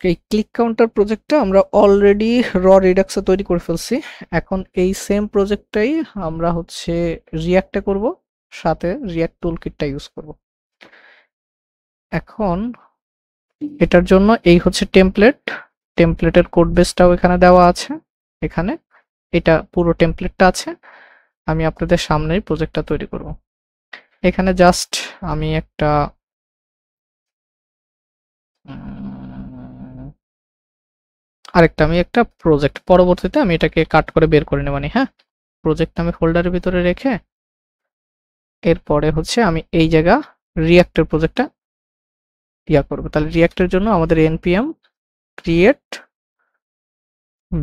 এই click counter প্রজেক্টটা আমরা অলরেডি রিডাক্সে তৈরি করে ফেলছি। এখন এই সেম প্রজেক্টটাই আমরা হচ্ছে রিঅ্যাক্টে করব, সাথে রিঅ্যাক্ট টুলকিটটা ইউজ করব। এখন এটার জন্য এই হচ্ছে টেমপ্লেটের কোড বেসটাও এখানে দেওয়া আছে। এখানে এটা পুরো টেমপ্লেটটা আছে। আমি আপনাদের সামনেই প্রজেক্টটা তৈরি করব। এখানে জাস্ট আমি একটা আমি একটা প্রজেক্ট পরবর্তীতে আমি এটাকে কাট করে বের করে নেবানি। হ্যাঁ, প্রজেক্ট আমি ফোল্ডারের ভিতরে রেখে এরপরে হচ্ছে আমি এই জায়গা রিঅ্যাক্টের প্রজেক্টটা করব। তাহলে রিঅ্যাক্টের জন্য আমাদের npm create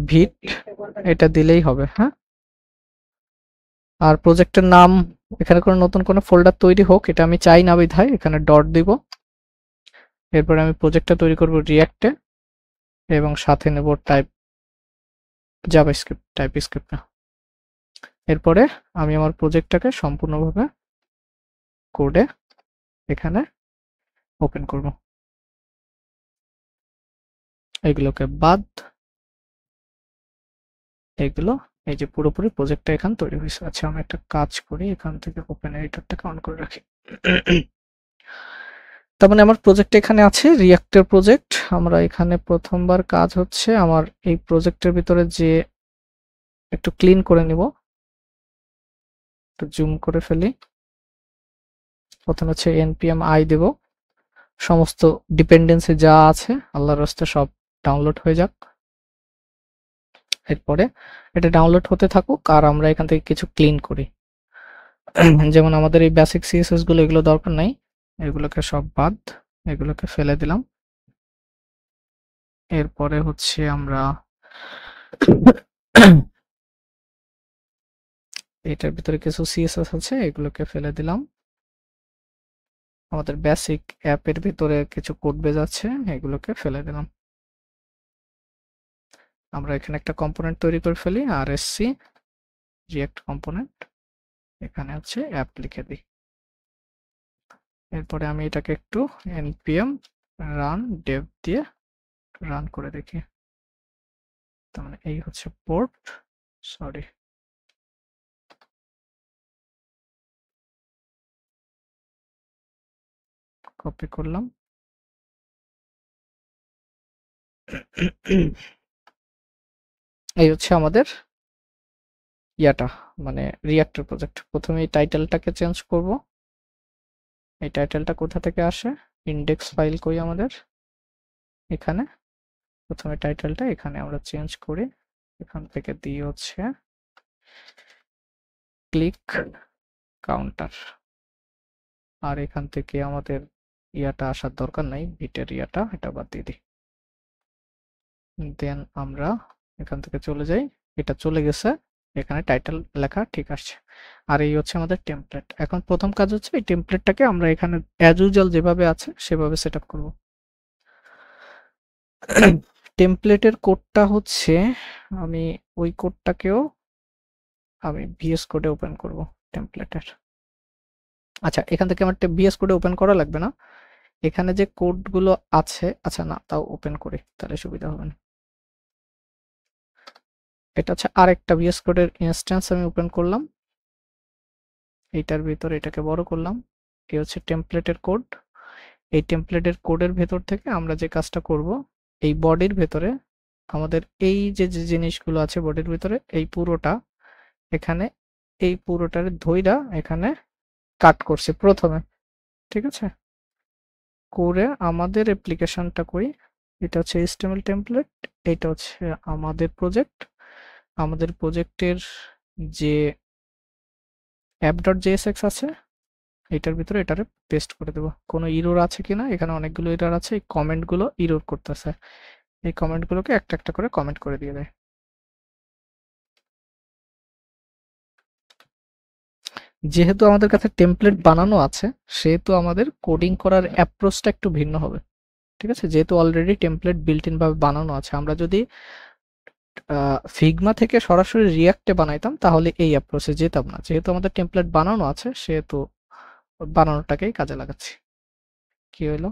vit এটা দিলেই হবে। হ্যাঁ, আর প্রজেক্টের নাম এখানে কোনো নতুন কোনো ফোল্ডার তৈরি হোক এটা আমি চাই না বিধায় এখানে ডট দিব। এরপরে আমি প্রজেক্টটা তৈরি করব রিঅ্যাক্টে এবং সাথে নেব টাইপস্ক্রিপ্ট না। এরপরে আমি আমার প্রজেক্টটাকে সম্পূর্ণভাবে কোডে এখানে ওপেন করব। এগুলোকে বাদ, এগুলো এই যে পুরোপুরি প্রজেক্টটা এখান তৈরি হয়েছে। আচ্ছা, আমি একটা কাজ করি, এখান থেকে ওপেন এডিটরটাকে অন করে রাখি। তার মানে আমার প্রজেক্ট এখানে আছে, রিঅ্যাক্টের প্রজেক্ট। আমরা এখানে প্রথমবার কাজ হচ্ছে আমার এই প্রজেক্টের ভিতরে যে একটু ক্লিন করে নিব, একটু জুম করে ফেলি। প্রথমে হচ্ছে npm i দেব, সমস্ত ডিপেন্ডেন্সি যা আছে আল্লাহর রাস্তে সব ডাউনলোড হয়ে যাক। এরপরে এটা ডাউনলোড হতে থাকুক আর আমরা এখান থেকে কিছু ক্লিন করি। যেমন আমাদের এই বেসিক সিএসএস গুলো এগুলো দরকার নাই, এগুলোকে সব বাদ, এগুলোকে ফেলে দিলাম। এরপরে হচ্ছে আমরা এটার ভিতরে কিছু সিএসএস আছে এগুলোকে ফেলে দিলাম। আমাদের বেসিক অ্যাপের ভিতরে কিছু কোড বেস আছে এগুলোকে ফেলে দিলাম। আমরা এখানে একটা কম্পোনেন্ট তৈরি করে ফেলি, আরএসসি রিঅ্যাক্ট কম্পোনেন্ট, এখানে হচ্ছে অ্যাপ লিখে দিই। এরপরে আমি এটাকে একটু npm রান dev দিয়ে রান করে দেখি। তার মানে এই হচ্ছে পোর্ট, সরি কপি করলাম। এই হচ্ছে আমাদের মানে রিঅ্যাক্টর প্রজেক্ট। প্রথমে এই টাইটেলটাকে চেঞ্জ করব। এই টাইটেলটা কোথা থেকে আসে, ইন্ডেক্স ফাইল কই আমাদের, এখানে। প্রথমে টাইটেলটা এখানে আমরা চেঞ্জ করি, এখান থেকে দিই হচ্ছে ক্লিক কাউন্টার। আর এখান থেকে আমাদের আসার দরকার নাই, ভিটের এটা বাদ দিয়ে দিই। দেন আমরা এখান থেকে চলে যাই, এটা চলে গেছে, এখানে টাইটেল লেখা ঠিক আসছে। আর এই হচ্ছে আমাদের টেমপ্লেট। এখন প্রথম কাজ হচ্ছে এই টেমপ্লেটটাকে আমরা এখানে অ্যাজ ইউজুয়াল যেভাবে আছে সেভাবে সেট আপ করবো। টেমপ্লেটের কোডটা হচ্ছে আমি ওই কোডটাকেও আমি ভিএস কোডে ওপেন করব টেমপ্লেটের। আচ্ছা, এখান থেকে আমার ভিএস কোডে ওপেন করা লাগবে না, এখানে যে কোডগুলো আছে, আচ্ছা না তাও ওপেন করি তাহলে সুবিধা হবে না। এটা হচ্ছে আরেকটা ভিএস কোডের ইনস্ট্যান্স আমি ওপেন করলাম, এইটার ভিতরে এটাকে বড় করলাম। এই হচ্ছে টেমপ্লেটের কোড। এই টেমপ্লেটের কোডের ভেতর থেকে আমরা যে কাজটা করব, এই বডির ভেতরে আমাদের এই যে যে জিনিসগুলো আছে বডির ভিতরে এই পুরোটা এখানে, এই পুরোটার ধইরা এখানে কাট করছি প্রথমে, ঠিক আছে। করে আমাদের অ্যাপ্লিকেশনটা কই, এটা হচ্ছে HTML টেমপ্লেট, এটা হচ্ছে আমাদের প্রজেক্ট। আমাদের প্রজেক্টের যে app.jsx আছে এটার ভিতরে এটারে পেস্ট করে দেব। কোনো ইরর আছে কিনা, এখানে অনেকগুলো ইরর আছে, এই কমেন্টগুলো ইরর করতেছে, এই কমেন্টগুলোকে একটা একটা করে কমেন্ট করে দিয়ে দেয়। যেহেতু আমাদের কাছে টেমপ্লেট বানানো আছে সেহেতু আমাদের কোডিং করার অ্যাপ্রোচটা একটু ভিন্ন হবে, ঠিক আছে। যেহেতু অলরেডি টেমপ্লেট বিল্ট ইন ভাবে বানানো আছে, আমরা যদি ফিগমা থেকে সরাসরি রিঅ্যাক্টে বানাইতাম তাহলে এই অ্যাপ্রোচে যেতাম না। যেহেতু আমাদের টেমপ্লেট বানানো আছে সেহেতু বানানোটাকেই কাজে লাগাচ্ছি। কি হইলো?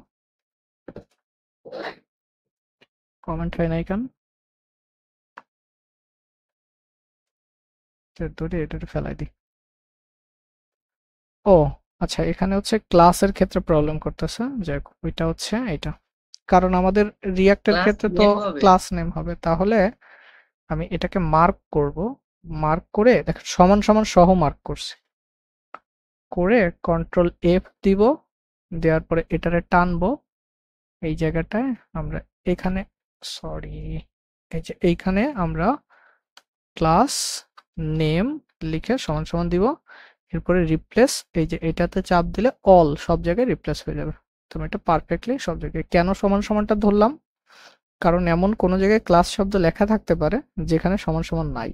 কমেন্ট হয় নাই কেন? ধরে এটা ফেলাই দিই। ও আচ্ছা, এখানে হচ্ছে ক্লাসের ক্ষেত্রে প্রবলেম করতেছে। যাই হোক, ওইটা হচ্ছে এটা, কারণ আমাদের রিয়াক্টের ক্লাস ক্ষেত্রে তো নেম হবে। ক্লাস নেম হবে। তাহলে আমি এটাকে মার্ক করব, মার্ক করে দেখেন সমান সমান সহ মার্ক করছি, করে কন্ট্রোল এফ দিব, দেওয়ার পরে এটারে টানবো এই জায়গাটায় আমরা, এখানে সরি, এই যে এইখানে আমরা ক্লাস নেম লিখে সমান সমান দিব, এরপরে রিপ্লেস, এই যে এটাতে চাপ দিলে অল সব জায়গায় রিপ্লেস হয়ে যাবে। তুমি এটা পারফেক্টলি সব জায়গায়, কেন সমান সমানটা ধরলাম, কারণ এমন কোনো জায়গায় ক্লাস শব্দ লেখা থাকতে পারে যেখানে সমান সমান নাই,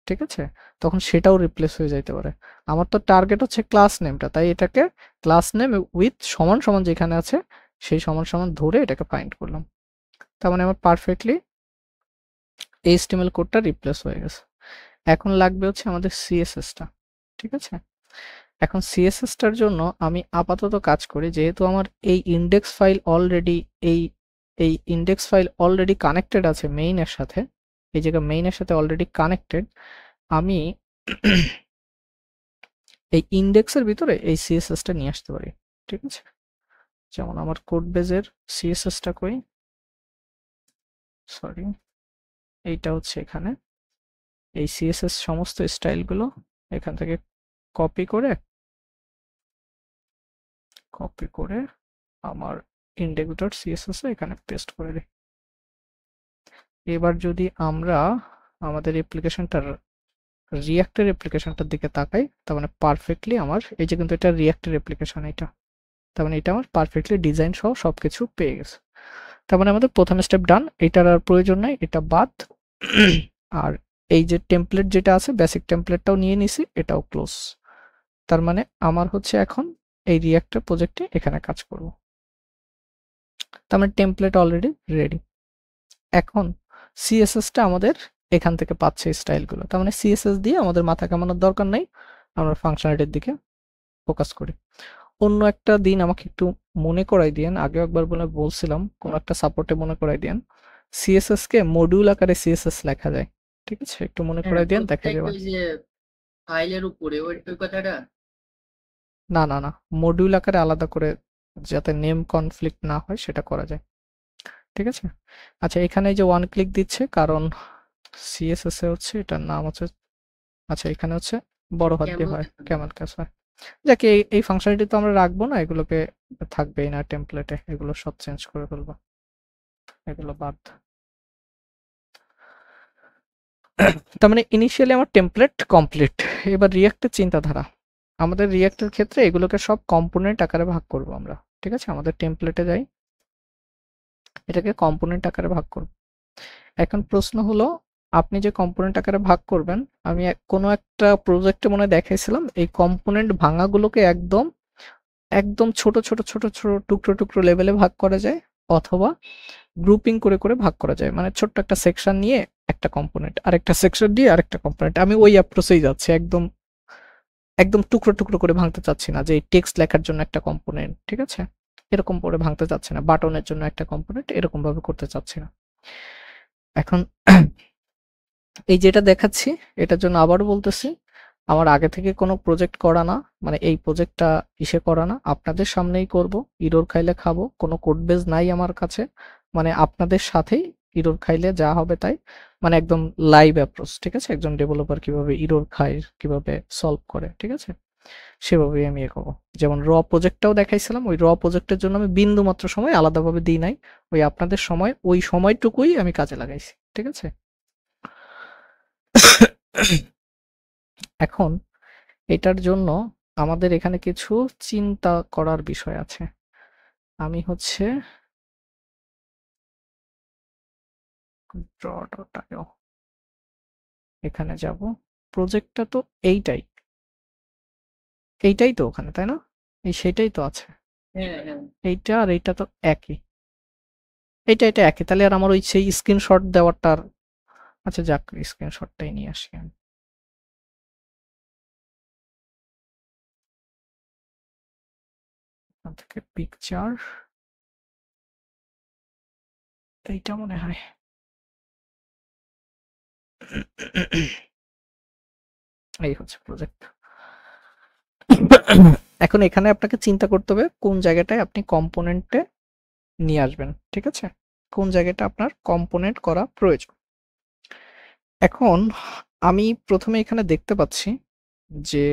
ঠিক আছে, তখন সেটাও রিপ্লেস হয়ে যাইতে পারে। আমার তো টার্গেট হচ্ছে ক্লাস নেমটা, তাই এটাকে ক্লাস নেম উইথ সমান সমান যেখানে আছে সেই সমান সমান ধরে এটাকে ফাইন্ড করলাম। তার মানে আমার পারফেক্টলি এইচটিএমএল কোডটা রিপ্লেস হয়ে গেছে। এখন লাগবে হচ্ছে আমাদের সিএসএসটা, ঠিক আছে। এখন সিএসএসটার জন্য আমি আপাতত কাজ করি, যেহেতু আমার এই ইন্ডেক্স ফাইল অলরেডি, এই এই ইন্ডেক্স ফাইল অলরেডি কানেক্টেড আছে মেইনের সাথে, এই জায়গা মেইনের সাথে অলরেডি কানেক্টেড, আমি এই ইন্ডেক্সের ভিতরে এই সিএসএসটা নিয়ে আসতে পারি, ঠিক আছে। যেমন আমার কোড বেজের সিএসএসটা কই, সরি, এইটা হচ্ছে এখানে, এই সিএসএস সমস্ত স্টাইলগুলো এখান থেকে কপি করে আমার ইন্ডেক্স ডট সিএসএস এখানে পেস্ট করে দিই। এবার যদি আমরা আমাদের অ্যাপ্লিকেশনটার রিয়াক্টের অ্যাপ্লিকেশনটার দিকে তাকাই, তার মানে পারফেক্টলি আমার এই যে, কিন্তু এটা রিয়াক্টের অ্যাপ্লিকেশন, এটা তার মানে এটা আমার পারফেক্টলি ডিজাইন সহ সবকিছু পেয়ে গেছে। তার মানে আমাদের প্রথম স্টেপ ডান, এটার আর প্রয়োজন নাই, এটা বাদ। আর এই যে টেমপ্লেট যেটা আছে, বেসিক টেমপ্লেটটাও নিয়ে নিছি, এটাও ক্লোজ। তার মানে আমার হচ্ছে এখন এই রিয়াক্টর প্রজেক্টে এখানে কাজ করব। তার মানে টেমপ্লেট অলরেডি রেডি। এখন সিএসএসটা আমাদের এখান থেকে পাচ্ছে স্টাইলগুলো, তার মানে সিএসএস দিয়ে আমাদের মাথা কামানোর দরকার নাই, আমরা ফাংশনালিটির দিকে ফোকাস করি। অন্য একটা দিন আমাকে একটু মনে করাই দিয়েন, আগেও একবার বলে বলছিলাম, কোন একটা সাপোর্টে মনে করাই দিয়েন সিএসএস কে মডিউল আকারে সিএসএস লেখা যায়, ঠিক আছে, একটু মনে হ্যাঁ, করাই দিয়েন, দেখা প্রত্যেক যাবে। ওই যে ফাইলের উপরে ওই ওই কথাটা। না না না, মডিউল আকারে আলাদা করে, যাতে নেম কনফ্লিক্ট না হয় সেটা করা যায়, ঠিক আছে। আচ্ছা, এখানে এই যে ওয়ান ক্লিক দিচ্ছে, কারণ সিএসএস এ হচ্ছে এটার নাম হচ্ছে, আচ্ছা এখানে হচ্ছে বড় হাত দিয়ে কেমন হয়, দেখা যায়? ক্যামেল ক্যাস হয়। যাকে এই ফাংশনালিটি তো আমরা রাখবো না, এগুলোকে থাকবেই না টেমপ্লেটে, এগুলো সব চেঞ্জ করে ফেলবো, এগুলো বাদ। তার মানে ইনিশিয়ালি আমার টেমপ্লেট কমপ্লিট। এবার রিয়াক্টের চিন্তাধারা, আমাদের রিয়াক্টের ক্ষেত্রে এগুলোকে সব কম্পোনেন্ট আকারে ভাগ করব আমরা, ঠিক আছে। আমাদের টেমপ্লেটে যাই, এটাকে কম্পোনেন্ট আকারে ভাগ করব। এখন প্রশ্ন হলো, আপনি যে কম্পোনেন্ট আকারে ভাগ করবেন, আমি কোনো একটা প্রজেক্টে মনে হয় দেখাইছিলাম, এই কম্পোনেন্ট ভাঙাগুলোকে একদম একদম ছোট ছোট ছোট ছোট টুকরো টুকরো লেভেলে ভাগ করা যায়, অথবা গ্রুপিং করে করে ভাগ করা যায়, মানে ছোট্ট একটা সেকশন নিয়ে একটা কম্পোনেন্ট, আরেকটা সেকশন দিয়ে আরেকটা কম্পোনেন্ট, আমি ওই অ্যাপ্রোচেই যাচ্ছি, একদম একদম টুকরো টুকরো করে ভাঙতে চাচ্ছি না, যে টেক্সট লেখার জন্য একটা কম্পোনেন্ট, ঠিক আছে, এরকম করে ভাঙতে চাচ্ছি না, বাটনের জন্য একটা কম্পোনেন্ট এরকম ভাবে করতে চাচ্ছি না। এখন এই যেটা দেখাচ্ছি, এটার জন্য আবারও বলতেছি, আমার আগে থেকে কোনো প্রজেক্ট করা না, মানে এই প্রজেক্টটা ইসে করা না, আপনাদের সামনেই করব, ইরর খাইলে খাবো, কোনো কোড বেস নাই আমার কাছে, মানে আপনাদের সাথেই ইরর খাইলে যা হবে তাই, মানে একদম লাইভ অ্যাপ্রোচ, ঠিক আছে, একজন ডেভেলপার কিভাবে ইরর খায়, কিভাবে সলভ করে, ঠিক আছে, সেভাবেই আমি এগোবো। যেমন র প্রজেক্টটাও দেখাইছিলাম, ওই র প্রজেক্টের জন্য আমি বিন্দু মাত্র সময় আলাদাভাবে দিই নাই, ওই আপনাদের সময় ওই সময়টুকুই আমি কাজে লাগাইছি, ঠিক আছে। এখন এটার জন্য আমাদের এখানে কিছু চিন্তা করার বিষয় আছে। আমি হচ্ছে draw.io এখানে যাব, প্রজেক্টটা তো এইটাই, এইটাই তো ওখানে, তাই না, এই সেটাই তো আছে, হ্যাঁ, হ্যাঁ। এইটা আর এইটা তো একই, এটা একই, তাহলে আর আমার ওই সেই স্ক্রিনশট দেওয়ারটার, আচ্ছা যাক, স্ক্রিনশটটাই নিয়ে আসি আমি। এখান থেকে পিকচার, এইটা মনে হয়। এই হচ্ছে প্রজেক্ট। এখন এখানে আপনাকে চিন্তা করতে হবে কোন জায়গাটায় আপনি কম্পোনেন্টে নিয়ে আসবেন, ঠিক আছে? কোন জায়গাটা আপনার কম্পোনেন্ট করা প্রয়োজন। এখন আমি প্রথমে এখানে দেখতে পাচ্ছি যে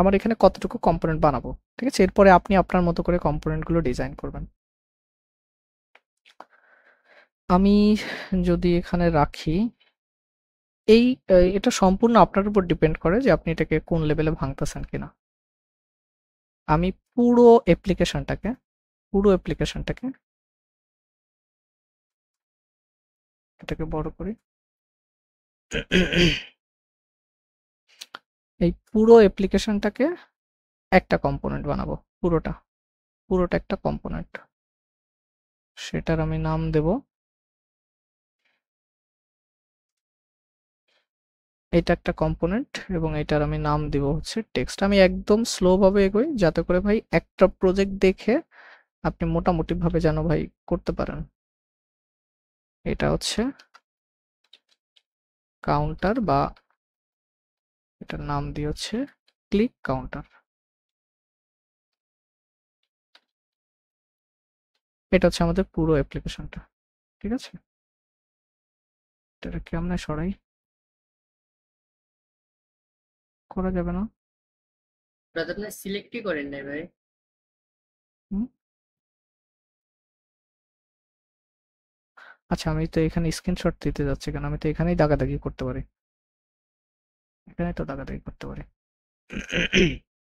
আমার এখানে কতটুকু কম্পোনেন্ট বানাবো, ঠিক আছে? এরপরে আপনি আপনার মতো করে কম্পোনেন্টগুলো ডিজাইন করবেন। আমি যদি এখানে রাখি, এটা সম্পূর্ণ আপনার উপর ডিপেন্ড করে যে আপনি এটাকে কোন লেভেলে ভাঙতেছেন কিনা। আমি পুরো অ্যাপ্লিকেশনটাকে এটাকে বড় করি। এই পুরো অ্যাপ্লিকেশনটাকে একটা কম্পোনেন্ট বানাবো, পুরোটা একটা কম্পোনেন্ট। সেটার আমি নাম দেব, এটা একটা কম্পোনেন্ট, এবং এটার আমি নাম দিব হচ্ছে টেক্সট। আমি একদম স্লো ভাবে এগোই যাতে করে ভাই একটা প্রজেক্ট দেখে আপনি মোটামুটি ভাবে যেন ভাই করতে পারেন। এটা হচ্ছে কাউন্টার, বা এটার নাম দিয়ে হচ্ছে ক্লিক কাউন্টার। এটা হচ্ছে আমাদের পুরো অ্যাপ্লিকেশনটা, ঠিক আছে? এটা কেমনে সরাই, করা যাবে না। ওটা তো আপনি সিলেক্টই করেন নাই ভাই। হুম, আচ্ছা আমি তো এখানে স্ক্রিনশট দিতে যাচ্ছি কেন, আমি তো এখানেই দাগাদাগি করতে পারি, এখানে তো দাগাদাগি করতে পারি।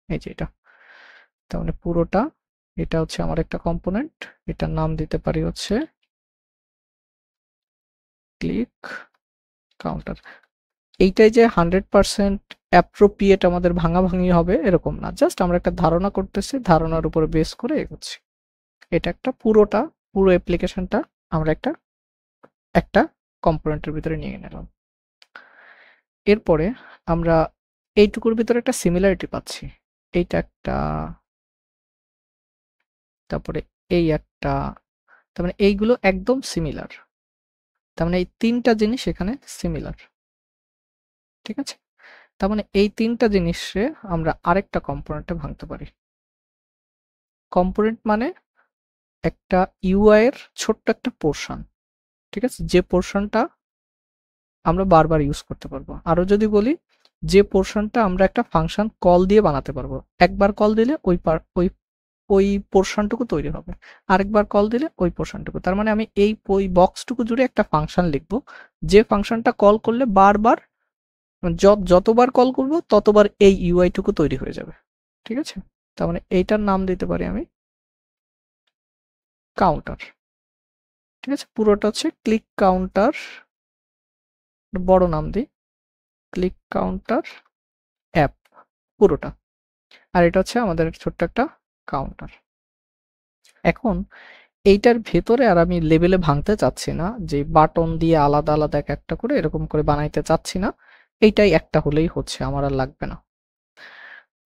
এই যে এটা, তার মানে পুরোটা, এটা হচ্ছে আমার একটা কম্পোনেন্ট, এটার নাম দিতে পারি হচ্ছে ক্লিক কাউন্টার। এইটাই যে 100% অ্যাপ্রোপ্রিয়েট আমাদের ভাঙাভাঙি হবে এরকম না, জাস্ট আমরা একটা ধারণা করতেছি, ধারণার উপরে বেস করে এগোচ্ছি। এটা একটা পুরো অ্যাপ্লিকেশনটা আমরা একটা একটা কম্পোনেন্টের ভিতরে নিয়ে নিলাম। এরপরে আমরা এইটুকুর ভিতরে একটা সিমিলারিটি পাচ্ছি, এইটা একটা, তারপরে এই একটা, তার মানে এইগুলো একদম সিমিলার, তার মানে এই তিনটা জিনিস এখানে সিমিলার, ঠিক আছে? তার মানে এই তিনটা জিনিসে আমরা আরেকটা কম্পোনেন্টে ভাঙতে পারি। কম্পোনেন্ট মানে একটা ইউআই এর ছোট্ট একটা পোর্শন, ঠিক আছে? যে পোর্শনটা আমরা বারবার ইউজ করতে পারবো। আরো যদি বলি, যে পোর্শনটা আমরা একটা ফাংশন কল দিয়ে বানাতে পারবো, একবার কল দিলে ওই পোর্শনটুকু তৈরি হবে, আরেকবার কল দিলে ওই পোর্শনটুকু। তার মানে আমি ওই বক্সটুকু জুড়ে একটা ফাংশন লিখবো, যে ফাংশনটা কল করলে বারবার, যতবার কল করব ততবার এই ইউআই টুকু তৈরি হয়ে যাবে, ঠিক আছে? তার মানে এইটার নাম দিতে পারি আমি কাউন্টার, ঠিক আছে? পুরোটা হচ্ছে ক্লিক কাউন্টার, বড় নাম দিই ক্লিক কাউন্টার অ্যাপ, পুরোটা। আর এটা হচ্ছে আমাদের ছোট্ট একটা কাউন্টার। এখন এইটার ভেতরে আর আমি লেবেলে ভাঙতে চাচ্ছি না, যে বাটন দিয়ে আলাদা আলাদা এক একটা করে এরকম করে বানাইতে চাচ্ছি না, এইটাই একটা হলেই হচ্ছে, আমার আর লাগবে না।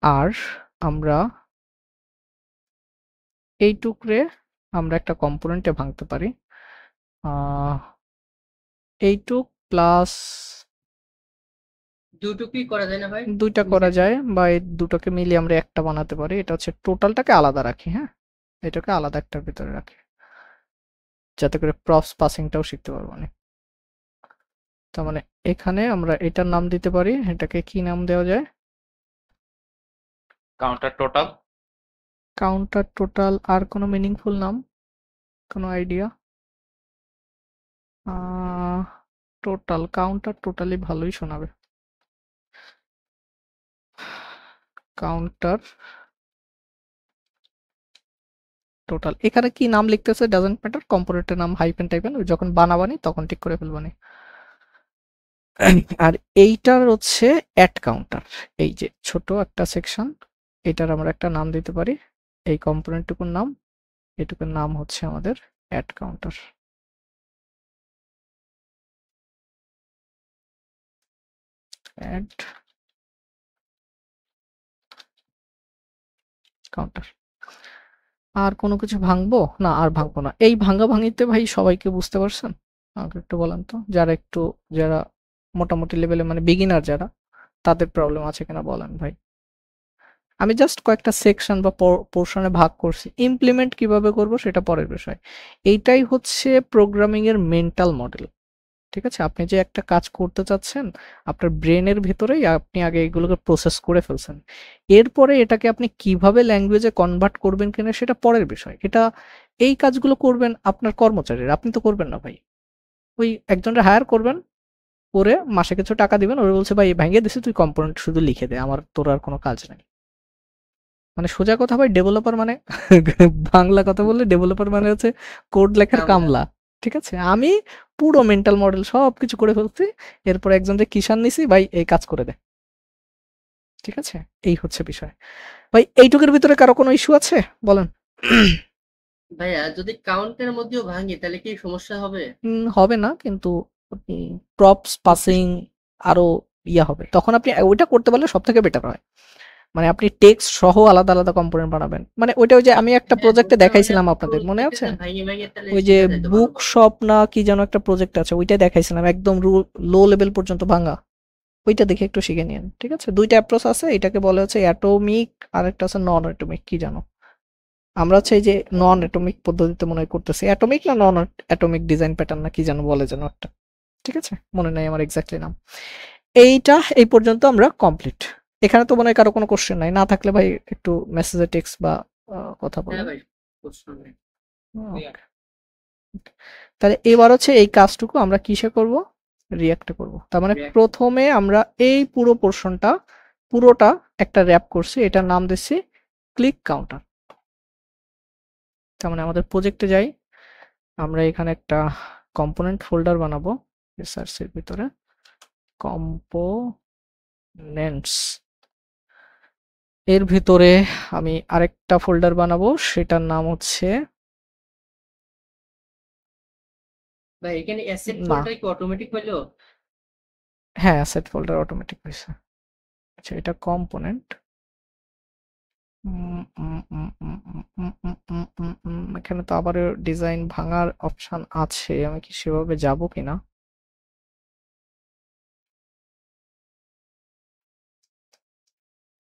আর আমরা এই টুকরে আমরা একটা কম্পোনেন্টে ভাঙতে পারি, এইটুক প্লাস দুটুকুই করা যায় না ভাই? দুইটা করা নিচের যায়, বা এই দুটোকে মিলিয়ে আমরা একটা বানাতে পারি। এটা হচ্ছে টোটালটাকে আলাদা রাখি, হ্যাঁ, এটাকে আলাদা একটার ভিতরে রাখি, যাতে করে প্রপস পাসিংটাও শিখতে পারবো না। তার মানে এখানে আমরা এটার নাম দিতে পারি, এটাকে কি নাম দেওয়া যায়? Counter total. Counter total. আর কোনো মিনিংফুল নাম, কোনো আইডিয়া? টোটাল, কাউন্টার টোটালি ভালোই শোনাবে। কাউন্টার টোটাল, এখানে কি নাম লিখতেছে ডাজন্ট ম্যাটার, কম্পোনেন্টের নাম হাইফেন টাইপেন, ওই যখন বানাবানি তখন ঠিক করে ফেলবানি। আর এইটার হচ্ছে অ্যাড কাউন্টার, এই যে ছোট একটা সেকশন, এটার আমরা একটা নাম দিতে পারি, এই কম্পোনেন্টটুকুর নাম, এটুকুর নাম হচ্ছে আমাদের অ্যাড কাউন্টার। Add counter. আর কোনো কিছু ভাঙবো না, আর ভাঙবো না। এই ভাঙাভাঙিতে ভাই সবাইকে বুঝতে পারছেন? আমাকে একটু বলেন তো, যারা মোটামুটি লেভেলে মানে বিগিনার যারা, তাদের প্রবলেম আছে কিনা বলেন ভাই। আমি জাস্ট কয়েকটা সেকশন বা পোর্শনে ভাগ করছি, ইমপ্লিমেন্ট কিভাবে করব সেটা পরের বিষয়। এইটাই হচ্ছে প্রোগ্রামিং এর মেন্টাল মডেল। ঠিক আছে, আপনি যে একটা কাজ করতে চাচ্ছেন, আপনার ব্রেনের ভেতরেই আপনি আগে এগুলোকে প্রসেস করে ফেলছেন, এরপরে এটাকে আপনি কিভাবে ল্যাঙ্গুয়েজে কনভার্ট করবেন কিনা সেটা পরের বিষয়। এই কাজগুলো করবেন আপনার কর্মচারীরা, আপনি তো করবেন না ভাই। ওই একজনকে হায়ার করবেন, করে মাসে কিছু টাকা দিবেন, ওরা বলছে ভাই ভেঙে দিছি, তুই কম্পোনেন্ট শুধু লিখে দে, আমার তোর আর কোনো কাজ নাই। মানে সোজা কথা ভাই, ডেভেলপার মানে বাংলা কথা বললে ডেভেলপার মানে হচ্ছে কোড লেখার কামলা। ঠিক আছে, আমি পুরো মেন্টাল মডেল সবকিছু করে ফেলছি, এরপর একজনকে কিষান নিছি, ভাই এই কাজ করে দে। ঠিক আছে, এই হচ্ছে বিষয়। ভাই এইটুকুর ভিতরে কারো কোনো ইস্যু আছে বলেন? ভাইয়া যদি কাউন্টের মধ্যেও ভাঙি তাহলে কি সমস্যা হবে? হবে না, কিন্তু প্রপস পাসিং আরো ইয়া হবে, তখন আপনি ওইটা করতে পারলে সব থেকে বেটার হয়। মানে আপনি টেক্সট সহ আলাদা আলাদা কম্পোনেন্ট বানাবেন, মানে ওই যে আমি একটা হ্যাঁ, প্রজেক্টে ওটা ওইটা দেখাইছিলাম আপনাদের, শুরু মনে থেকে আছে? ভাঙে ভাঙে তাহলে ওই যে শিখা যায় তো ভালো বুক করে। শপ না কি যেন একটা প্রজেক্ট আছে, ওইটা দেখাইছিলাম একদম লো লেভেল পর্যন্ত ভাঙা। ওইটা দেখে একটু শিখে নিন। ঠিক আছে, দুইটা অ্যাপ্রোচ আছে, এটাকে বলে হচ্ছে অ্যাটমিক, আর একটা আছে নন অ্যাটমিক, কি জানো? আমরা হচ্ছে এই যে নন অ্যাটমিক পদ্ধতিতে মনে হয় করতেছি, অ্যাটমিক না নন অ্যাটমিক ডিজাইন প্যাটার্ন না কি যেন বলে যেন একটা। ঠিক আছে, মনে নাই আমার এক্স্যাক্টলি নাম। এইটা এই পর্যন্ত আমরা কমপ্লিট। এখানে তো মনে হয় কারো কোনো কোশ্চেন নাই, না থাকলে ভাই একটু মেসেজে টেক্সট বা কথা হ্যাঁ বলেন। ভাই, প্রশ্ন নেই। ওকে, তাহলে এবার হচ্ছে এই কাজটুকু আমরা কিসে করব? রিঅ্যাক্টে করব। তার মানে React প্রথমে আমরা এই পুরো পোর্শনটা পুরোটা একটা র্যাপ করছি, এটার নাম দিচ্ছি ক্লিক কাউন্টার। তার মানে আমাদের প্রজেক্টে যাই, আমরা এখানে একটা কম্পোনেন্ট ফোল্ডার বানাবো রিসার্চের ভিতরে, কম্পোনেন্টস এর ভিতরে আমি আরেকটা ফোল্ডার বানাবো, সেটার নাম হচ্ছে, ভাই এখানে অ্যাসেট না, ফোল্ডার কি অটোমেটিক হইলো? হ্যাঁ অ্যাসেট ফোল্ডার অটোমেটিক হয়েছে। আচ্ছা, এটা কম্পোনেন্ট, এখানে তো আবার ডিজাইন ভাঙার অপশন আছে, আমি কি সেভাবে যাব কিনা?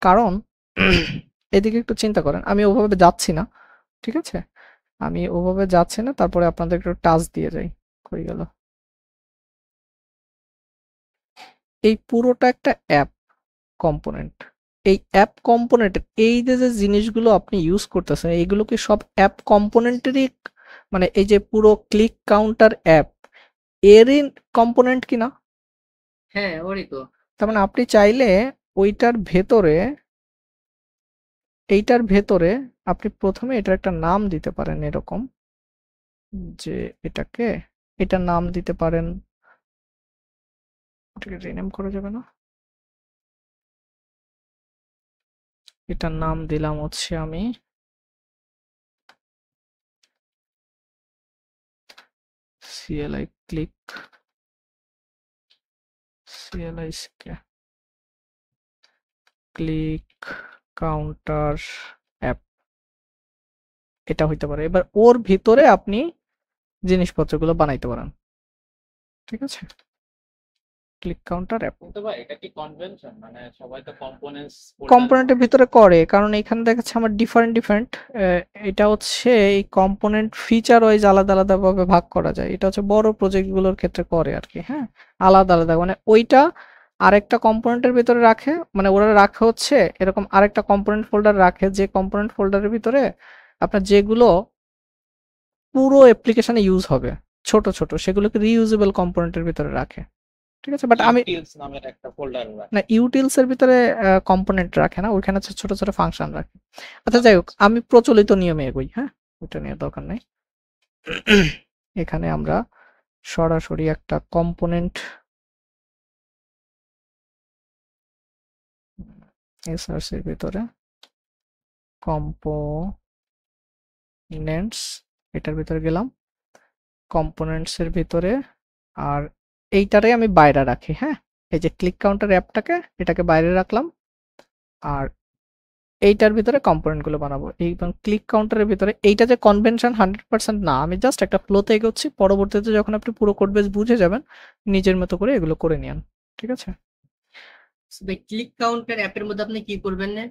কারণ এদিকে একটু চিন্তা করেন, আমি ওভাবে যাচ্ছি না। ঠিক আছে, আমি ওভাবে যাচ্ছি না, তারপরে আপনাদের একটু টাচ দিয়ে যাই। কই গেল? এই পুরোটা একটা অ্যাপ কম্পোনেন্ট। এই অ্যাপ কম্পোনেন্টের এই যে জিনিসগুলো আপনি ইউজ করতেছেন, এইগুলো কি সব অ্যাপ কম্পোনেন্টেরই? মানে এই যে পুরো ক্লিক কাউন্টার অ্যাপ, এরই কম্পোনেন্ট কিনা? হ্যাঁ, ওরই তো। তার মানে আপনি চাইলে ওইটার ভেতরে, এইটার ভেতরে আপনি প্রথমে এটার একটা নাম দিতে পারেন, এরকম যে এটাকে, এটার নাম দিতে পারেন, এটাকে রিনেম করা যাবে না? এটার নাম দিলাম হচ্ছে আমি CLI click, CLI click counter app, এটা হইতে পারে। এবার ওর ভিতরে আপনি জিনিসপত্রগুলো বানাইতে পারেন। ঠিক আছে, ক্লিক কাউন্টার অ্যাপ কিন্তু ভাই এটা কি কনভেনশন, মানে সবাই তো কম্পোনেন্টস ফোল্ডার কম্পোনেন্টের ভিতরে করে, কারণ এখানে দেখাচ্ছে আমার ডিফারেন্ট এটা হচ্ছে এই কম্পোনেন্ট ফিচার ওয়াইজ আলাদা আলাদা ভাবে ভাগ করা যায়, এটা হচ্ছে বড় প্রজেক্ট গুলোর ক্ষেত্রে করে আর কি। হ্যাঁ, আলাদা আলাদা, মানে ওইটা আরেকটা কম্পোনেন্টের ভিতরে রাখে, মানে ওরা রাখে হচ্ছে এরকম আরেকটা কম্পোনেন্ট ফোল্ডার রাখে, যে কম্পোনেন্ট ফোল্ডারের ভিতরে আপনার যেগুলো পুরো অ্যাপ্লিকেশনে ইউজ হবে, ছোট ছোট সেগুলোকে রিইউজেবল কম্পোনেন্টের ভিতরে রাখে। ঠিক আছে, বাট আমি ইউটিলস নামের একটা ফোল্ডার না, ইউটিলস এর ভিতরে কম্পোনেন্ট রাখে না, ওইখানে হচ্ছে ছোট ছোট ফাংশন রাখে। আচ্ছা যাই হোক, আমি প্রচলিত নিয়মে এগোই। হ্যাঁ, ওটা নিয়ে দরকার নাই। এখানে আমরা সরাসরি একটা কম্পোনেন্ট এসআরসি এর ভিতরে কম্পোনেন্টস, এটার ভিতরে গেলাম, কম্পোনেন্টস এর ভিতরে, আর এইটারে আমি বাইরে রাখি। হ্যাঁ, এই যে ক্লিক কাউন্টার অ্যাপটাকে, এটাকে বাইরে রাখলাম, আর এইটার ভিতরে কম্পোনেন্ট গুলো বানাবো। এইবার ক্লিক কাউন্টারের ভিতরে এইটা যে কনভেনশন 100% না, আমি জাস্ট একটা ফ্লোতে এগোচ্ছি। পরবর্তীতে যখন আপনি পুরো কোড বেস বুঝে যাবেন, নিজের মতো করে এগুলো করে নিন। ঠিক আছে? ভাই ক্লিক কাউন্টার অ্যাপের মধ্যে আপনি কি করবেন না?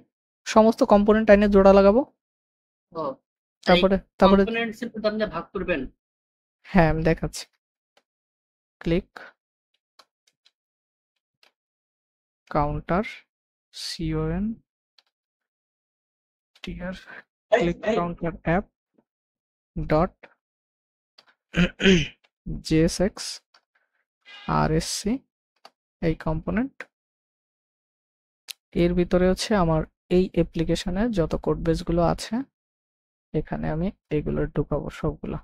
সমস্ত কম্পোনেন্ট আইনে জোড়া লাগাবো। ও তারপরে কম্পোনেন্টস এর মধ্যে আপনি ভাগ করবেন? হ্যাঁ, আমি দেখাচ্ছি। ক্লিক কাউন্টার CON টিয়ার click counter app dot JSX RSC এই কম্পোনেন্ট। এর ভিতরে হচ্ছে আমার এই অ্যাপ্লিকেশনের যত কোড বেস গুলো আছে, এখানে আমি এগুলো ঢুকাবো সবগুলো।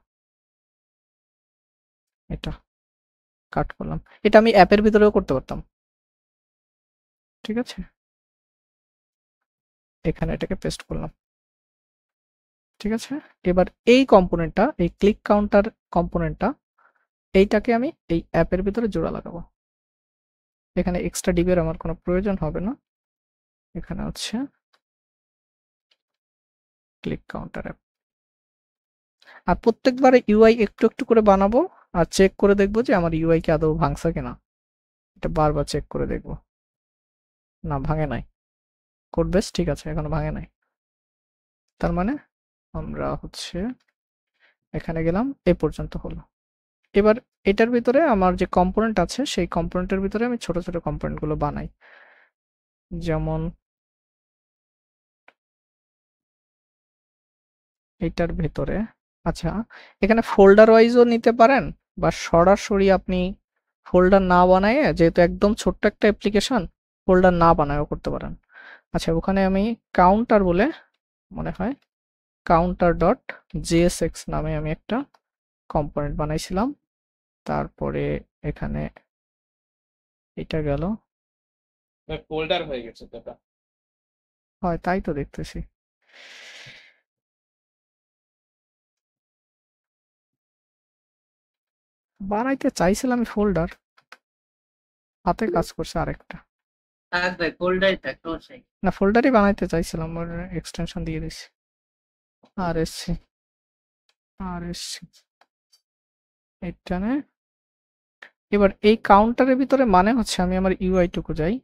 এটা কাট করলাম। এটা আমি অ্যাপের ভিতরেও করতে পারতাম। ঠিক আছে? এখানে এটাকে পেস্ট করলাম। ঠিক আছে? এবার এই কম্পোনেন্টটা, এই ক্লিক কাউন্টার কম্পোনেন্টটা, এইটাকে আমি এই অ্যাপের ভিতরে জোড়া লাগাবো। এখানে এক্সট্রা ডিবি এর আমার কোনো প্রয়োজন হবে না। এখানে হচ্ছে ক্লিক কাউন্টার অ্যাপ। আর প্রত্যেকবারে ইউআই একটু একটু করে বানাবো আর চেক করে দেখবো যে আমার ইউআই কি আদৌ ভাঙছে কিনা। এটা বারবার চেক করে দেখবো। না, ভাঙে নাই। কোড বেস ঠিক আছে, এখনো ভাঙে নাই। তার মানে আমরা হচ্ছে এখানে গেলাম, এ পর্যন্ত হলো। এবার এটার ভিতরে আমার যে কম্পোনেন্ট আছে, সেই কম্পোনেন্টের ভিতরে আমি ছোট ছোট কম্পোনেন্ট গুলো বানাই। যেমন এটার ভেতরে, আচ্ছা, এখানে ফোল্ডার ওয়াইজও নিতে পারেন, বা সরাসরি আপনি ফোল্ডার না বানায়, যেহেতু একদম ছোট্ট একটা অ্যাপ্লিকেশন, ফোল্ডার না বানায়ও করতে পারেন। আচ্ছা, ওখানে আমি কাউন্টার বলে মনে হয় কাউন্টার ডট JSX নামে আমি একটা কম্পোনেন্ট বানাইছিলাম। তারপরে এখানে এটা গেল, ফোল্ডার হয়ে গেছে তো এটা। হয় তাই তো দেখতেছি। বানাইতে চাইছিলাম আমি ফোল্ডার, হাতে কাজ করছে আরেকটা। থাক ভাই, ফোল্ডারই থাক, সমস্যা নেই। না, ফোল্ডারই বানাইতে চাইছিলাম, ওর এক্সটেনশন দিয়ে দিছি RSC এখানে। এবার এই কাউন্টারের ভিতরে মানে হচ্ছে আমি আমার ইউআই টুকু যাই,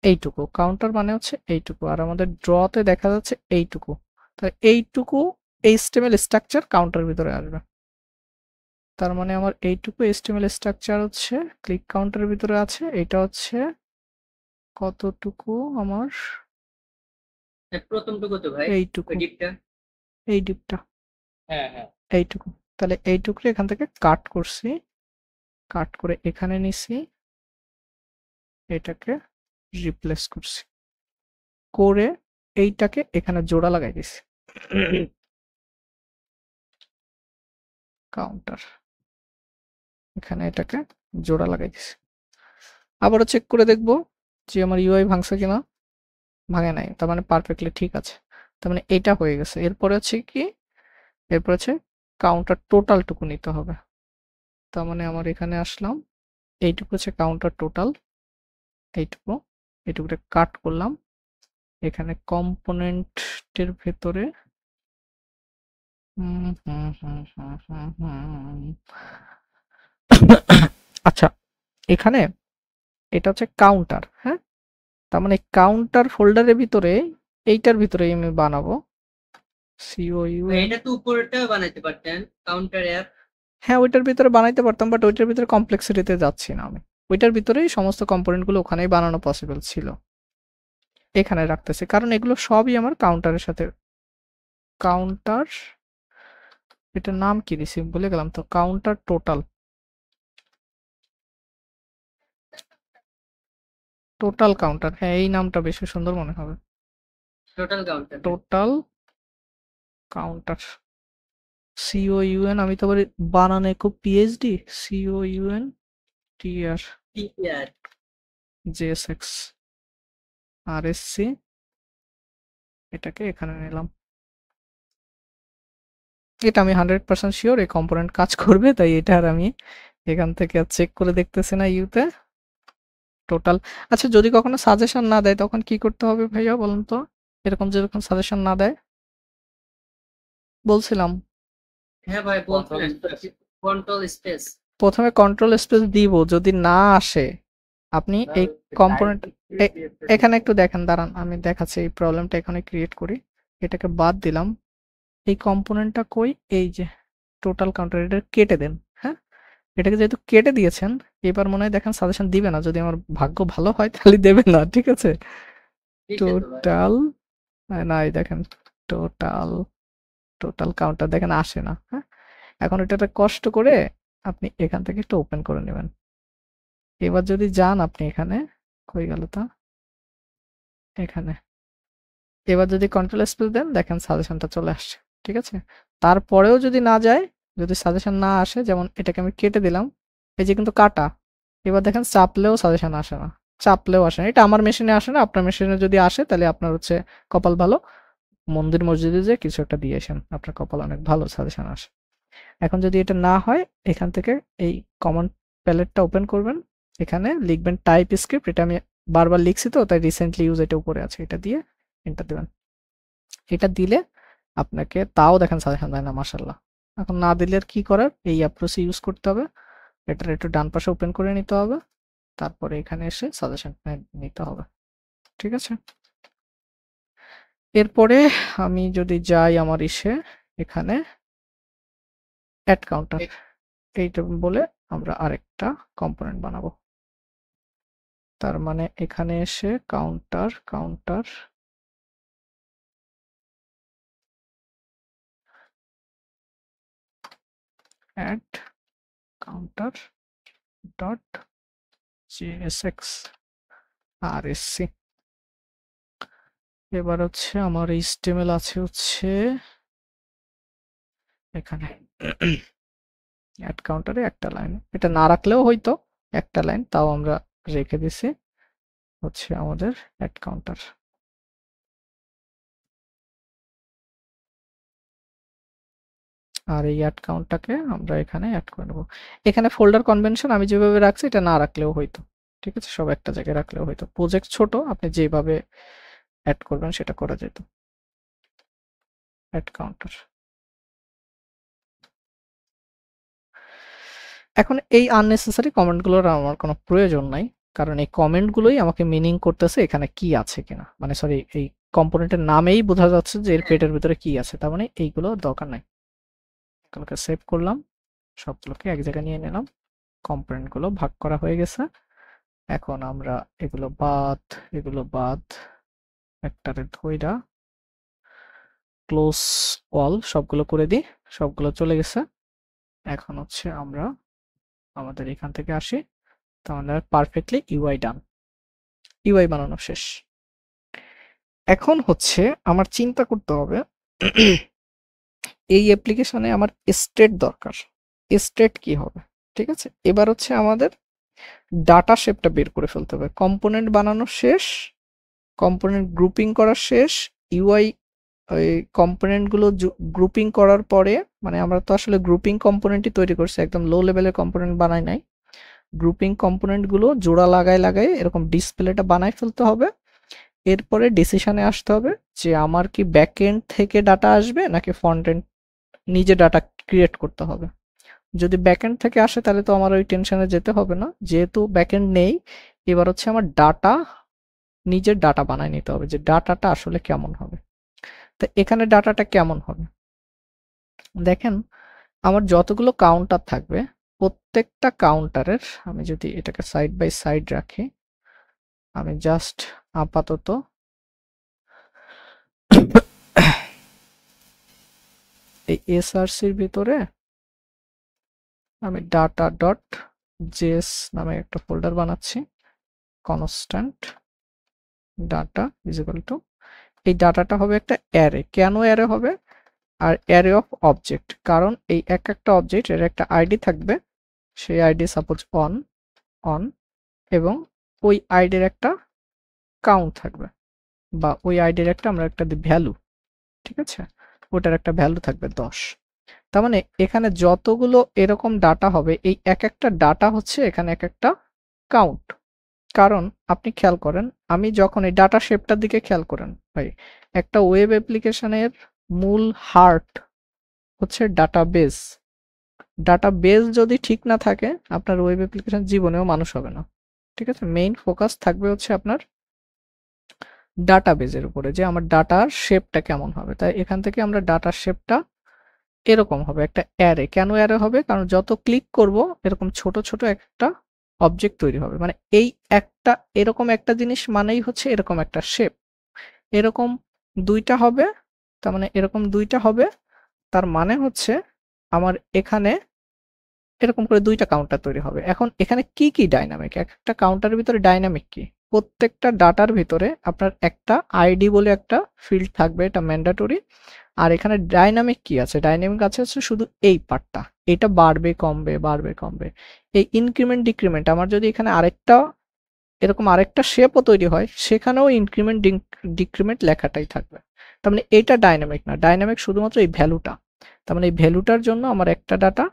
এইটুকু কাউন্টার মানে হচ্ছে এইটুকু, আর আমাদের ড্রতে দেখা যাচ্ছে এইটুকু। তাই এইটুকু HTML স্ট্রাকচার কাউন্টারের ভিতরে আসবে। তার মানে আমার এইটুকু HTML স্ট্রাকচার হচ্ছে ক্লিক কাউন্টারের ভিতরে আছে। এটা হচ্ছে কতটুকু আমার, প্রথমটুকু তো ভাই, এইটুকু, ডিপটা। এই ডিপটা, হ্যাঁ হ্যাঁ, এইটুকু। তাহলে এইটুকু এখান থেকে কাট করছি, কাট করে এখানে নিছি, এটাকে রিপ্লেস করছি, করে এইটাকে এখানে জোড়া লাগাই দিছি। কাউন্টার, এখানে এটাকে জোড়া লাগাই দিছি। আবারও চেক করে দেখব যে আমার ইউআই ভাঙছে কিনা। ভাঙে নাই, তার মানে পারফেক্টলি ঠিক আছে। তার মানে এটা হয়ে গেছে। এরপরে হচ্ছে কি, এরপর হচ্ছে কাউন্টার টোটালটুকু নিতে হবে। তার মানে আমার এখানে আসলাম, এইটুকু হচ্ছে কাউন্টার টোটাল, এইটুকু, এইটুকুটা কাট করলাম। এখানে কম্পোনেন্টের ভেতরে আচ্ছা, এখানে এটা হচ্ছে কাউন্টার, হ্যাঁ, তার মানে কাউন্টার ফোল্ডারের ভিতরে, এইটার ভিতরে আমি বানাবো COUN। এটা তো উপরেরটাও বানাইতে পারতেন, কাউন্টার অ্যাপ। হ্যাঁ, ওইটার ভিতরে বানাইতে পারতাম, বাট ওইটার ভিতরে কমপ্লেক্সিটিতে যাচ্ছি না আমি। ওইটার ভিতরেই সমস্ত কম্পোনেন্ট গুলো ওখানেই বানানো পসিবল ছিল। এখানে রাখতেছি কারণ এগুলো সবই আমার কাউন্টারের সাথে। কাউন্টার, এটার নাম কি দিছি ভুলে গেলাম তো। কাউন্টার টোটাল, টোটাল কাউন্টার, হ্যাঁ এই নামটা বেশি সুন্দর মনে হবে। Total counter. Total counter COUN, আমি তো আবার বানানে খুব PhD। COUN TR TR JSX RSC, এটাকে এখানে নিলাম। এটা আমি 100% শিওর এই কম্পোনেন্ট কাজ করবে, তাই এটা আর আমি এখান থেকে চেক করে দেখতেছি না ইউতে। টোটাল। আচ্ছা যদি কখনো সাজেশন না দেয় তখন কি করতে হবে ভাইয়া বলুন তো? এরকম যেরকম সাজেশন না দেয় বলছিলাম হ্যাঁ ভাই কন্ট্রোল বলছিলেন স্পেস। Control space. প্রথমে কন্ট্রোল স্পেস দিব, যদি না আসে আপনি এই কম্পোনেন্ট এখানে একটু দেখেন, দাঁড়ান আমি দেখাচ্ছি এই প্রবলেমটা এখানে ক্রিয়েট করি। এটাকে বাদ দিলাম, এই কম্পোনেন্টটা কই, এই যে টোটাল কাউন্টার, এটা কেটে দেন। হ্যাঁ, এটাকে যেহেতু কেটে দিয়েছেন এবার মনে হয় দেখেন সাজেশন দিবে না, যদি আমার ভাগ্য ভালো হয় তাহলে দেবে না, ঠিক আছে। ঠিক আছে ভাই। টোটাল না, এই দেখেন টোটাল টোটাল কাউন্টার দেখেন আসে না। হ্যাঁ, এখন এটাতে কষ্ট করে আপনি এখান থেকে একটু ওপেন করে নেবেন। এবার যদি যান আপনি এখানে, কই গেল তা, এখানে এবার যদি কন্ট্রোল স্পেস দেন দেখেন সাজেশনটা চলে আসছে, ঠিক আছে। তারপরেও যদি না যায়, যদি সাজেশন না আসে, যেমন এটাকে আমি কেটে দিলাম, এই যে কিন্তু কাটা, এবার দেখেন চাপলেও সাজেশন আসে না, চাপলেও আসে না। এটা আমার মেশিনে আসে না, আপনার মেশিনে যদি আসে তাহলে আপনার হচ্ছে কপাল ভালো, মন্দির মসজিদে যে কিছু একটা দিয়েছেন, আপনার কপাল অনেক ভালো, সাজেশন আসে। এখন যদি এটা না হয়, এখান থেকে এই কমান্ড প্যালেটটা ওপেন করবেন, এখানে লিখবেন টাইপ স্ক্রিপ্ট, এটা আমি বারবার লিখছি তো তাই রিসেন্টলি ইউজ এটা উপরে আছে, এটা দিয়ে এন্টার দেবেন। এটা দিলে আপনাকে তাও দেখেন সাজেশন দেয় না, মাশাআল্লাহ। এখন না দিলে আর কি করার, এই অ্যাপ্রোচ ইউজ করতে হবে, এটার একটু ডান পাশে ওপেন করে নিতে হবে, তারপরে এখানে এসে সাজেশন নিতে হবে, ঠিক আছে। এরপরে আমি যদি যাই আমার এখানে অ্যাড কাউন্টার, এইটা বলে আমরা আরেকটা কম্পোনেন্ট বানাবো। তার মানে এখানে এসে counter counter add counter dot jsx rsc। এবার হচ্ছে আমার HTML আছে হচ্ছে এখানে অ্যাড কাউন্টারে একটা লাইন, এটা না রাখলেও হয়তো একটা লাইন, তাও আমরা রেখে দিছি হচ্ছে আমাদের অ্যাড কাউন্টার। আর এই অ্যাড কাউন্টটাকে আমরা এখানে অ্যাড করে নেব। এখানে ফোল্ডার কনভেনশন আমি যেভাবে রাখছি এটা না রাখলেও হয়তো, ঠিক আছে, সব একটা জায়গায় রাখলেও হয়তো। প্রজেক্ট ছোট, আপনি যেভাবে অ্যাড করবেন সেটা করা যেত। Add counter. এখন এই আননেসেসারি কমেন্টগুলোর আমার কোনো প্রয়োজন নাই, কারণ এই কমেন্টগুলোই আমাকে মিনিং করতেছে এখানে কি আছে কিনা, মানে সরি এই কম্পোনেন্টের নামেই বোঝা যাচ্ছে যে এর পেটের ভিতরে কি আছে, তার মানে এইগুলো দরকার নাই। এগুলোকে সেভ করলাম, সবগুলোকে এক জায়গায় নিয়ে নিলাম, কম্পোনেন্টগুলো ভাগ করা হয়ে গেছে। এখন আমরা এগুলো বাদ একটারে ধইরা ক্লোজ অল সবগুলো করে দিই, সবগুলো চলে গেছে। এখন হচ্ছে আমরা আমাদের এখান থেকে আসি, তো আমাদের পারফেক্টলি ইউআই ডান, ইউআই বানানো শেষ। এখন হচ্ছে আমার চিন্তা করতে হবে এই অ্যাপ্লিকেশনে আমার স্টেট দরকার, স্টেট কি হবে, ঠিক আছে। এবার হচ্ছে আমাদের ডাটা শেপটা বের করে ফেলতে হবে। কম্পোনেন্ট বানানো শেষ, কম্পোনেন্ট গ্রুপিং করা শেষ, ইউআই ওই কম্পোনেন্টগুলো গ্রুপিং করার পরে, মানে আমরা তো আসলে গ্রুপিং কম্পোনেন্টই তৈরি করছি, একদম লো লেভেলের কম্পোনেন্ট বানাই নাই। গ্রুপিং কম্পোনেন্টগুলো জোড়া লাগাই এরকম ডিসপ্লেটা বানাই ফেলতে হবে। এরপরে ডিসিশনে আসতে হবে যে আমার কি ব্যাকএন্ড থেকে ডাটা আসবে নাকি ফ্রন্ট এন্ড নিজে ডাটা ক্রিয়েট করতে হবে। যদি ব্যাকএন্ড থেকে আসে তাহলে তো আমার ওই টেনশনে যেতে হবে না, যেহেতু ব্যাকএন্ড নেই। এবার হচ্ছে আমার ডাটা, নিজের ডাটা বানায় নিতে হবে যে ডাটাটা আসলে কেমন হবে। তো এখানে ডাটাটা কেমন হবে দেখেন, আমার যতগুলো কাউন্টার থাকবে প্রত্যেকটা কাউন্টারের, আমি যদি এটাকে সাইড বাই সাইড রাখি, আমি জাস্ট আপাতত এই এসআরসির ভিতরে আমি ডাটা ডট জেএস নামে একটা ফোল্ডার বানাচ্ছি, constant data is equal to, এই ডাটাটা হবে একটা অ্যারে। কেন অ্যারে হবে? আর অ্যারে অফ অবজেক্ট, কারণ এই একটা অবজেক্ট এর একটা আইডি থাকবে, সেই আইডি সাপোজ অন এবং ওই আইডির একটা কাউন্ট থাকবে, বা ওই আইডির একটা আমরা একটা ভ্যালু, ঠিক আছে, ওটার একটা ভ্যালু থাকবে 10। তার মানে এখানে যতগুলো এরকম ডাটা হবে এই একটা ডাটা হচ্ছে এখানে একটা কাউন্ট। কারণ আপনি খেয়াল করেন, আমি যখন এই ডাটা শেপটার দিকে খেয়াল করেন ভাই, একটা ওয়েব অ্যাপ্লিকেশনের মূল হার্ট হচ্ছে ডাটাবেস। ডাটাবেস যদি ঠিক না থাকে আপনার ওয়েব অ্যাপ্লিকেশন জীবনেও মানুষ হবে না। ঠিক আছে, মেইন ফোকাস থাকবে হচ্ছে আপনার ডাটাবেজের উপরে, যে আমার ডাটার শেপটা কেমন হবে। তাই এখান থেকে আমরা ডাটার শেপটা এরকম হবে, একটা অ্যারে। কেন অ্যারে হবে? কারণ যত ক্লিক করব এরকম ছোট ছোট একটা অবজেক্ট তৈরি হবে। মানে এই একটা এরকম একটা জিনিস মানেই হচ্ছে এরকম একটা শেপ। এরকম দুইটা হবে, তার মানে এরকম দুইটা হবে, তার মানে হচ্ছে আমার এখানে এরকম করে দুইটা কাউন্টার তৈরি হবে। এখন এখানে কি কি ডাইনামিক, একটা কাউন্টারের ভিতরে ডাইনামিক কি? প্রত্যেকটা ডাটার ভিতরে আপনার একটা আইডি বলে একটা ফিল্ড থাকবে, এটা ম্যান্ডেটরি। আর এখানে ডাইনামিক কি আছে? ডাইনামিক আছে হচ্ছে শুধু এই পার্টটা, এটা বাড়বে কমবে বাড়বে কমবে। এই ইনক্রিমেন্ট ডিক্রিমেন্ট, আমার যদি এখানে আরেকটা এরকম আরেকটা শেপও তৈরি হয়, সেখানেও ইনক্রিমেন্ট ডিক্রিমেন্ট লেখাটাই থাকবে। তার মানে এটা ডাইনামিক না, ডাইনামিক শুধুমাত্র এই ভ্যালুটা। তার মানে এই ভ্যালুটার জন্য আমার একটা ডাটা,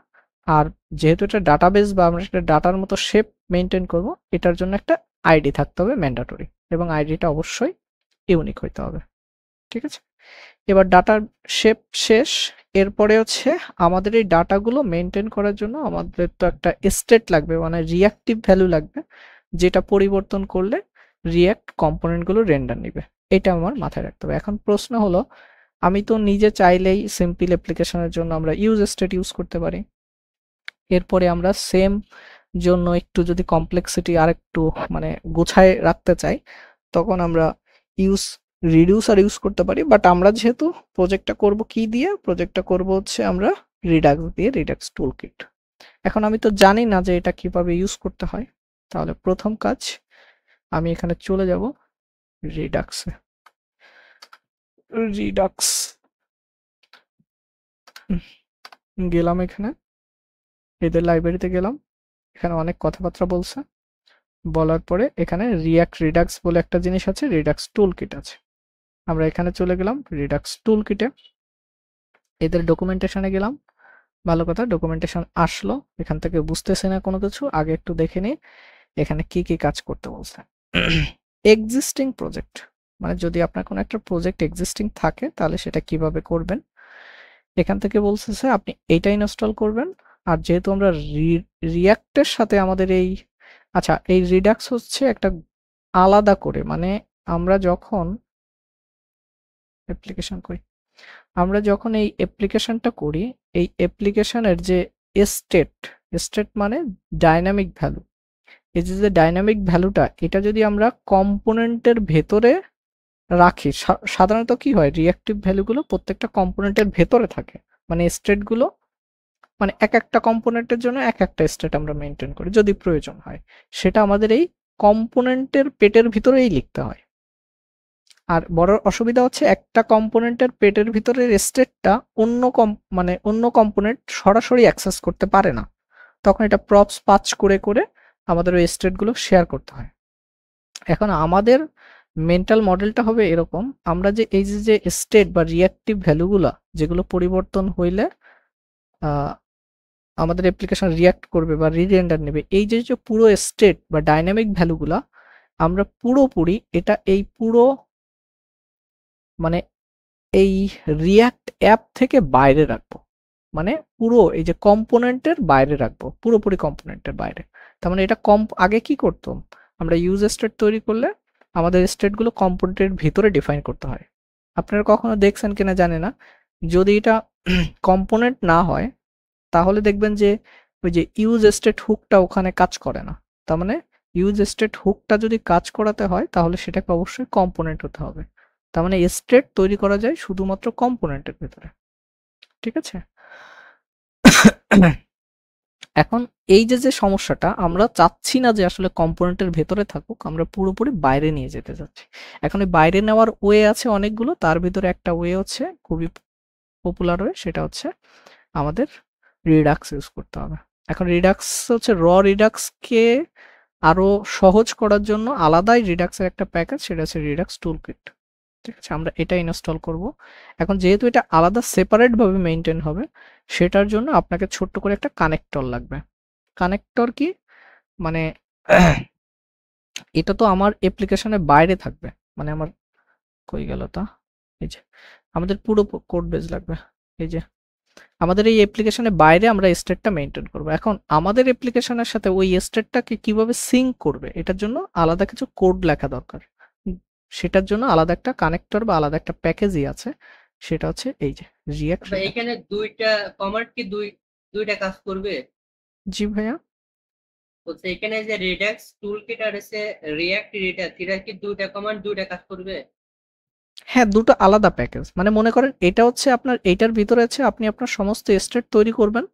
আর যেহেতু এটা ডাটাবেস বা আমরা সেটা ডাটার মতো শেপ মেনটেন করব, এটার জন্য একটা আইডি থাকতে হবে ম্যান্ডেটরি, এবং আইডিটা অবশ্যই ইউনিক হইতে হবে। ঠিক আছে, এবার ডাটার শেপ শেষ। এরপরে হচ্ছে আমাদের এই ডাটাগুলো মেনটেন করার জন্য আমাদের তো একটা স্টেট লাগবে, মানে রিঅ্যাক্টিভ ভ্যালু লাগবে, যেটা পরিবর্তন করলে রিঅ্যাক্ট কম্পোনেন্টগুলো রেন্ডার নিবে। এটা আমার মাথায় রাখতে হবে। এখন প্রশ্ন হলো, আমি তো নিজে চাইলেই সিম্পল অ্যাপ্লিকেশনের জন্য আমরা ইউজ স্টেট ইউজ করতে পারি। এরপরে আমরা সেম জন্য একটু যদি কমপ্লেক্সিটি আর একটু মানে গোছায় রাখতে চাই, তখন আমরা ইউজ রিডিউসার ইউজ করতে পারি। বাট আমরা যেহেতু প্রজেক্টটা করব কি দিয়ে, প্রজেক্টটা করব হচ্ছে আমরা রিডাক্স দিয়ে, রিডাক্স টুলকিট। এখন আমি তো জানি না যে এটা কিভাবে ইউজ করতে হয়, তাহলে প্রথম কাজ আমি এখানে চলে যাব রিডাক্সে। রিডাক্স গেলাম, এখানে এদের লাইব্রেরিতে গেলাম, এখানে অনেক কথাবার্তা বলছে, বলার পরে এখানে রিয়াক্ট রিডাক্স বলে একটা জিনিস আছে, রিডাক্স টুলকিট আছে। আমরা এখানে চলে গেলাম রিডাক্স টুলকিটে, এদের ডকুমেন্টেশনে গেলাম। ভালো কথা, ডকুমেন্টেশন আসলো, এখান থেকে বুঝতেছে না কোনো কিছু, আগে একটু দেখে নিই এখানে কি কি কাজ করতে বলছে। এক্সিস্টিং প্রজেক্ট, মানে যদি আপনার কোনো একটা প্রজেক্ট এক্সিস্টিং থাকে তাহলে সেটা কিভাবে করবেন। এখান থেকে বলতেছে আপনি এইটা ইনস্টল করবেন। আর যেহেতু আমরা রিয়াক্টের সাথে আমাদের এই, আচ্ছা এই রিডাক্স হচ্ছে একটা আলাদা করে, মানে আমরা যখন অ্যাপ্লিকেশন করি, আমরা যখন এই অ্যাপ্লিকেশনটা করি, এই অ্যাপ্লিকেশনের যে স্টেট, স্টেট মানে ডাইনামিক ভ্যালু, এই যে ডাইনামিক ভ্যালুটা, এটা যদি আমরা কম্পোনেন্টের ভেতরে রাখি, সাধারণত কি হয়, রিঅ্যাক্টিভ ভ্যালুগুলো প্রত্যেকটা কম্পোনেন্টের ভেতরে থাকে, মানে স্টেটগুলো, মানে এক একটা কম্পোনেন্টের জন্য এক একটা স্টেট আমরা মেনটেন করি যদি প্রয়োজন হয়, সেটা আমাদের এই কম্পোনেন্টের পেটের ভিতরেই লিখতে হয়। আর বড় অসুবিধা হচ্ছে একটা কম্পোনেন্টের পেটের ভিতরের স্টেটটা মানে অন্য কম্পোনেন্ট সরাসরি অ্যাক্সেস করতে পারে না, তখন এটা প্রপস পাঁচ করে করে আমাদের ওই স্টেটগুলো শেয়ার করতে হয়। এখন আমাদের মেন্টাল মডেলটা হবে এরকম, আমরা যে এই যে স্টেট বা রিঅ্যাক্টিভ ভ্যালুগুলা যেগুলো পরিবর্তন হইলে আমাদের অ্যাপ্লিকেশন রিঅ্যাক্ট করবে বা রিরেন্ডার নেবে, এই যে পুরো স্টেট বা ডাইনামিক ভ্যালুগুলা আমরা পুরোপুরি এটা এই পুরো মানে এই রিঅ্যাক্ট অ্যাপ থেকে বাইরে রাখবো, মানে পুরো এই যে কম্পোনেন্টের বাইরে রাখবো, পুরোপুরি কম্পোনেন্টের বাইরে। তার মানে এটা আগে কি করতাম, আমরা ইউজ স্টেট তৈরি করলে আমাদের স্টেটগুলো কম্পোনেন্টের ভিতরে ডিফাইন করতে হয়। আপনারা কখনো দেখছেন কিনা জানি না, যদি এটা কম্পোনেন্ট না হয় তাহলে দেখবেন যে ওই যে ইউজ স্টেট হুকটা ওখানে কাজ করে না। তার মানে ইউজ স্টেট হুকটা যদি কাজ করাতে হয় তাহলে সেটাকে অবশ্যই কম্পোনেন্ট হতে হবে। তার মানে স্টেট তৈরি করা যায় শুধুমাত্র কম্পোনেন্টের ভিতরে। ঠিক আছে, এখন এই যে সমস্যাটা, আমরা চাচ্ছি না যে আসলে কম্পোনেন্টের ভেতরে থাকুক, আমরা পুরোপুরি বাইরে নিয়ে যেতে চাচ্ছি। এখন এই বাইরে নেওয়ার ওয়ে আছে অনেকগুলো, তার ভিতরে একটা ওয়ে হচ্ছে খুবই পপুলার ওয়ে, সেটা হচ্ছে আমাদের রিডাক্স ইউজ করতে হবে। এখন রিডাক্স হচ্ছে রিডাক্সকে আরো সহজ করার জন্য আলাদাই রিডাক্সের একটা প্যাকেজ, সেটা হচ্ছে রিডাক্স টুলকিট। ঠিক আছে, আমরা এটা ইনস্টল করব। এখন যেহেতু এটা আলাদা সেপারেট ভাবে মেনটেন হবে, সেটার জন্য আপনাকে ছোট্ট করে একটা কানেক্টর লাগবে। কানেক্টর কি, মানে এটা তো আমার অ্যাপ্লিকেশনের বাইরে থাকবে, মানে আমার কই গেল তা, এই যে আমাদের পুরো কোড বেস লাগবে, এই যে আমাদের এই অ্যাপ্লিকেশনের বাইরে আমরা স্টেটটা মেনটেন করব। এখন আমাদের অ্যাপ্লিকেশনের সাথে ওই স্টেটটাকে কিভাবে সিঙ্ক করবে এটার জন্য আলাদা কিছু কোড লেখা দরকার। সেটার জন্য আলাদা একটা কানেক্টর বা আলাদা একটা প্যাকেজই আছে, সেটা হচ্ছে এই যে রিঅ্যাক্ট। এখানে দুইটা কমান্ড কি দুইটা কাজ করবে? জি ভাইয়া, বলছে এখানে যে রিডাক্স টুলকিট আর আছে রিঅ্যাক্ট এটা কি দুইটা কমান্ড দুইটা কাজ করবে? হ্যাঁ, দুটো আলাদা প্যাকেজ। মানে মনে করেন এটা হচ্ছে আপনার, এইটার ভিতরে আছে আপনি আপনার সমস্ত স্টেট তৈরি করবেন।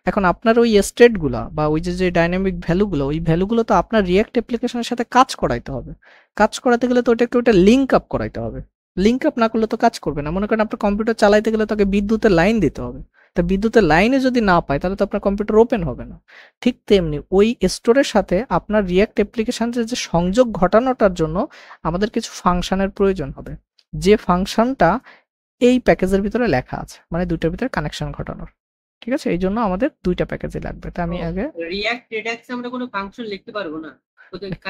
এখন আপনার ওই স্টেটগুলা বা ওই যে ডাইনামিক ভ্যালুগুলো, ওই ভ্যালুগুলো তো আপনার রিঅ্যাক্ট অ্যাপ্লিকেশনের সাথে কাজ করাইতে হবে। কাজ করাতে গেলে তো ওটা লিঙ্ক আপ করাইতে হবে। লিঙ্ক আপ না করলে তো কাজ করবে না। মনে করেন আপনার কম্পিউটার চালাইতে গেলে তাকে বিদ্যুতের লাইন দিতে হবে। তা বিদ্যুতের লাইনে যদি না পায় তাহলে তো আপনার কম্পিউটার ওপেন হবে না। ঠিক তেমনি ওই স্টোরের সাথে আপনার রিঅ্যাক্ট অ্যাপ্লিকেশনের যে সংযোগ ঘটানোটার জন্য আমাদের কিছু ফাংশনের প্রয়োজন হবে, যে ফাংশনটা এই প্যাকেজের ভিতরে লেখা আছে, মানে দুইটার ভিতরে কানেকশন ঘটানোর। ঠিক আছে, এই জন্য আমাদের দুইটা প্যাকেজই লাগবে। তা আমি আগে রিঅ্যাক্ট রিডাক্সে আমরা কোনো ফাংশন লিখতে পারবো না?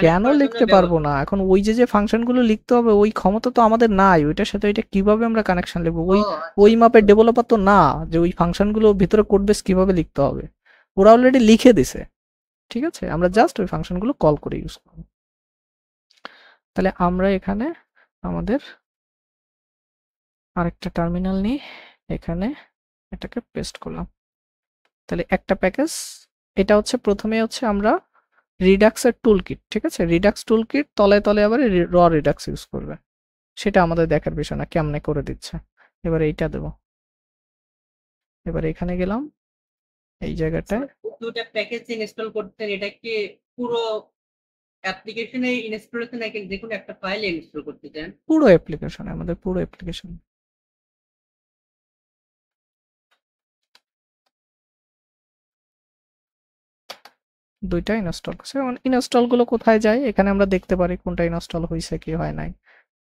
কেন লিখতে পারবো না? এখন ওই যে ফাংশনগুলো লিখতে হবে ওই ক্ষমতা তো আমাদের নাই। ওইটার সাথে ওইটা কিভাবে আমরা কানেকশন লিখবো? ওই মাপের ডেভেলপার তো না যে ওই ফাংশনগুলো ভিতরে কোড বেস কিভাবে লিখতে হবে। ওরা অলরেডি লিখে দিছে। ঠিক আছে, আমরা জাস্ট ওই ফাংশনগুলো কল করে ইউজ করব। তাহলে আমরা এখানে আমাদের আরেকটা টার্মিনাল নিই, এখানে এটাকে পেস্ট করলাম। তাহলে একটা প্যাকেজ, এটা হচ্ছে প্রথমে হচ্ছে আমরা রিডাক্সের টুলকিট। ঠিক আছে, রিডাক্স টুলকিট তলায় তলায় আবার র রিডাক্স ইউজ করবে, সেটা আমাদের দেখার বিষয় না কেমনে করে দিচ্ছে। এবার এইটা দেব, এবার এখানে গেলাম এই জায়গাটায়। দুটো প্যাকেজ ইনস্টল করতেন, এটা কি পুরো অ্যাপ্লিকেশনে ইনস্টল করতে নাকি যে কোনো একটা ফাইলে ইনস্টল করতে চান? পুরো অ্যাপ্লিকেশন, আমাদের পুরো অ্যাপ্লিকেশন। দুইটা ইনস্টল করছে। এখন ইনস্টল গুলো কোথায় যায় এখানে আমরা দেখতে পারি কোনটা ইনস্টল হয়েছে কি হয় নাই।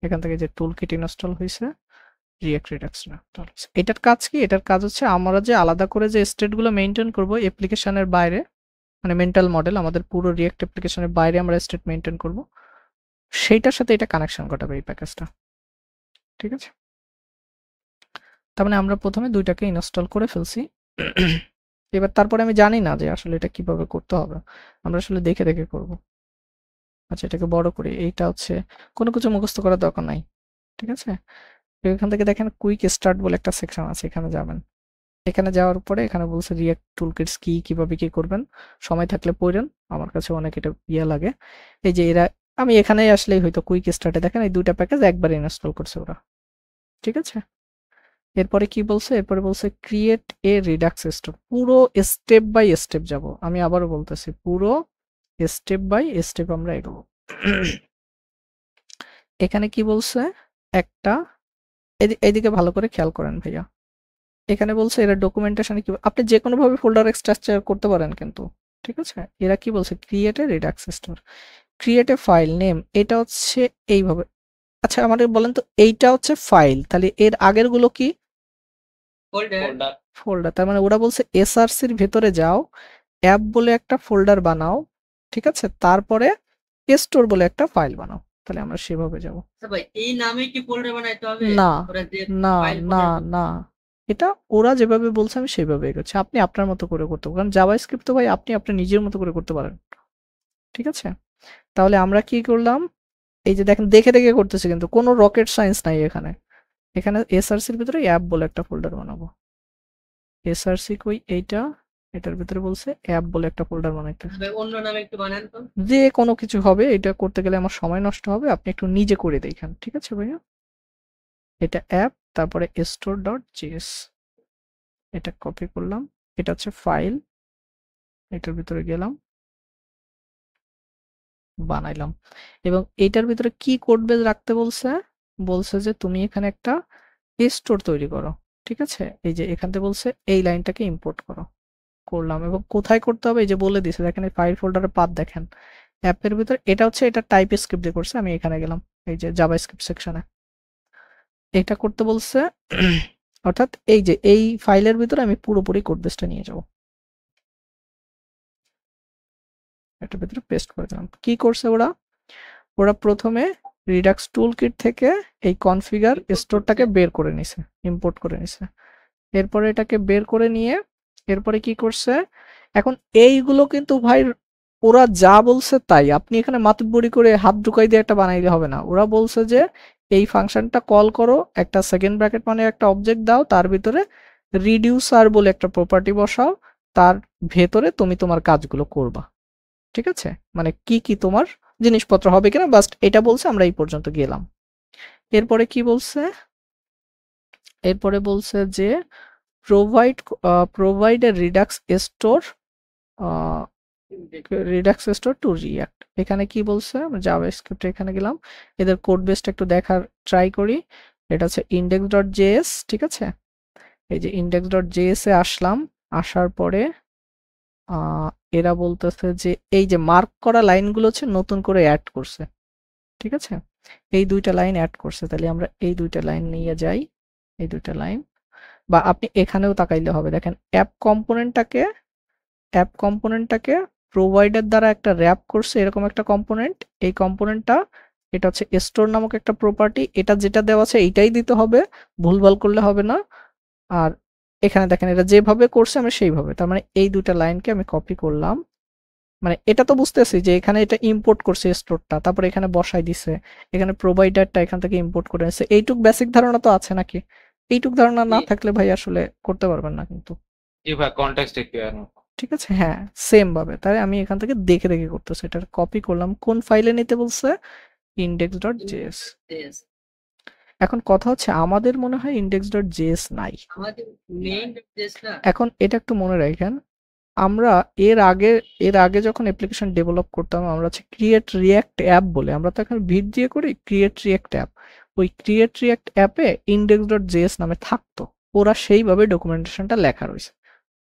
এখান থেকে যে টুলকিট ইনস্টল হয়েছে, রিঅ্যাক্ট রিডাক্স ইনস্টল হয়েছে। এটার কাজ কি? এটার কাজ হচ্ছে আমরা যে আলাদা করে যে স্টেট গুলো মেনটেন করব অ্যাপ্লিকেশনের বাইরে, মানে মেন্টাল মডেল, আমাদের পুরো রিঅ্যাক্ট অ্যাপ্লিকেশনের বাইরে আমরা স্টেট মেনটেন করব, সেইটার সাথে এটা কানেকশন ঘটাবে এই প্যাকেজটা। ঠিক আছে, তার মানে আমরা প্রথমে দুইটাকে ইনস্টল করে ফেলছি। এবার তারপরে আমি জানি না যে আসলে এটা কিভাবে করতে হবে, আমরা আসলে দেখে দেখে করব। আচ্ছা, এটাকে বড় করি। এইটা হচ্ছে কোনো কিছু মুখস্থ করার দরকার নাই। ঠিক আছে, এখান থেকে দেখেন কুইক স্টার্ট বলে একটা সেকশন আছে, এখানে যাবেন। এখানে যাওয়ার পরে এখানে বলছে রিঅ্যাক্ট টুলকিটস কি, কিভাবে কি করবেন, সময় থাকলে পড়েন। আমার কাছে অনেক এটা লাগে। এই যে এরা, আমি এখানেই আসলেই হয়তো কুইক স্টার্টে দেখেন এই দুইটা প্যাকেজ একবার ইনস্টল করছে ওরা। ঠিক আছে, এরপরে কি বলছে? এরপরে বলছে ক্রিয়েট এ রিডাক্স স্টোর। পুরো স্টেপ বাই স্টেপ যাব, আমি আবারও বলতেছি পুরো স্টেপ বাই স্টেপ আমরা এগোবো। এখানে কি বলছে একটা, এইদিকে ভালো করে খেয়াল করেন ভাইয়া। এখানে বলছে এরা ডকুমেন্টেশনে কি, আপনি যে কোনো ভাবে ফোল্ডার এক্সট্রাকচার করতে পারেন কিন্তু। ঠিক আছে, এরা কি বলছে create a Redux store, create a file name, এটা হচ্ছে এইভাবে। আচ্ছা আমাদের বলেন তো, এইটা হচ্ছে ফাইল, তাহলে এর আগের গুলো কি? ফোল্ডার। ফোল্ডার। তার মানে ওরা বলছে এসআরসির ভেতরে যাও, অ্যাপ বলে একটা ফোল্ডার বানাও। ঠিক আছে, তারপরে স্টোর বলে একটা ফাইল বানাও। তাহলে আমরা সেভাবে যাব। আচ্ছা ভাই, এই নামে কি ফোল্ডার বানাইতে হবে? না ওরা যে না ফাইল না না, এটা ওরা যেভাবে বলছে আমি সেভাবে এগোচ্ছি। আপনি আপনার মতো করে করতে পারেন, কারণ জাভাস্ক্রিপ্ট তো ভাই আপনি আপনার নিজের মতো করে করতে পারেন। ঠিক আছে, তাহলে আমরা কি করলাম, এই যে দেখেন দেখে দেখে করতেছি কিন্তু কোনো রকেট সায়েন্স নাই এখানে। এখানে এসআরসির ভিতরে অ্যাপ বলে একটা ফোল্ডার বানাবো। এসআরসি কই, এইটা, এটার ভিতরে বলছে অ্যাপ বলে একটা ফোল্ডার বানাইতে। অন্য নামে একটু বানান তো। যে কোনো কিছু হবে, এটা করতে গেলে আমার সময় নষ্ট হবে, আপনি একটু নিজে করে দেখেন। ঠিক আছে ভাইয়া, এটা অ্যাপ, তারপরে store.js, এটা কপি করলাম, এটা হচ্ছে ফাইল, এটার ভিতরে গেলাম, বানাইলাম। এবং এটার ভিতরে কি কোড বেস রাখতে বলছে? বলছে যে তুমি এখানে একটা স্টোর তৈরি করো। ঠিক আছে, এই যে এখান থেকে বলছে এই লাইনটাকে ইম্পোর্ট করো, করলাম। এবং কোথায় করতে হবে এই যে বলে দিছে, দেখেন এই ফাইল ফোল্ডারের পাথ দেখেন অ্যাপের ভিতরে, এটা হচ্ছে এটা টাইপ স্ক্রিপ্ট দিয়ে করছে। আমি এখানে গেলাম এই যে জাভাস্ক্রিপ্ট সেকশনে, এটা করতে বলছে। অর্থাৎ এই যে এই ফাইলের ভিতরে আমি পুরোপুরি কোড বেসটা নিয়ে যাব, এটার ভিতরে পেস্ট করে দিলাম। কি করছে ওরা? ওরা প্রথমে রিডাক্স টুল কিট থেকে এই কনফিগার স্টোরটাকে বের করে নিছে, ইম্পোর্ট করে নিছে। এরপরে এটাকে বের করে নিয়ে এরপরে কি করছে, এখন এইগুলো কিন্তু ভাই ওরা যা বলছে তাই, আপনি এখানে মাতুব্বরি করে হাত ঢুকাই দিয়ে একটা বানাইলে হবে না। ওরা বলছে যে এই ফাংশনটা কল করো, একটা সেকেন্ড ব্র্যাকেট মানে একটা অবজেক্ট দাও, তার ভিতরে রিডিউসার বলে একটা প্রপার্টি বসাও, তার ভেতরে তুমি তোমার কাজগুলো করবা। ঠিক আছে, মানে কি কি তোমার জিনিসপত্র হবে কিনা বাস্ট এটা বলছে, আমরা এই পর্যন্ত গেলাম। এরপরে কি বলছে, এরপরে বলছে যে provide a Redux store two react. এখানে কি বলছে, জাভাস্ক্রিপ্টে এখানে গেলাম, এদের কোড বেসটা একটু দেখার ট্রাই করি। এটা হচ্ছে index.js, ঠিক আছে। এই যে index.js এ আসলাম, আসার পরে এরা বলতেছে যে এই যে মার্ক করা লাইনগুলো হচ্ছে নতুন করে অ্যাড করছে, ঠিক আছে। এই দুইটা লাইন অ্যাড করছে, তাহলে আমরা এই দুইটা লাইন নিয়ে যাই, এই দুইটা লাইন, বা আপনি এখানেও তাকাইলে হবে। দেখেন অ্যাপ কম্পোনেন্টটাকে প্রোভাইডার দ্বারা একটা র্যাপ করছে এরকম একটা কম্পোনেন্ট। এই কম্পোনেন্টটা এটা হচ্ছে স্টোর নামক একটা প্রপার্টি, এটা যেটা দেওয়া আছে এইটাই দিতে হবে, ভুলভাল করলে হবে না। আর এখানে দেখেন এটা যেভাবে করছে আমরা সেইভাবে, তার মানে এই দুইটা লাইনকে আমি কপি করলাম। মানে এটা তো বুঝতেছি যে এখানে এটা ইম্পোর্ট করছে স্টোরটা, তারপর এখানে বসাই দিছে, এখানে প্রোভাইডারটা এখান থেকে ইম্পোর্ট করে নিছে। এইটুক বেসিক ধারণা তো আছে নাকি? এইটুক ধারণা না থাকলে ভাই আসলে করতে পারবেন না কিন্তু। জি ভাই, কনটেক্সট ক্লিয়ার না। ঠিক আছে, হ্যাঁ সেম ভাবে। তাই আমি এখান থেকে দেখে দেখে করতেছি, এটা কপি করলাম। কোন ফাইলে নিতে বলছে? index.js। Yes, এখন কথা হচ্ছে আমাদের মনে হয় index.js নাই। আমাদের মেইন না। এখন এটা একটু মনে রাখেন, আমরা এর আগে যখন অ্যাপ্লিকেশন ডেভেলপ করতাম, আমরা হচ্ছে ক্রিয়েট রিয়াক্ট অ্যাপ বলে, আমরা তো এখন ভিট দিয়ে করি ক্রিয়েট রিয়াক্ট অ্যাপ। ওই ক্রিয়েট রিয়াক্ট অ্যাপে index.js নামে থাকতো, ওরা সেইভাবে ডকুমেন্টেশনটা লেখা রয়েছে,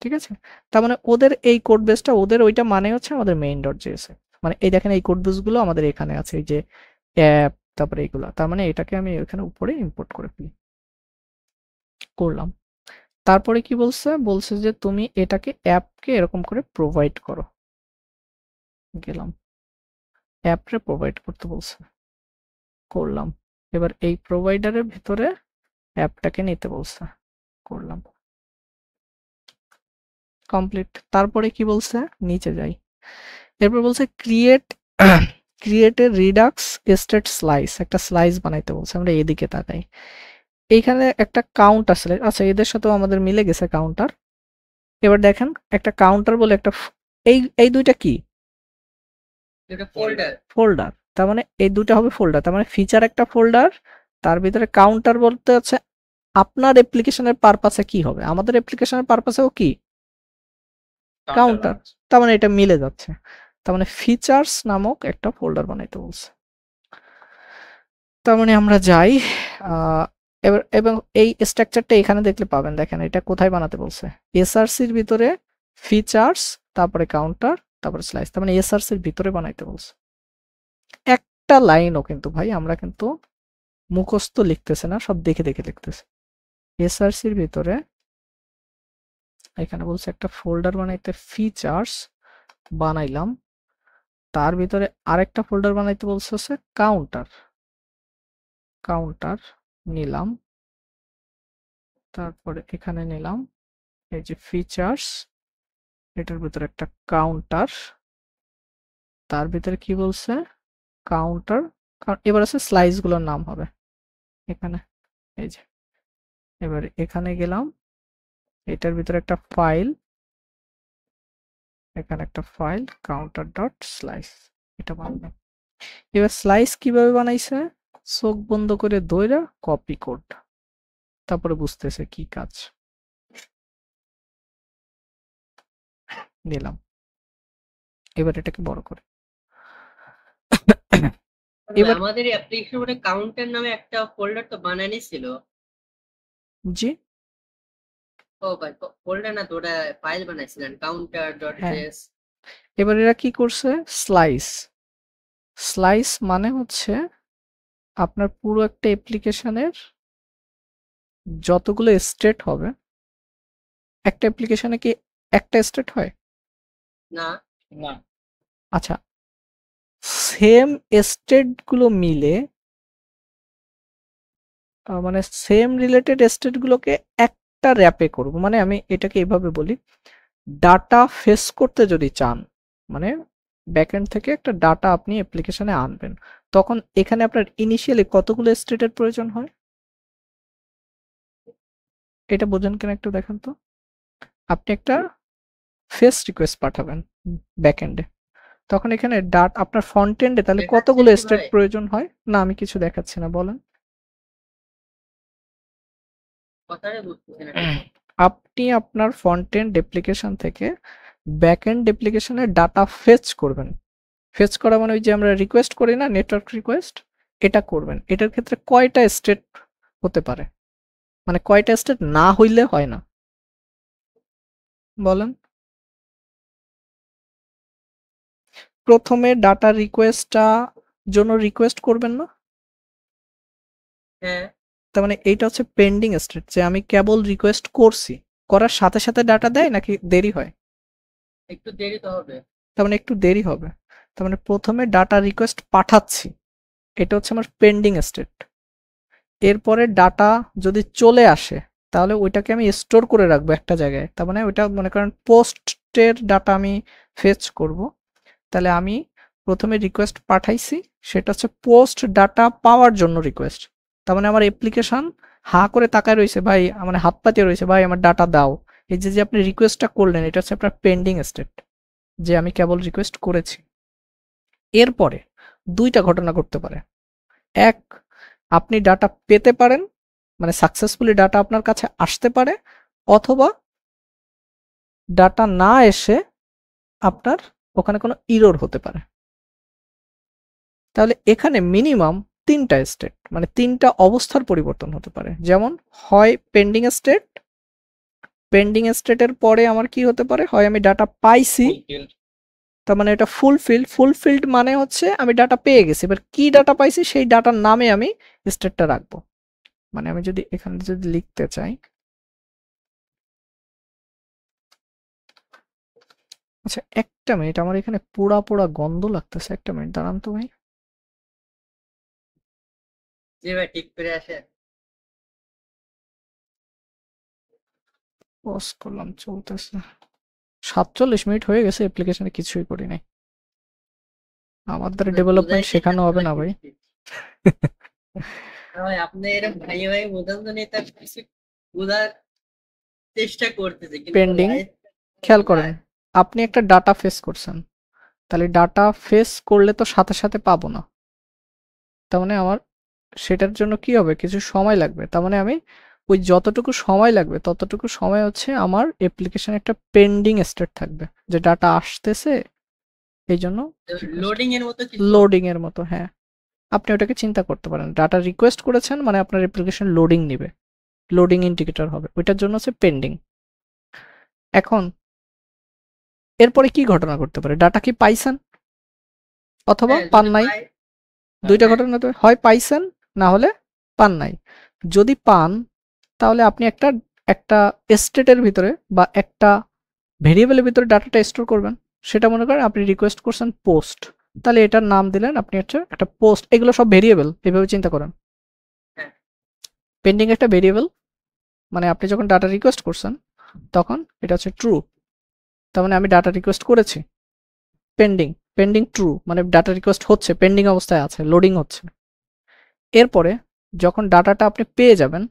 ঠিক আছে। তার মানে ওদের এই কোড বেসটা, ওদের ওইটা মানে হচ্ছে আমাদের main.js এ। মানে এই দেখেন এই কোড বেস গুলো আমাদের এখানে আছে, এই যে অ্যাপ, তারপরে এইগুলা। তার মানে এটাকে আমি এখানে উপরে ইম্পোর্ট করে ফেলি, করলাম। তারপরে কি বলছে, বলছে যে তুমি এটাকে অ্যাপকে এরকম করে প্রোভাইড করো, গেলাম অ্যাপরে প্রোভাইড করতে বলছে, করলাম। এবার এই প্রোভাইডারের ভিতরে অ্যাপটাকে নিতে বলছে, করলাম, কমপ্লিট। তারপরে কি বলছে, নিচে যাই। এরপর বলছে create a Redux state slice, একটা স্লাইস বানাইতে বলছে। আমরা এদিকে তাকাই, এইখানে একটা কাউন্টার স্লাইস, আচ্ছা এদের সাথেও আমাদের মিলে গেছে কাউন্টার। এবার দেখেন একটা কাউন্টার বলে একটা এই দুইটা কি এটা ফোল্ডার। ফোল্ডার, তার মানে এই দুইটা হবে ফোল্ডার। তার মানে ফিচার একটা ফোল্ডার, তার ভিতরে কাউন্টার বলতে হচ্ছে আপনার অ্যাপ্লিকেশনের পারপাসে কি হবে, আমাদের অ্যাপ্লিকেশনের পারপাসেও কি কাউন্টার। তার মানে এটা মিলে যাচ্ছে। তার মানে ফিচার্স নামক একটা ফোল্ডার বানাইতে বলছে। তার মানে আমরা যাই, এবার এবং এই স্ট্রাকচারটা এখানে দেখলে পাবেন। দেখেন এটা কোথায় বানাতে বলছে, এসআরসির ভিতরে ফিচার্স, তারপরে কাউন্টার, তারপরে স্লাইস। তার মানে এসআরসির ভিতরে বানাইতে বলছে। একটা লাইনও কিন্তু ভাই আমরা কিন্তু মুখস্থ লিখতেছে না, সব দেখে দেখে লিখতেছে। এসআরসির ভিতরে এখানে বলছে একটা ফোল্ডার বানাইতে, ফিচার্স বানাইলাম, তার ভিতরে আরেকটা ফোল্ডার বানাইতে বলছে হচ্ছে কাউন্টার নিলাম, তারপরে এখানে নিলাম এই যে ফিচার্স, এটার ভিতরে একটা কাউন্টার, তার ভিতরে কি বলছে কাউন্টার। এবার আছে স্লাইস গুলোর নাম হবে এখানে, এই যে এবার এখানে গেলাম, এটার ভিতরে একটা ফাইল, এখানে একটা ফাইল counter.slice, এটা বানালাম। এবার স্লাইস কিভাবে বানাইছে, চোখ বন্ধ করে দইরা কপি কোড, তারপরে বুঝতেছে কি কাজ, নিলাম। এবার এটাকে বড় করে, এবার আমাদের অ্যাপ্লিকেশনে কাউন্টার নামে একটা ফোল্ডার তো বানানি ছিল। জি ও ভাই, ফোল্ডার না তো, ওটা ফাইল বানাইছিলেন counter.js। এবার এরা কি করছে, স্লাইস মানে হচ্ছে আপনার পুরো একটা অ্যাপ্লিকেশনের যতগুলো স্টেট হবে, একটা অ্যাপ্লিকেশনে কি একটা স্টেট হয় না, না, আচ্ছা সেম স্টেট গুলো মিলে মানে সেম রিলেটেড স্টেট গুলোকে একটা র্যাপে করব। মানে আমি এটাকে এভাবে বলি, ডাটা ফেস করতে যদি চান, মানে ব্যাকএন্ড থেকে একটা ডাটা আপনি অ্যাপ্লিকেশনে আনবেন, তখন এখানে আপনার ইনিশিয়ালি কতগুলো স্টেটের প্রয়োজন হয়? এটা বোঝেন কিনা একটু দেখেন তো। আপনি একটা ফেস রিকোয়েস্ট পাঠাবেন ব্যাকএন্ডে, তখন এখানে আপনার ফ্রন্ট এন্ডে তাহলে কতগুলো দেখাচ্ছেন কি স্টেট ভাই? প্রয়োজন হয়? না, আমি কিছু দেখাচ্ছি না, বলেন। কথাটা বুঝতেছেন না। আপনি আপনার ফ্রন্ট এন্ড অ্যাপ্লিকেশন থেকে ব্যাক এন্ড অ্যাপ্লিকেশনে ডাটা ফেচ করবেন। ফেচ করা মানে ওই যে আমরা রিকোয়েস্ট করি না, নেটওয়ার্ক রিকোয়েস্ট, এটা করবেন। এটার ক্ষেত্রে কয়টা স্টেট হতে পারে, মানে কয়টা স্টেট না হইলে হয় না, বলেন। প্রথমে ডাটা রিকোয়েস্টটা জন্য রিকোয়েস্ট করবেন না? হ্যাঁ, তার মানে এইটা হচ্ছে পেন্ডিং স্টেট, যে আমি কেবল রিকোয়েস্ট করছি, করার সাথে সাথে ডাটা দেয় নাকি দেরি হয়? একটু দেরি তো হবে। তার মানে একটু দেরি হবে। তার মানে প্রথমে ডাটা রিকোয়েস্ট পাঠাচ্ছি, এটা হচ্ছে আমার পেন্ডিং স্টেট। এরপরে ডাটা যদি চলে আসে তাহলে ওইটাকে আমি স্টোর করে রাখবো একটা জায়গায়। তার মানে ওইটা মনে করেন পোস্টের ডাটা আমি ফেচ করব, তাহলে আমি প্রথমে রিকোয়েস্ট পাঠাইছি, সেটা হচ্ছে পোস্ট ডাটা পাওয়ার জন্য রিকোয়েস্ট। তার মানে আমার অ্যাপ্লিকেশন হা করে তাকায় রয়েছে, ভাই মানে হাত পাতিয়ে রয়েছে, ভাই আমার ডাটা দাও। এই যে যে আপনি রিকোয়েস্টটা করলেন, এটা হচ্ছে আপনার পেন্ডিং স্টেট, যে আমি কেবল রিকোয়েস্ট করেছি। এরপরে দুইটা ঘটনা ঘটতে পারে। এক, আপনি ডাটা পেতে পারেন, মানে সাকসেসফুলি ডাটা আপনার কাছে আসতে পারে, অথবা ডাটা না এসে আপনার ওখানে কোনো ইরর হতে পারে। তাহলে এখানে মিনিমাম তিনটা স্টেট, মানে তিনটা অবস্থার পরিবর্তন হতে পারে। যেমন হয় পেন্ডিং স্টেট, পেন্ডিং স্টেটের পরে আমার কি হতে পারে, হয় আমি ডাটা পাইছি, Fulfilled. তার মানে এটা ফুলফিল্ড। ফুলফিল্ড মানে হচ্ছে আমি ডাটা পেয়ে গেছি, এবার কি ডাটা পাইছি সেই ডাটার নামে আমি স্টেটটা রাখবো। মানে আমি যদি এখানে যদি লিখতে চাই, আচ্ছা একটা মিনিট, আমার এখানে পোড়া পোড়া গন্ধ লাগতেছে, একটা মিনিট দাঁড়ান তো ভাই। জি ভাই, ঠিক করে আসেন। পজ করলাম, চলতেছে। 47 মিনিট হয়ে গেছে, অ্যাপ্লিকেশনে কিছুই করি নাই। আমার দ্বারা না, ডেভেলপমেন্ট বুঝাইতে শেখানো হবে না ভাই। চাচ্ছি। না ভাই, আপনি এরকম ভাই ভাই বোঝার জন্য তার কিছু বোঝার চেষ্টা করতেছে, কিন্তু পেন্ডিং, life খেয়াল করেন, বোঝায়। আপনি একটা ডাটা ফেস করছেন, তাহলে ডাটা ফেস করলে তো সাথে সাথে পাবো না, তার মানে আমার সেটার জন্য কি হবে, কিছু সময় লাগবে। তার মানে আমি ওই যতটুকু সময় লাগবে ততটুকু সময় হচ্ছে আমার অ্যাপ্লিকেশন একটা পেন্ডিং স্টেট থাকবে, যে ডাটা আসতেছে, এই জন্য লোডিং এর মতো কিছু। লোডিং এর মতো। হ্যাঁ, আপনি ওটাকে চিন্তা করতে পারেন, ডাটা রিকোয়েস্ট করেছেন মানে আপনার অ্যাপ্লিকেশন লোডিং নিবে, লোডিং ইন্ডিকেটর হবে, ওইটার জন্য হচ্ছে পেন্ডিং। এখন এরপরে কি ঘটনা ঘটতে পারে, ডাটা কি পাইছেন অথবা হ্যাঁ, পান যদি নাই? পাই। দুইটা হ্যাঁ, ঘটনা তো হয়, পাইছেন না হলে পান নাই। যদি পান তাহলে আপনি একটা একটা স্টেটের ভিতরে বা একটা ভেরিয়েবলের ভিতরে ডাটাটা স্টোর করবেন। সেটা মনে করেন আপনি রিকোয়েস্ট করছেন পোস্ট, তাহলে এটার নাম দিলেন আপনি হচ্ছে একটা পোস্ট। এগুলো সব ভেরিয়েবল, এভাবে চিন্তা করেন। হ্যাঁ, পেন্ডিং একটা ভেরিয়েবল, মানে আপনি যখন ডাটা রিকোয়েস্ট করছেন তখন এটা হচ্ছে ট্রু, তার মানে আমি ডাটা রিকোয়েস্ট করেছি। পেন্ডিং, পেন্ডিং ট্রু মানে ডাটা রিকোয়েস্ট হচ্ছে, পেন্ডিং অবস্থায় আছে, লোডিং হচ্ছে। এরপরে যখন ডাটাটা আপনি পেয়ে যাবেন,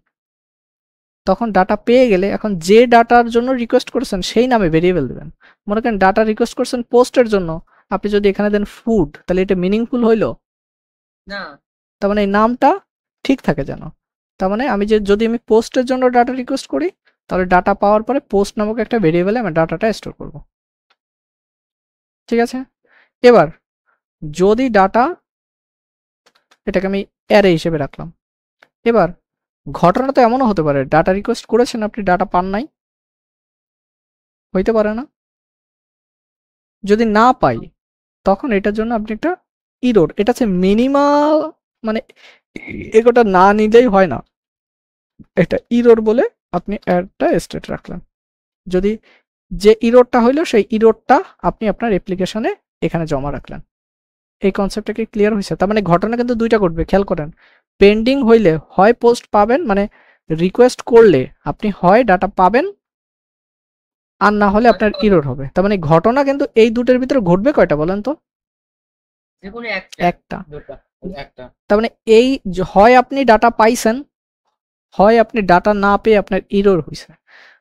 তখন ডাটা পেয়ে গেলে এখন যে ডাটার জন্য রিকোয়েস্ট করেছেন সেই নামে ভেরিয়েবল দেবেন। মনে করেন ডাটা রিকোয়েস্ট করছেন পোস্টের জন্য, আপনি যদি এখানে দেন ফুড, তাহলে এটা মিনিংফুল হইলো? না, তার মানে এই নামটা ঠিক থাকে যেন। তার মানে আমি যদি আমি পোস্টের জন্য ডাটা রিকোয়েস্ট করি, তাহলে ডাটা পাওয়ার পরে পোস্ট নামক একটা ভেরিয়েবলে আমি ডাটাটা স্টোর করব। ঠিক আছে? এবার যদি ডাটা, এটাকে আমি অ্যারে হিসেবে রাখলাম। এবার ঘটনা তো এমনও হতে পারে ডাটা রিকোয়েস্ট করেছেন আপনি ডাটা পান নাই, হইতে পারে না? যদি না পাই তখন এটার জন্য আপনি একটা ইরোর, এটা হচ্ছে মিনিমাল, মানে এগোটা না নিলেই হয় না, এটা ইরোর বলে আপনি একটা স্টেট রাখলেন। যদি যে ইরোরটা হইলো সেই ইরোরটা আপনি আপনার অ্যাপ্লিকেশনে এখানে জমা রাখলেন। এই কনসেপ্টটা কি ক্লিয়ার হয়েছে? তার মানে ঘটনা কিন্তু দুইটা ঘটবে, খেয়াল করেন। পেন্ডিং হইলে হয় পোস্ট পাবেন, মানে রিকোয়েস্ট করলে আপনি হয় ডাটা পাবেন, আর না হলে আপনার ইরর হবে। তার মানে ঘটনা কিন্তু এই দুটোর ভিতরে ঘটবে কয়টা বলেন তো? যেকোনো একটা। দুটা একটা তার মানে এই হয় আপনি ডাটা পাইছেন, হয় আপনি ডাটা না পেয়ে আপনার ইরর হয়েছে।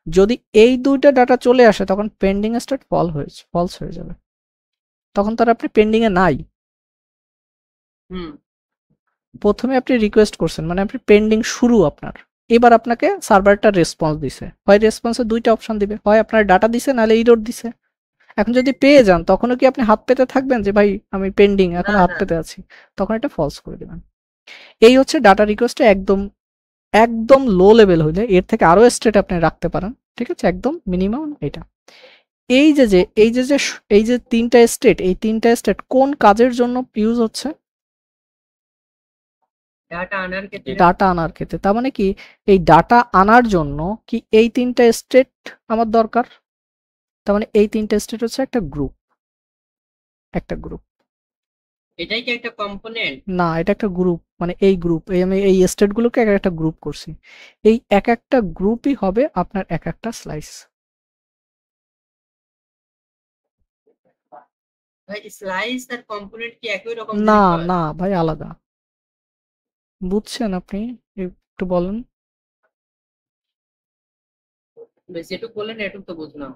যদি এই দুইটা ডাটা চলে আসে তখন পেন্ডিং স্টেট ফলস হয়ে যাবে, তখন তার আপনি পেন্ডিং এ নাই। প্রথমে আপনি রিকোয়েস্ট করছেন, মানে আপনি পেন্ডিং শুরু আপনার, এবার আপনাকে সার্ভারটা রেসপন্স দিছে, হয় রেসপন্সে দুইটা অপশন দিবে, হয় আপনার ডাটা দিছে নাহলে ইরর দিছে। এখন যদি পেয়ে যান তখনও কি আপনি হাত পেতে থাকবেন যে ভাই আমি পেন্ডিং এখনো হাত পেতে আছি? তখন এটা ফলস করে দেবেন। এই হচ্ছে ডাটা রিকোয়েস্টে একদম একদম লো লেভেল হইলে, এর থেকে আরো স্টেট আপনি রাখতে পারেন, ঠিক আছে, একদম মিনিমাম এটা। এই যে তিনটা স্টেট, এই তিনটা স্টেট কোন কাজের জন্য ইউজ হচ্ছে? ডাটা আনার ক্ষেত্রে। তার মানে কি এই ডাটা আনার জন্য কি এই তিনটা স্টেট আমার দরকার? তার মানে এই তিনটা স্টেট হচ্ছে একটা গ্রুপ। এটাই কি একটা কম্পোনেন্ট? না, এটা একটা গ্রুপ, মানে এই গ্রুপ, আমি এই স্টেট গুলোকে এক একটা গ্রুপ করছি, এই এক একটা গ্রুপই হবে আপনার এক একটা স্লাইস। ভাই স্লাইস আর কম্পোনেন্ট কি একই রকম? না না ভাই, আলাদা। বুঝছেন আপনি? একটু বলেন। যেটুকু বললেন এটুকু তো বুঝলাম।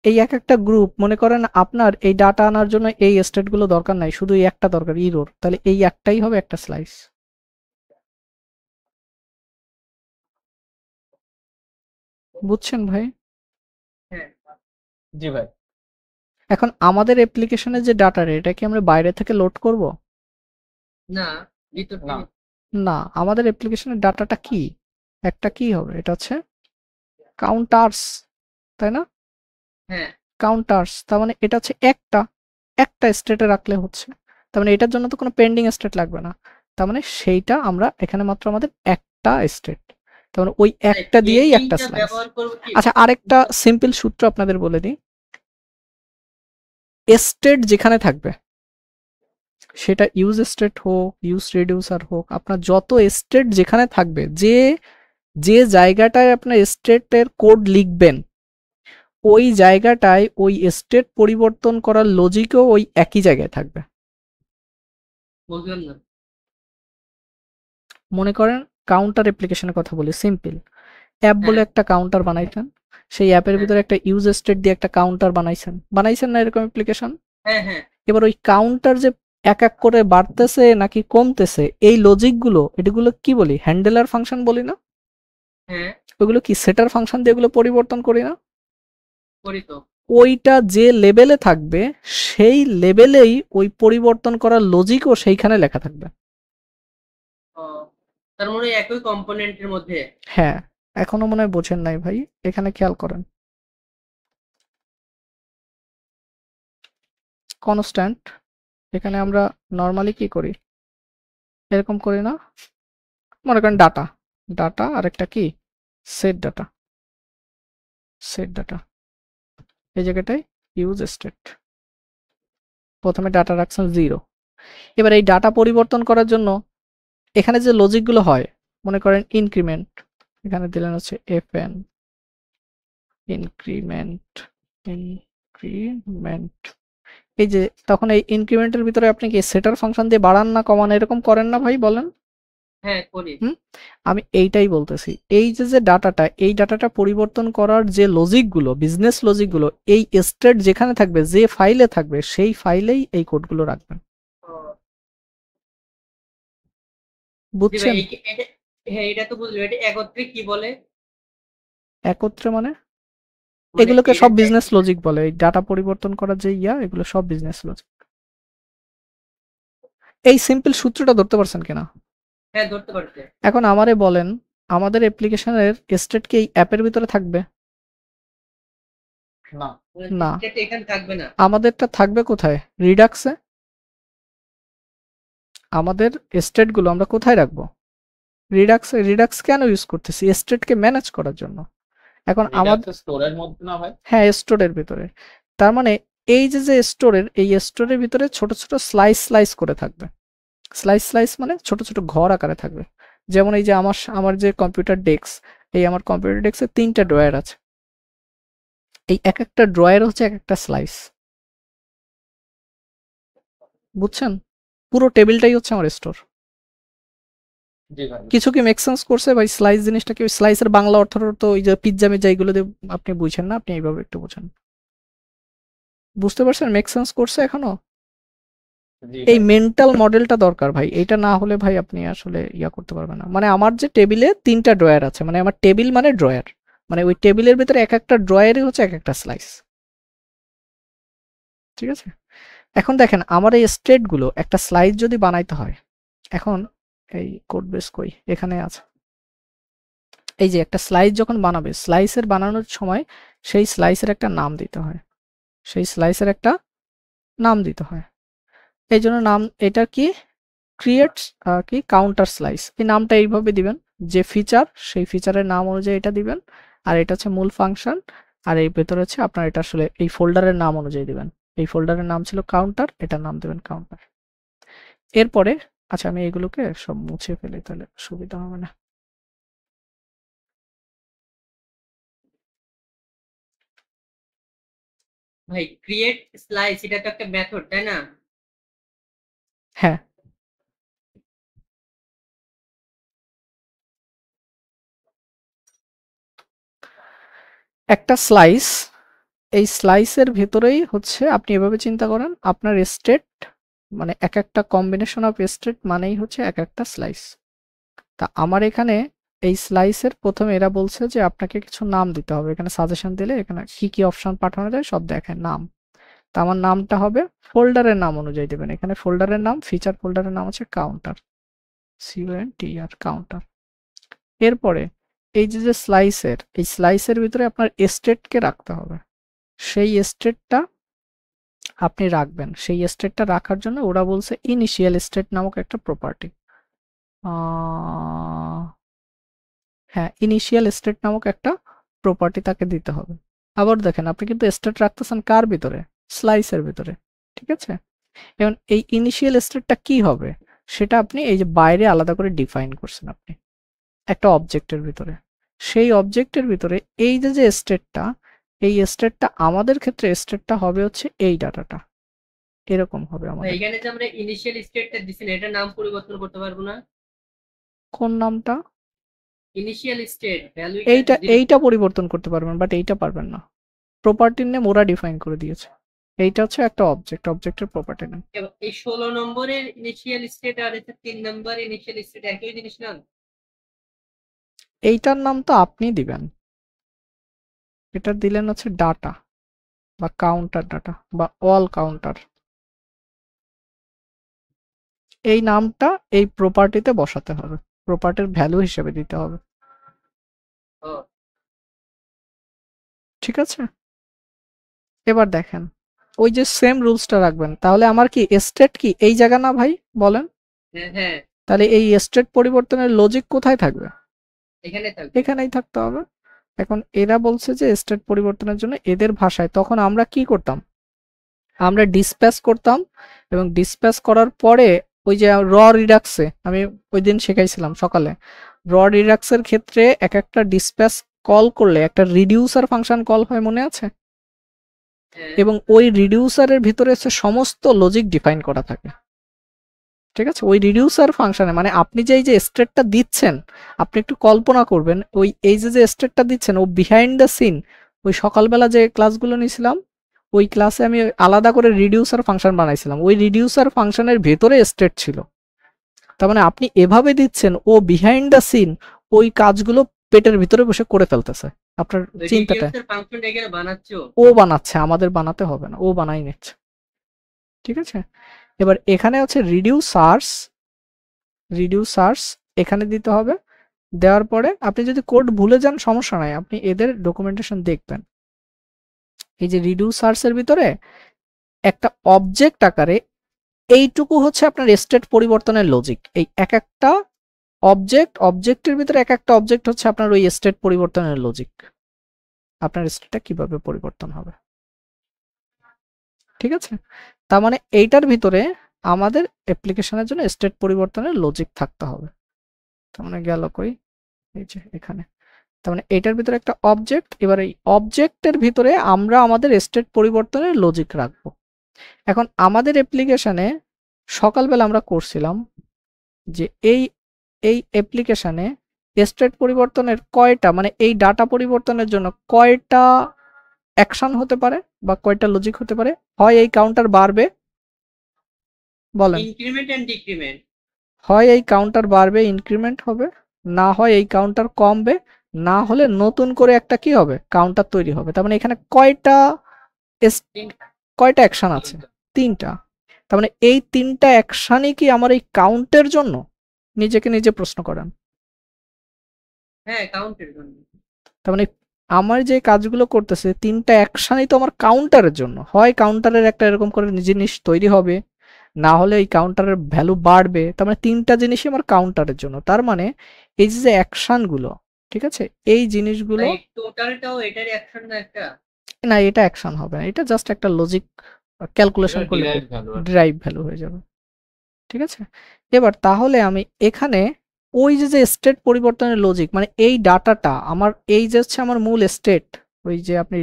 এই এক একটা গ্রুপ, মনে করেন আপনার এই ডাটা আনার জন্য এই স্টেট গুলো দরকার নাই, শুধু এই একটা দরকার, ইরর, তাহলে এই একটাই হবে একটা স্লাইস। বুঝছেন ভাই? হ্যাঁ জি ভাই। এখন আমাদের অ্যাপ্লিকেশনের যে ডাটা, এটা কি আমরা বাইরে থেকে লোড করব? না, ভিতর না। না, আমাদের অ্যাপ্লিকেশনের ডাটাটা কি একটা কি হবে, এটা হচ্ছে কাউন্টার্স, তাই না? হ্যাঁ কাউন্টার্স, তার মানে এটা হচ্ছে একটা স্টেটে রাখলে হচ্ছে, তার মানে এটার জন্য তো কোনো পেন্ডিং স্টেট লাগবে না, তার মানে সেইটা আমরা এখানে মাত্র আমাদের একটা স্টেট, তার মানে ওই একটা দিয়েই একটা স্লাইস। ব্যবহার করব কি? আচ্ছা, আরেকটা সিম্পল সূত্র আপনাদের বলে দিই, স্টেট যেখানে থাকবে, সেটা ইউজ স্টেট হোক, ইউজ রিডিউসার হোক, আপনার যত স্টেট যেখানে থাকবে, যে যে জায়গাটায় আপনার স্টেটের কোড লিখবেন, ওই জায়গাটায় ওই স্টেট পরিবর্তন করার লজিকও ওই একই জায়গায় থাকবে। বুঝলাম না। মনে করেন কাউন্টার অ্যাপ্লিকেশনের কথা বলি, সিম্পল অ্যাপ বলে একটা কাউন্টার বানাইছেন, সেই অ্যাপের ভিতরে একটা ইউজ স্টেট দিয়ে একটা কাউন্টার বানাইছেন না এরকম অ্যাপ্লিকেশন? হ্যাঁ এবার ওই কাউন্টার যে এক এক করে বাড়তেছে নাকি কমতেছে, এই লজিকগুলো, এগুলো কি বলি? হ্যান্ডেলার ফাংশন বলি না? হ্যাঁ ওগুলো কি সেটার ফাংশন দিয়ে এগুলো পরিবর্তন করি না? করি তো। ওইটা যে লেভেলে থাকবে সেই লেভেলেই ওই পরিবর্তন করার লজিকও সেইখানে লেখা থাকবে। তার মানে একই কম্পোনেন্টের মধ্যে। হ্যাঁ, এখনো মনে হয় বোঝেন নাই ভাই, এখানে খেয়াল করেন। কনস্ট্যান্ট, এখানে আমরা নর্মালি কি করি, এরকম করি না? মনে করেন ডাটা আর একটা কি সেট ডাটা, এই জায়গাটায় ইউজ স্টেট, প্রথমে ডাটা রাখছেন 0। এবার এই ডাটা পরিবর্তন করার জন্য এখানে যে লজিকগুলো হয়, মনে করেন ইনক্রিমেন্ট, এখানে দিলেন হচ্ছে fn ইনক্রিমেন্ট, এই যে তখন এই ইনক্রিমেন্টের ভিতরে আপনি কি সেটার ফাংশন দিয়ে বাড়ান না কমান এরকম করেন না ভাই, বলেন? হ্যাঁ করি। আমি এইটাই বলতেছি, এই যে ডাটাটা, এই ডাটাটা পরিবর্তন করার যে লজিকগুলো, বিজনেস লজিকগুলো, এই স্টেট যেখানে থাকবে, যে ফাইলে থাকবে, সেই ফাইলেই এই কোডগুলো রাখবেন। বুঝছেন? হ্যাঁ এটা তো বুঝলো। এটা একত্রে কি বলে? একত্রে মানে এগুলোকে সব বিজনেস লজিক বলে, এই ডাটা পরিবর্তন করার যে এগুলো সব বিজনেস লজিক। এই সিম্পল সূত্রটা ধরতে পারছেন কিনা? হ্যাঁ ধরতে পারছি। এখন আমারে বলেন, আমাদের অ্যাপ্লিকেশনের স্টেট কি এই অ্যাপের ভিতরে থাকবে? না, এখানে থাকবে না। আমাদেরটা থাকবে কোথায়? রিডাক্সে। আমাদের স্টেটগুলো আমরা কোথায় রাখবো? রিডাক্স কেন ইউজ করতেছি? স্টেটকে ম্যানেজ করার জন্য। এখন আমাদের স্টোরের মধ্যে না ভাই? হ্যাঁ, স্টোরের ভিতরে। তার মানে এই যে স্টোরের, এই স্টোরের ভিতরে ছোট ছোট স্লাইস করে থাকবে। স্লাইস মানে ছোট ছোট ঘর আকারে থাকবে। যেমন এই যে আমার যে কম্পিউটার ডেস্ক, এই আমার কম্পিউটার ডেস্কে 3টা ড্রয়ার আছে। এই এক একটা ড্রয়ার হচ্ছে এক একটা স্লাইস, বুঝছেন? পুরো টেবিলটাই হচ্ছে আমার স্টোর। জি ভাই। কিছু কি মেক সেন্স করছে ভাই? স্লাইস জিনিসটা কি, স্লাইসের বাংলা অর্থ তো ওই যে পিজ্জা মিজ্জা এইগুলো দিয়ে আপনি বুঝেন না, আপনি এইভাবে একটু বুঝেন। বুঝতে পারছেন? মেক সেন্স করছে এখনো? জি এই ভাই। মেন্টাল মডেলটা দরকার ভাই, এটা না হলে ভাই আপনি আসলে ইয়া করতে পারবেন না। মানে আমার যে টেবিলে 3টা ড্রয়ার আছে, মানে আমার টেবিল মানে ড্রয়ার, মানে ওই টেবিলের ভিতরে এক একটা ড্রয়ারই হচ্ছে এক একটা স্লাইস। ঠিক আছে? এখন দেখেন আমার এই স্টেটগুলো একটা স্লাইস যদি বানাইতে হয়, এখন এই কোড বেস কই, এখানে আছে। এই যে একটা স্লাইস যখন বানাবে, স্লাইসের বানানোর সময় সেই স্লাইসের একটা নাম দিতে হয়, সেই স্লাইসের একটা নাম দিতে হয়। এই জন্য নাম, এটা কি ক্রিয়েটস কি কাউন্টার স্লাইস, এই নামটা এইভাবে দিবেন। যে ফিচার, সেই ফিচারের নাম অনুযায়ী এটা দিবেন। আর এটা হচ্ছে মূল ফাংশন, আর এই ভেতরে হচ্ছে আপনার এটা আসলে এই ফোল্ডারের নাম অনুযায়ী দিবেন। এই ফোল্ডারের নাম ছিল কাউন্টার, এটার নাম দেবেন কাউন্টার। এরপরে আচ্ছা আমি এগুলোকে সব মুছে ফেলি, তাহলে সুবিধা হবে না। ভাই ক্রিয়েট স্লাইস এটা তো একটা মেথড, তাই না? হ্যাঁ, একটা স্লাইস, এই স্লাইসের ভেতরেই হচ্ছে আপনি এভাবে চিন্তা করেন, আপনার স্টেট মানে এক একটা কম্বিনেশন অফ স্টেট মানেই হচ্ছে এক একটা স্লাইস। তা আমার এখানে এই স্লাইসের প্রথমে এরা বলছে যে আপনাকে কিছু নাম দিতে হবে। এখানে সাজেশন দিলে এখানে কি কি অপশন পাঠানো যায় সব দেখেন। নাম, তা আমার নামটা হবে ফোল্ডারের নাম অনুযায়ী দেবেন। এখানে ফোল্ডারের নাম, ফিচার ফোল্ডারের নাম হচ্ছে কাউন্টার, COUNTR কাউন্টার। এরপরে এই যে স্লাইসের, এই স্লাইসের ভিতরে আপনার স্টেটকে রাখতে হবে। সেই স্টেটটা আপনি রাখবেন। সেই স্টেটটা রাখার জন্য ওরা বলছে ইনিশিয়াল স্টেট নামক একটা প্রপার্টি, হ্যাঁ ইনিশিয়াল স্টেট নামক একটা প্রপার্টি তাকে দিতে হবে। আবার দেখেন আপনি কিন্তু স্টেট রাখতেছেন কার ভিতরে? স্লাইসের ভিতরে। ঠিক আছে? এখন এই ইনিশিয়াল স্টেটটা কি হবে সেটা আপনি এই যে বাইরে আলাদা করে ডিফাইন করছেন আপনি একটা অবজেক্টের ভিতরে। সেই অবজেক্টের ভিতরে এই যে স্টেটটা, এই স্টেটটা আমাদের ক্ষেত্রে স্টেটটা হবে হচ্ছে এই ডাটাটা, এরকম হবে ভাই আমাদের। এখানে যে আমরা ইনিশিয়াল স্টেটটা দিছি না, এটার নাম পরিবর্তন করতে পারবো না? কোন নামটা? ইনিশিয়াল স্টেট ভ্যালু এইটা পরিবর্তন করতে পারবেন, বাট এইটা পারবেন না। প্রপার্টির নেম ওরা ডিফাইন করে দিয়েছে। এইটা হচ্ছে একটা অবজেক্ট, অবজেক্টের প্রপার্টি নেম। এই 16 নম্বরের ইনিশিয়াল স্টেট আর 3 নম্বর ইনিশিয়াল স্টেট একই জিনিস না? এইটার নাম তো আপনি দিবেন, এটা দিলেন হচ্ছে ডাটা বা কাউন্টার ডাটা বা অল কাউন্টার। এই নামটা এই প্রপার্টিতে বসাতে হবে, প্রপার্টির ভ্যালু হিসেবে দিতে হবে। ও ঠিক আছে? এবার দেখেন ওই যে সেম রুলসটা রাখবেন। তাহলে আমার কি স্টেট কি এই জায়গা না ভাই? বলেন। হ্যাঁ হ্যাঁ, তাহলে এই স্টেট পরিবর্তনের লজিক কোথায় থাকবে? এখানে থাকবে। এখানেই থাকতে হবে। এখন এরা বলছে যে স্টেট পরিবর্তনের জন্য এদের ভাষায়, তখন আমরা কি করতাম? আমরা ডিসপ্যাচ করতাম, এবং ডিসপ্যাচ করার পরে ওই যে রিডাক্সে আমি ওই দিন শেখাইছিলাম সকালে, রিডাক্সের ক্ষেত্রে এক একটা ডিসপ্যাচ কল করলে একটা রিডিউসার ফাংশন কল হয়, মনে আছে? হ্যাঁ, এবং ওই রিডিউসারের ভিতরে হচ্ছে সমস্ত লজিক ডিফাইন করা থাকে। ঠিক আছে? ওই রিডিউসার ফাংশনে মানে আপনি যে এই যে স্টেটটা দিচ্ছেন, আপনি একটু কল্পনা করবেন ওই এই যে স্টেটটা দিচ্ছেন ও বিহাইন্ড দ্য সিন, ওই সকালবেলা যে ক্লাসগুলো নিয়েছিলাম ওই ক্লাসে আমি আলাদা করে রিডিউসার ফাংশন বানাইছিলাম। ওই রিডিউসার ফাংশনের ভেতরে স্টেট ছিল। তার মানে আপনি এভাবে দিচ্ছেন ও বিহাইন্ড দ্য সিন ওই কাজগুলো পেটের ভিতরে বসে করে ফেলতেছে। আপনার চিন্তাটা রিডিউসার ফাংশনটা এখানে বানাচ্ছো? ও বানাচ্ছে, আমাদের বানাতে হবে না, ও বানাই নিচ্ছে। ঠিক আছে? এবার এখানে হচ্ছে রিডিউসার্স এখানে দিতে হবে। দেওয়ার পরে আপনি যদি কোড ভুলে যান সমস্যা নাই, আপনি এদের ডকুমেন্টেশন দেখবেন। এই যে রিডিউসার্স এর ভিতরে একটা অবজেক্ট আকারে এইটুকু হচ্ছে আপনার স্টেট পরিবর্তনের লজিক। এই এক একটা অবজেক্টের ভিতরে এক একটা অবজেক্ট হচ্ছে আপনার ওই স্টেট পরিবর্তনের লজিক। আপনার স্টেটটা কিভাবে পরিবর্তন হবে। ঠিক আছে? তার মানে এইটার ভিতরে আমাদের অ্যাপ্লিকেশনের জন্য স্টেট পরিবর্তনের লজিক থাকতে হবে। তার মানে গেল কই, এই যে এখানে। তার মানে এটার ভিতরে একটা অবজেক্ট, এবার এই অবজেক্টের ভিতরে আমরা আমাদের স্টেট পরিবর্তনের লজিক রাখবো। এখন আমাদের অ্যাপ্লিকেশনে সকালবেলা আমরা করছিলাম যে এই অ্যাপ্লিকেশনে স্টেট পরিবর্তনের কয়টা, মানে এই ডাটা পরিবর্তনের জন্য কয়টা অ্যাকশন হতে পারে বা কয়টা লজিক হতে পারে? হয় এই কাউন্টার বাড়বে, বলেন, ইনক্রিমেন্ট এন্ড ডিক্রিমেন্ট। হয় এই কাউন্টার বাড়বে ইনক্রিমেন্ট হবে, না হয় এই কাউন্টার কমবে, না হলে নতুন করে একটা কি হবে, কাউন্টার তৈরি হবে। তার মানে এখানে কয়টা কয়টা অ্যাকশন আছে? তিনটা। তার মানে এই তিনটা অ্যাকশনই কি আমার এই কাউন্টের জন্য? নিজেকে নিজে প্রশ্ন করেন। হ্যাঁ, কাউন্টের জন্য। তার মানে আমার যে কাজগুলো করতেছে তিনটা অ্যাকশনই তো আমার কাউন্টারের জন্য। হয় কাউন্টারের একটা এরকম করে জিনিস তৈরি হবে, না হলে এই কাউন্টারের ভ্যালু বাড়বে। তার মানে তিনটা জিনিসই আমার কাউন্টারের জন্য। তার মানে এই যে অ্যাকশনগুলো, ঠিক আছে, এই জিনিসগুলো টোটালটাও এটার অ্যাকশন না একটা? না, এটা অ্যাকশন হবে না, এটা জাস্ট একটা লজিক ক্যালকুলেশন করলে ডিরাইভ ভ্যালু হয়ে যাবে। ঠিক আছে? এবার তাহলে আমি এখানে ওই যে স্টেট পরিবর্তনের লজিক, মানে এই ডাটাটা আমার, এই যে হচ্ছে আমার মূল স্টেট, ওই যে আপনি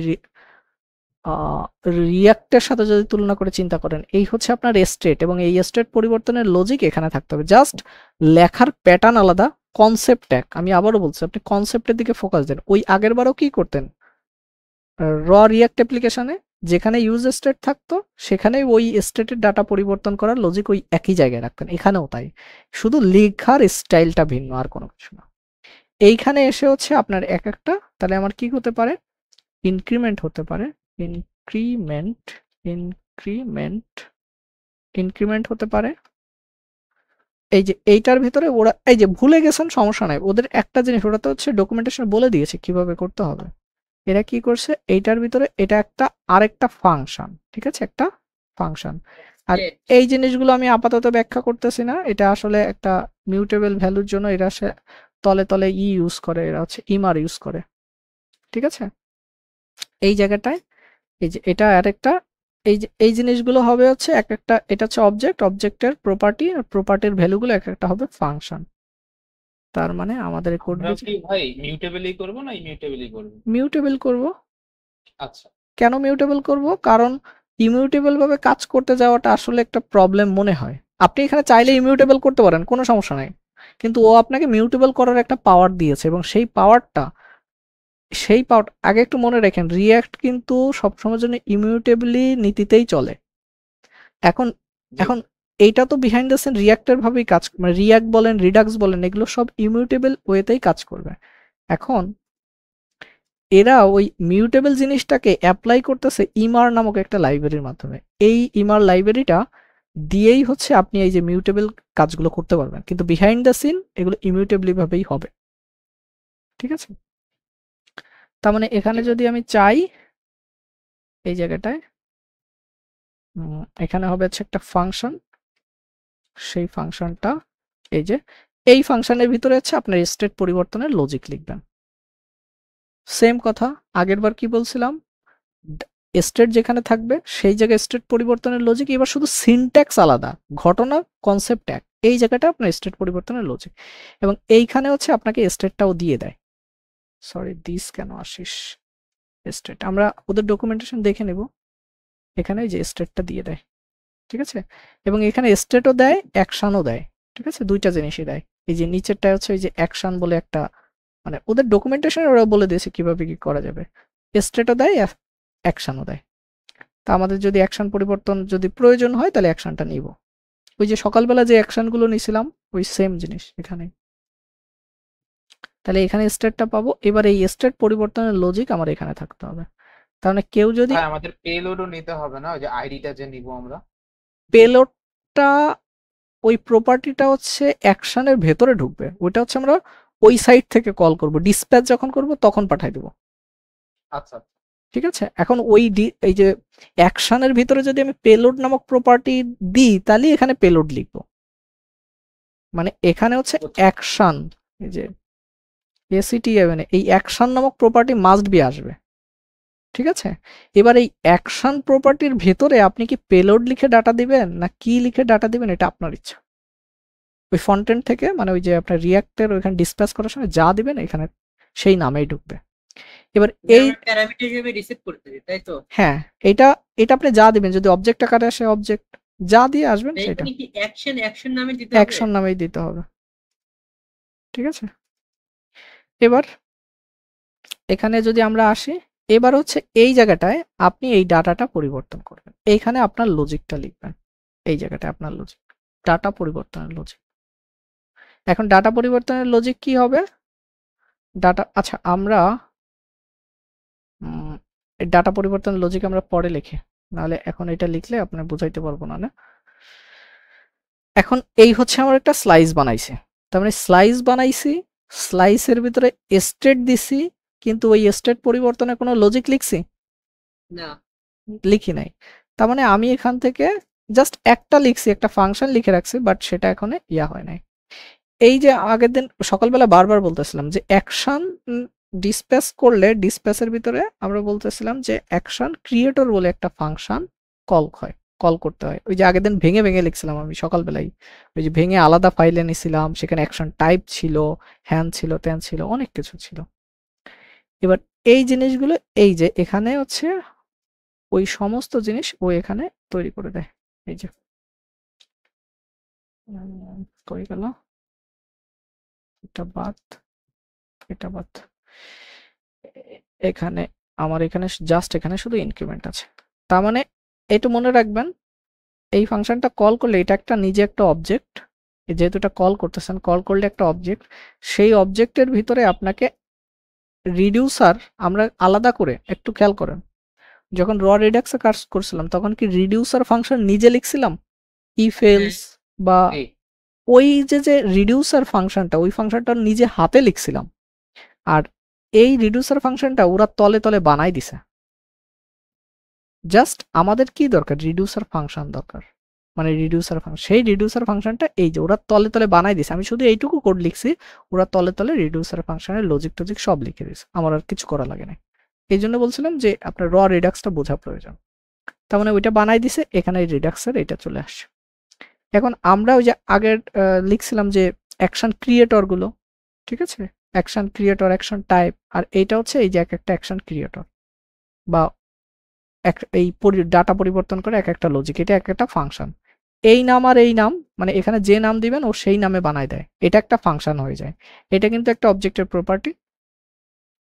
রিয়াক্টের সাথে যদি তুলনা করে চিন্তা করেন, এই হচ্ছে আপনার স্টেট, এবং এই স্টেট পরিবর্তনের লজিক এখানে থাকতে হবে। জাস্ট লেখার প্যাটার্ন আলাদা, কনসেপ্ট এক। আমি আবারও বলছি, আপনি কনসেপ্টের দিকে ফোকাস দেন। ওই আগের বারও কি করতেন, র রিয়াক্ট অ্যাপ্লিকেশনে যেখানে ইউজ স্টেট থাকতো সেখানে ওই স্টেটের ডাটা পরিবর্তন করার লজিক ওই একই জায়গায় রাখতেন, এখানেও তাই, শুধু লেখার স্টাইলটা ভিন্ন, আর কোনো কিছু না। এইখানে এসে হচ্ছে আপনার এক একটা, তাহলে আমার কি হতে পারে, ইনক্রিমেন্ট হতে পারে, ইনক্রিমেন্ট ইনক্রিমেন্ট ইনক্রিমেন্ট হতে পারে। এই যে এইটার ভিতরে ওরা, এই যে ভুলে গেছেন সমস্যা নাই, ওদের একটা জিনিস ওরা তো হচ্ছে ডকুমেন্টেশন বলে দিয়েছে কিভাবে করতে হবে। এরা কি করছে, এইটার ভিতরে এটা একটা আরেকটা ফাংশন, ঠিক আছে, একটা ফাংশন। আর এই জিনিসগুলো আমি আপাতত ব্যাখ্যা করতেছি না, এটা আসলে একটা মিউটেবল ভ্যালুর জন্য এরা সে তলে তলে ইউজ করে, এরা হচ্ছে ইমার ইউজ করে। ঠিক আছে, এই জায়গাটায় এই যে এটা আরেকটা, এই যে এই জিনিসগুলো হবে হচ্ছে এক একটা, এটা হচ্ছে অবজেক্ট, অবজেক্টের প্রপার্টি, আর প্রপার্টির ভ্যালুগুলো এক একটা হবে ফাংশন। তার মানে আমাদের কোড কি ভাই মিউটেবলই করব না ইমিউটেবলই করব? মিউটেবল করব। আচ্ছা, কেন মিউটেবল করব? কারণ ইমিউটেবল ভাবে কাজ করতে যাওয়াটা আসলে একটা প্রবলেম মনে হয়। আপনি এখানে চাইলে ইমিউটেবল করতে পারেন, কোনো সমস্যা নাই, কিন্তু ও আপনাকে মিউটেবল করার একটা পাওয়ার দিয়েছে, এবং সেই পাওয়ার আগে একটু মনে রাখেন, রিয়্যাক্ট কিন্তু সবসময়ের জন্য ইমিউটেবলি নীতিতেই চলে। এখন এখন এইটা তো বিহাইন্ড দ্য সিন রিয়্যাক্টের ভাবেই কাজ, মানে রিয়্যাক্ট বলেন, রিডাক্স বলেন, এগুলো সব ইমিউটেবল ওয়েতেই কাজ করবে। এখন এরা ওই মিউটেবল জিনিসটাকে অ্যাপ্লাই করতেছে ইমার নামক একটা লাইব্রেরির মাধ্যমে। এই ইমার লাইব্রেরিটা দিয়েই হচ্ছে আপনি এই যে মিউটেবল কাজগুলো করতে পারবেন, কিন্তু বিহাইন্ড দ্য সিন এগুলো ইমিউটেবলি ভাবেই হবে। ঠিক আছে, তার মানে এখানে যদি আমি চাই, এই জায়গাটায় এখানে হবে হচ্ছে একটা ফাংশন, সেই ফাংশনটা এই যে এই ফাংশনের ভিতরে হচ্ছে আপনার স্টেট পরিবর্তনের লজিক লিখবেন। সেম কথা আগেরবার কি বলছিলাম, স্টেট যেখানে থাকবে সেই জায়গায় স্টেট পরিবর্তনের লজিক, এবার শুধু সিনট্যাক্স আলাদা, ঘটনা কনসেপ্ট এক, এই জায়গাটা আপনার স্টেট পরিবর্তনের লজিক, এবং এইখানে হচ্ছে আপনাকে স্টেটটাও দিয়ে দেয়। সরি, দিস কেন আসিস, স্টেট আমরা ওদের ডকুমেন্টেশন দেখে নেব, এখানে যে স্টেটটা দিয়ে দেয়। ঠিক আছে, এবং এখানে স্টেটও দেয়, অ্যাকশনও দেয়। ঠিক আছে, দুইটা জিনিসই দেয়। এই যে নিচেরটা হচ্ছে এই যে অ্যাকশন বলে একটা, মানে ওদের ডকুমেন্টেশনে ওরা বলে দিয়েছে কিভাবে কি করা যাবে, স্টেটও দেয়, অ্যাকশনও দেয়। তা আমাদের যদি অ্যাকশন পরিবর্তন যদি প্রয়োজন হয় তাহলে অ্যাকশনটা নিব, ওই যে সকালবেলা যে অ্যাকশনগুলো নিছিলাম ওই সেম জিনিস এখানে। তাহলে এখানে স্টেটটা পাবো, এবার এই স্টেট পরিবর্তনের লজিক আমার এখানে থাকতে হবে। তার মানে কেউ যদি আমাদের পেলোডও নিতে হবে না, ওই যে আইডিটা যে নিব আমরা, পেলোডটা ওই প্রপার্টিটা হচ্ছে অ্যাকশনের ভেতরে ঢুকবে, ওইটা হচ্ছে আমরা ওই সাইট থেকে কল করব, ডিসপ্যাচ যখন করব তখন পাঠাই দেব। আচ্ছা, ঠিক আছে, এখন ওই এই যে অ্যাকশনের ভিতরে যদি আমি পেলোড নামক প্রপার্টি দিই তাহলে এখানে পেলোড লিখব, মানে এখানে হচ্ছে অ্যাকশন, এই যে এসিটি এই অ্যাকশন নামক প্রপার্টি মাস্ট বি আসবে। ঠিক আছে? এবার এই অ্যাকশন প্রপার্টির ভেতরে আপনি কি পেলোড লিখে ডাটা দিবেন না কি লিখে ডাটা দিবেন এটা আপনার ইচ্ছা। ওই ফ্রন্ট এন্ড থেকে মানে ওই যে আপনার রিঅ্যাক্টের ওইখানে ডিসপ্যাচ করার সময় যা দিবেন এখানে সেই নামেই ঢুকবে। এবার এই আমরা প্যারামিটার হিসেবে রিসিভ করতে দিই, তাই তো? হ্যাঁ, এটা আপনি যা দিবেন, যদি অবজেক্ট আকারে আসে অবজেক্ট, যা দিয়ে আসবেন সেটা এখানে কি অ্যাকশন নামে দিতে হবে? অ্যাকশন নামেই দিতে হবে। ঠিক আছে? এবার এখানে যদি আমরা আসি, এবার হচ্ছে এই জায়গাটায় আপনি এই ডাটাটা পরিবর্তন করবেন। এইখানে আপনার লজিকটা লিখবেন। এই জায়গাটায় আপনার লজিক, ডাটা পরিবর্তনের লজিক। এখন ডাটা পরিবর্তনের লজিক কি হবে? ডাটা আচ্ছা আমরা ডাটা পরিবর্তনের লজিক আমরা পরে লিখি, নাহলে এখন এটা লিখলে আপনার বুঝাইতে পারবো না। এখন এই হচ্ছে আমার একটা স্লাইস বানাইছে, তার মানে স্লাইস বানাইছি, স্লাইসের ভিতরে স্টেট দিছি, কিন্তু ওই স্টেট পরিবর্তনে কোনো লজিক লিখছি না, লিখি নাই। তার মানে আমি এখান থেকে জাস্ট একটা লিখছি, একটা ফাংশন লিখে রাখছি, বাট সেটা এখানে ইয়া হয় নাই। এই যে আগের দিন সকালবেলা বারবার বলতেছিলাম যে অ্যাকশন ডিসপ্যাচ করলে ডিসপ্যাচের ভিতরে আমরা বলতেছিলাম যে অ্যাকশন ক্রিয়েটর বলে একটা ফাংশন কল করতে হয়। ওই যে আগের দিন ভেঙে ভেঙে লিখছিলাম আমি সকালবেলায়, ওই যে ভেঙে আলাদা ফাইলে নিছিলাম, সেখানে অ্যাকশন টাইপ ছিল, হ্যান ছিল, ত্যান ছিল, অনেক কিছু ছিল। এবার এই জিনিসগুলো এই যে এখানে হচ্ছে ওই সমস্ত জিনিস ও এখানে তৈরি করে দেয়। এই যে কই গেল, এটা বাদ, এটা বাদ, এখানে আমার এখানে জাস্ট এখানে শুধু ইনক্রিমেন্ট আছে। তার মানে একটু মনে রাখবেন, এই ফাংশনটা কল করলে এটা একটা নিজে একটা অবজেক্ট, যেহেতু এটা কল করতেছেন, কল করলে একটা অবজেক্ট, সেই অবজেক্টের ভিতরে আপনাকে রিডিউসার আমরা আলাদা করে একটু খেয়াল করেন, যখন র রিডাক্সে কাজ করছিলাম তখন কি রিডিউসার ফাংশন নিজে লিখছিলাম ইফ এলস বা ওই যে রিডিউসার ফাংশনটা, ওই ফাংশনটা নিজে হাতে লিখছিলাম, আর এই রিডিউসার ফাংশনটা ওরা তলে তলে বানাই দিছে। জাস্ট আমাদের কি দরকার, রিডিউসার ফাংশন দরকার, মানে রিডিউসার ফাংশন, সেই রিডিউসার ফাংশনটা এই যে ওরা তলে তলে বানাই দিছে, আমি শুধু এইটুকু কোড লিখছি, ওরা তলে তলে রিডিউসার ফাংশনের লজিক টজিক সব লিখে দিছে, আমার আর কিছু করা লাগে না। এই জন্য বলছিলাম যে আপনার র রিডাক্সটা বোঝা প্রয়োজন। তার মানে ওইটা বানাই দিছে, এখানে রিডাক্সের এটা চলে আসছে। এখন আমরা ওই যে আগের লিখছিলাম যে অ্যাকশন ক্রিয়েটর গুলো, ঠিক আছে, অ্যাকশন ক্রিয়েটর, অ্যাকশন টাইপ, আর এইটা হচ্ছে এই যে এক একটা অ্যাকশন ক্রিয়েটর বা এই ডাটা পরিবর্তন করে এক একটা লজিক, এটা এক একটা ফাংশন। এই নাম আর এই নাম মানে এখানে যে নাম দিবেন ও সেই নামে বানায় দেয়, এটা একটা ফাংশন হয়ে যায়। এটা কিন্তু একটা অবজেক্টের প্রপার্টি,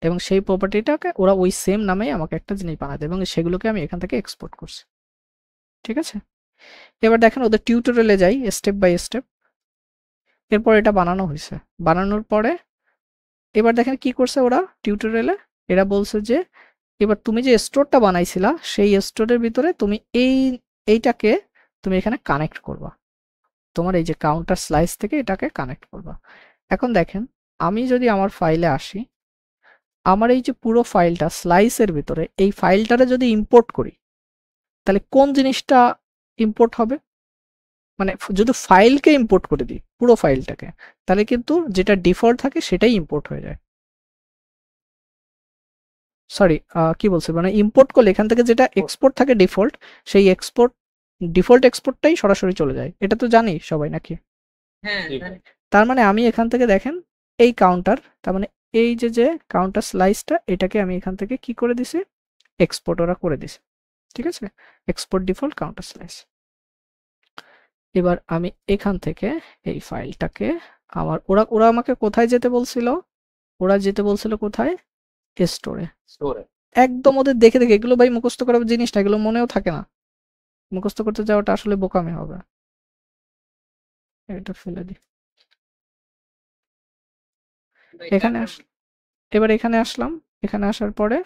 এবং সেই প্রপার্টিটাকে ওরা ওই সেম নামেই আমাকে একটা জিনিস বানায় দেয়, এবং সেগুলোকে আমি এখান থেকে এক্সপোর্ট করছি। ঠিক আছে, এবার দেখেন ওদের টিউটোরিয়ালে যাই স্টেপ বাই স্টেপ। এরপর এটা বানানো হয়েছে, বানানোর পরে এবার দেখেন কি করছে ওরা টিউটোরিয়ালে, এরা বলছে যে এবার তুমি যে স্টোরটা বানাইছিলা সেই স্টোরের ভিতরে তুমি এইটাকে তুমি এখানে কানেক্ট করবা, তোমার এই যে কাউন্টার স্লাইস থেকে এটাকে কানেক্ট করবা। এখন দেখেন আমি যদি আমার ফাইলে আসি, আমার এই যে পুরো ফাইলটা স্লাইসের ভিতরে, এই ফাইলটারে যদি ইম্পোর্ট করি তাহলে কোন জিনিসটা ইম্পোর্ট হবে, মানে যদি ফাইলকে ইম্পোর্ট করে দিই পুরো ফাইলটাকে, তাহলে কিন্তু যেটা ডিফল্ট থাকে সেটাই ইম্পোর্ট হয়ে যায়। সরি কি বলছি, মানে ইম্পোর্ট করলে এখান থেকে যেটা এক্সপোর্ট থাকে ডিফল্ট, সেই ডিফল্ট এক্সপোর্টটাই সরাসরি চলে যায়, এটা তো জানি সবাই নাকি? হ্যাঁ, তার মানে আমি এখান থেকে দেখেন এই কাউন্টার, তার মানে এই যে কাউন্টার স্লাইসটা, এটাকে আমি এখান থেকে কি করে দিছি, এক্সপোর্ট ওরা করে দিছে। ঠিক আছে, এক্সপোর্ট ডিফল্ট কাউন্টার স্লাইস। এবার আমি এখান থেকে এই ফাইলটাকে আমার ওরা আমাকে কোথায় যেতে বলছিল, ওরা যেতে বলছিল কোথায়, স্টোরে। একদম ওদের দেখে দেখে, এগুলো ভাই মুখস্থ করার জিনিস না, এগুলো মনেও থাকে না, মুখস্থ করতে যাওয়াটা আসলে বোকামি হবে। এটা ফেলে দিই, এখানে এবার এখানে আসলাম, এখানে আসার পরে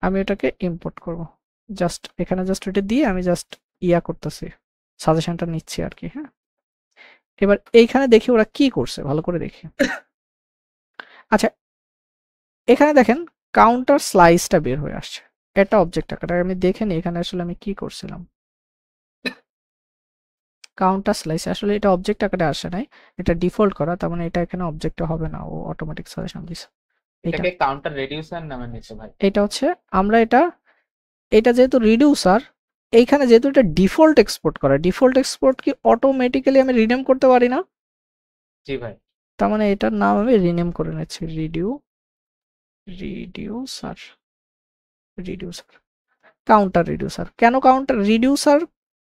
আমি এটাকে ইম্পোর্ট করব, জাস্ট এখানে জাস্ট এটা দিয়ে আমি জাস্ট ইয়া করতেছি, সাজেশনটা নিচ্ছি আর কি। হ্যাঁ, এবার এইখানে দেখি ওরা কি করছে, ভালো করে দেখি। আচ্ছা, এখানে দেখেন কাউন্টার স্লাইসটা বের হয়ে আসছে, এটা অবজেক্ট আকারে আমি দেখে নিই এখানে আসলে আমি কি করছিলাম। কাউন্টার স্লাইস আসলে এটা অবজেক্ট আকারে আসে নাই, এটা ডিফল্ট করা, তার মানে এটা এখানে অবজেক্টে হবে না, ও অটোমেটিক সাজেশন দিছে। এটা এটাকে কাউন্টার রেডিউসার নামে নিচ্ছে ভাই। এটা হচ্ছে আমরা এটা যেহেতু রিডিউসার, এইখানে যেহেতু এটা ডিফল্ট এক্সপোর্ট করা, ডিফল্ট এক্সপোর্ট কি অটোমেটিক্যালি আমি রিনেম করতে পারি না? জি ভাই। তার মানে এটার নাম আমি রিনেম করে নিচ্ছি, রিডিউসার কাউন্টার রিডিউসার। কেন কাউন্টার রিডিউসার,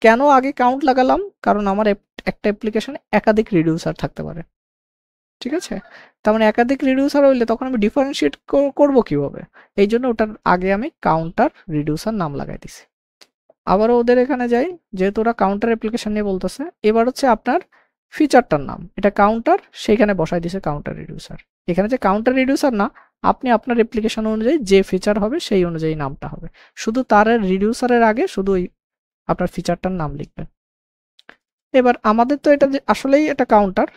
কেন আগে কাউন্ট লাগালাম? কারণ আমার একটা অ্যাপ্লিকেশনে একাধিক রিডিউসার থাকতে পারে, ঠিক আছে? তার মানে একাধিক রিডিউসার হইলে তখন আমি ডিফারেন্সিয়েট করব কিভাবে? এই জন্য ওটার আগে আমি কাউন্টার রিডিউসার নাম লাগাই দিছি। আবারও ওদের এখানে যাই, যেহেতু ওরা কাউন্টার অ্যাপ্লিকেশন নিয়ে বলতেছে, এবার হচ্ছে আপনার ফিচারটার নাম, এটা কাউন্টার, সেইখানে বসাই দিছে কাউন্টার রিডিউসার। এখানে যে কাউন্টার রিডিউসার না, আপনি আপনার অ্যাপ্লিকেশন অনুযায়ী যে ফিচার হবে সেই অনুযায়ী নামটা হবে, শুধু তার রিডিউসারের আগে শুধু ওই আপনার ফিচারটার নাম লিখবেন। এবার আমাদের তো এটা আসলেই এটা কাউন্টার,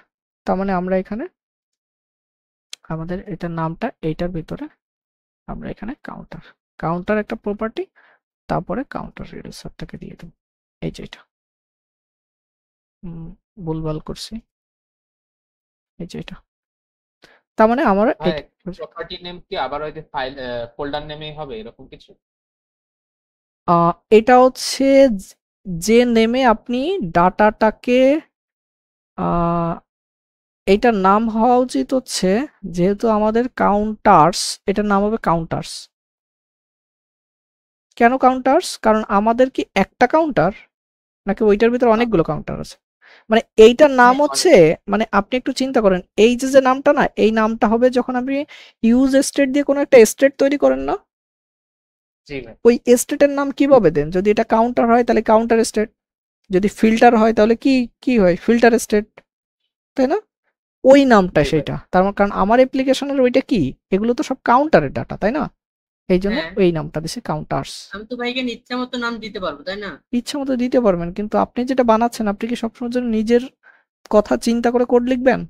তার মানে আমরা এখানে আমাদের এটার নামটা এইটার ভিতরে আমরা এখানে কাউন্টার একটা প্রপার্টি, তারপরে কাউন্টার রিডিউসারটাকে দিয়ে দেব। এই যে এটা ভুলভাল করছি, এই যে এটা। তার মানে আমার ভাই প্রপার্টি নেম কি আবার ওই যে ফাইল ফোল্ডার নেমেই হবে এরকম কিছু? এটা হচ্ছে যে নেমে আপনি ডাটাটাকে, এইটার নাম হওয়া উচিত হচ্ছে, যেহেতু আমাদের কাউন্টার্স, এটার নাম হবে কাউন্টার্স। কেন কাউন্টার্স? কারণ আমাদের কি একটা কাউন্টার, নাকি ওইটার ভিতরে অনেকগুলো কাউন্টার আছে? মানে এইটার নাম হচ্ছে, মানে আপনি একটু চিন্তা করেন, এই যে নামটা না, এই নামটা হবে যখন আপনি ইউজ স্টেট দিয়ে কোনো একটা স্টেট তৈরি করেন না, ওই স্টেটের নাম কিভাবে দেন? যদি এটা কাউন্টার হয় তাহলে কাউন্টার স্টেট, যদি ফিল্টার হয় তাহলে কি হয়? ফিল্টার স্টেট, তাই না? ওই নামটা সেটা। তার মানে কারণ আমার অ্যাপ্লিকেশনের ওইটা কি, এগুলো তো সব কাউন্টারের ডাটা, তাই না? এই জন্য এই নামটা দিছে কাউন্টার্স। আমি তো ভাইকে ইচ্ছা মতো নাম দিতে পারবো, তাই না? ইচ্ছা মতো দিতে পারবেন, কিন্তু আপনি যেটা বানাচ্ছেন, আপনি কি সবসময় জন্য নিজের কথা চিন্তা করে কোড লিখবেন?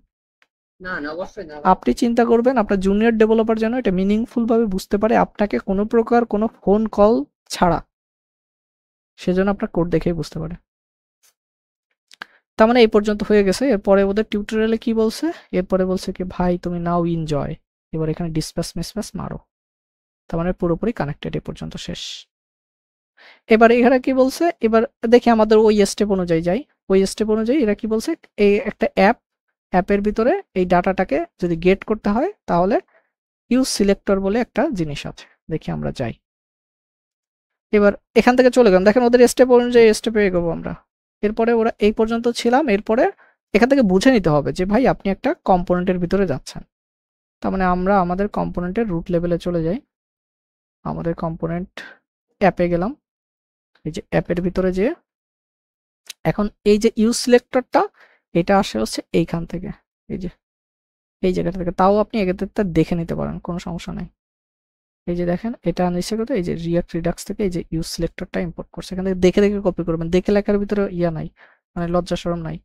না না, অবশ্যই না। আপনি চিন্তা করবেন আপনার জুনিয়র ডেভেলপার যেন এটা মিনিংফুল ভাবে বুঝতে পারে আপনাকে কোনো প্রকার কোনো ফোন কল ছাড়া, সেজন্য আপনার কোড দেখেই বুঝতে পারে। তার মানে এই পর্যন্ত হয়ে গেছে। এরপরে ওদের টিউটোরিয়ালে কি বলছে? এরপরে বলছে কি ভাই তুমি নাও এনজয়, এবার এখানে ডিসপ্যাচ মিসপ্যাচ মারো। তার মানে পুরোপুরি কানেক্টেড, এ পর্যন্ত শেষ। এবার এখানে কি বলছে, এবার দেখি আমাদের ওই স্টেপ অনুযায়ী যাই। ওই স্টেপ অনুযায়ী এরা কি বলছে, এই একটা অ্যাপের ভিতরে এই ডাটাটাকে যদি গেট করতে হয় তাহলে ইউজ সিলেক্টর বলে একটা জিনিস আছে, দেখি আমরা যাই। এবার এখান থেকে চলে গেলাম, দেখেন ওদের স্টেপ অনুযায়ী স্টেপে এগোবো আমরা। এরপরে ওরা এই পর্যন্ত ছিলাম, এরপরে এখান থেকে বুঝে নিতে হবে যে ভাই আপনি একটা কম্পোনেন্টের ভিতরে যাচ্ছেন। তার মানে আমরা আমাদের কম্পোনেন্টের রুট লেভেলে চলে যাই, আমাদের কম্পোনেন্ট অ্যাপে গেলাম, এই যে অ্যাপের ভিতরে যে এখন এই যে ইউজ সিলেক্টরটা, এটা আসে হচ্ছে এইখান থেকে, এই যে এই জায়গাটা থেকে। তাও আপনি এক্ষেত্রে দেখে নিতে পারেন, কোনো সমস্যা নাই। এই যে দেখেন এটা আনছে কত, এই যে রিয়াক্ট রিডাক্স থেকে এই যে ইউজ সিলেক্টরটা ইম্পোর্ট করছে, এখান থেকে দেখে দেখে কপি করবেন। দেখে লেখার ভিতরে ইয়া নাই, মানে লজ্জা শরম নাই।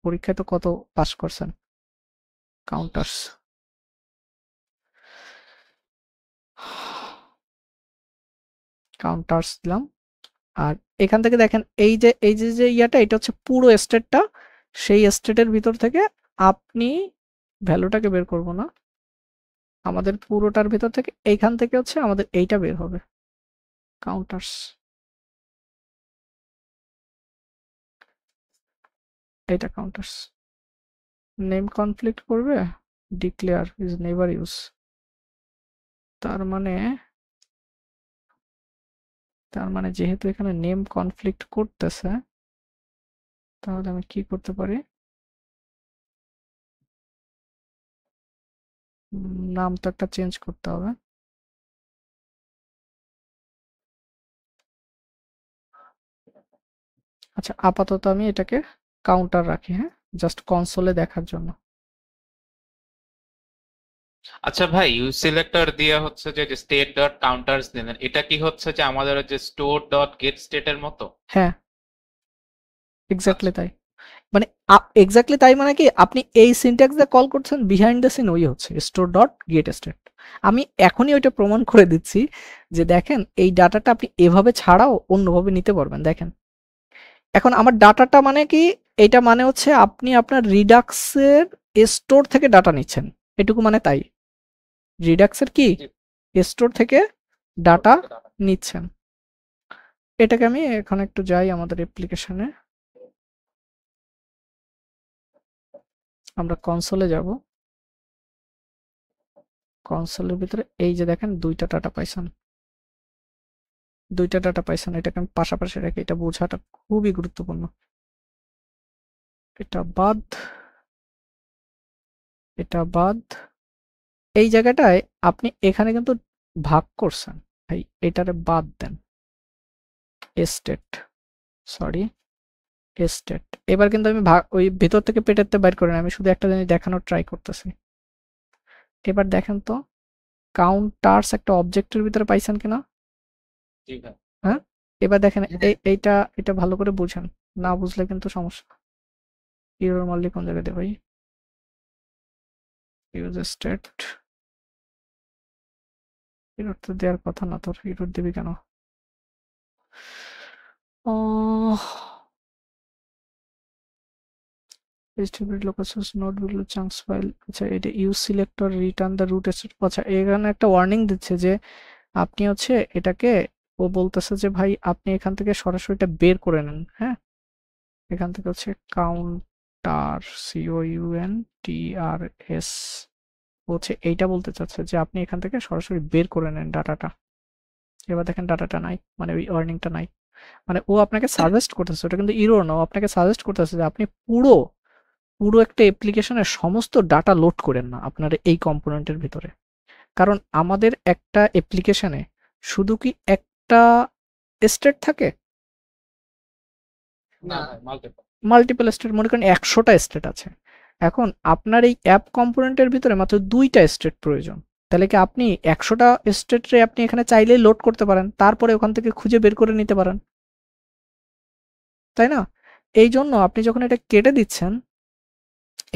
পরীক্ষায় তো কত পাস করছেন। কাউন্টার্স, কাউন্টার্স দিলাম। আর এখান থেকে দেখেন এই যে ইয়াটা, এটা হচ্ছে পুরো স্টেটটা। সেই স্টেটের ভিতর থেকে আপনি ভ্যালুটাকে বের করব না, আমাদের পুরোটার ভিতর থেকে এইখান থেকে হচ্ছে আমাদের এইটা বের হবে, কাউন্টার্স। এটা কাউন্টার্স। নেম কনফ্লিক্ট করবে, ডিক্লেয়ার ইজ নেভার ইউজ। তার মানে যেহেতু এখানে নেম কনফ্লিক্ট করতেছে, তাহলে আমি কি করতে পারি, নাম তো একটা চেঞ্জ করতে হবে। আচ্ছা আপাতত আমি এটাকে কাউন্টার রাখি, হ্যাঁ, জাস্ট কনসোলে দেখার জন্য। আচ্ছা ভাই, ইউজ সিলেক্টর দিয়ে হচ্ছে যে স্টেট ডট কাউন্টার্স দিলেন, এটা কি হচ্ছে যে আমাদের যে স্টোর ডট গেট স্টেটের মতো? হ্যাঁ এক্স্যাক্টলি তাই। মানে এক্স্যাক্টলি তাই, মানে কি আপনি এই সিনট্যাক্স দিয়ে কল করছেন, বিহাইন্ড দ্য সিন ওই হচ্ছে স্টোর ডট গেট স্টেট। আমি এখনই ওইটা প্রমাণ করে দিচ্ছি যে দেখেন এই ডাটাটা আপনি এভাবে ছাড়াও অন্যভাবে নিতে পারবেন। দেখেন এখন আমার ডাটাটা মানে কি, এটা মানে হচ্ছে আপনি আপনার রিডাক্সের স্টোর থেকে ডাটা নিচ্ছেন, এটুকু মানে তাই। রিডাক্সের কি স্টোর থেকে ডাটা নিচ্ছেন। এটাকে আমি এখন একটু যাই আমাদের অ্যাপ্লিকেশনে, আমরা কনসোলে যাব। কনসোলের ভিতরে এই যে দেখেন দুইটা ডাটা পাইছেন, এটাকে আমি পাশাপাশি রাখি, এটা বোঝাটা খুবই গুরুত্বপূর্ণ। এটা বাদ, এটা বাদ। এই জায়গাটায় আপনি এখানে কিন্তু ভাগ করছেন, ভাই এটারে বাদ দেন, স্টেট, সরি স্টেট। এবার কিন্তু আমি ওই ভেতর থেকে পেটেতে বাইর করি না, আমি শুধু একটা জিনিস দেখানোর ট্রাই করতেছি। এবার দেখেন তো কাউন্টার্স একটা অবজেক্টের ভিতরে পাইছেন কিনা? হ্যাঁ, এবার দেখেন এইটা ভালো করে বুঝেন, না বুঝলে কিন্তু সমস্যা। ইউরোর মাল্লি কোন জায়গায় দেব ভাই? ইউজ স্টেট, ইউরোর তো দেওয়ার কথা না, তোর ইউরোর দিবি কেন? distribute locutions not below chunks file। আচ্ছা, এটা use selector return the root state. আচ্ছা, এখানে একটা ওয়ার্নিং দিচ্ছে যে আপনি হচ্ছে এটাকে, ও বলতেছে যে ভাই আপনি এখান থেকে সরাসরি এটা বের করে নেন। হ্যাঁ, এখান থেকে হচ্ছে কাউন্টার, COUNTRS হচ্ছে এইটা বলতে চাচ্ছে যে আপনি এখান থেকে সরাসরি বের করে নেন ডাটাটা। এবার দেখেন ডাটাটা নাই, মানে ওই ওয়ার্নিংটা নাই, মানে ও আপনাকে সাজেস্ট করতেছে, ওটা কিন্তু ইরোর না, ও আপনাকে সাজেস্ট করতেছে যে আপনি পুরো একটা অ্যাপ্লিকেশনের সমস্ত ডাটা লোড করেন না আপনার এই কম্পোনেন্টের ভিতরে। কারণ আমাদের একটা অ্যাপ্লিকেশনে শুধু কি একটা স্টেট থাকে? মাল্টিপল স্টেট, মনে করেন 100টা স্টেট আছে। এখন আপনার এই অ্যাপ কম্পোনেন্টের ভিতরে মাত্র 2টা স্টেট প্রয়োজন, তাহলে কি আপনি 100টা স্টেটে আপনি এখানে চাইলেই লোড করতে পারেন, তারপরে ওখান থেকে খুঁজে বের করে নিতে পারেন, তাই না? এই জন্য আপনি যখন এটা কেটে দিচ্ছেন,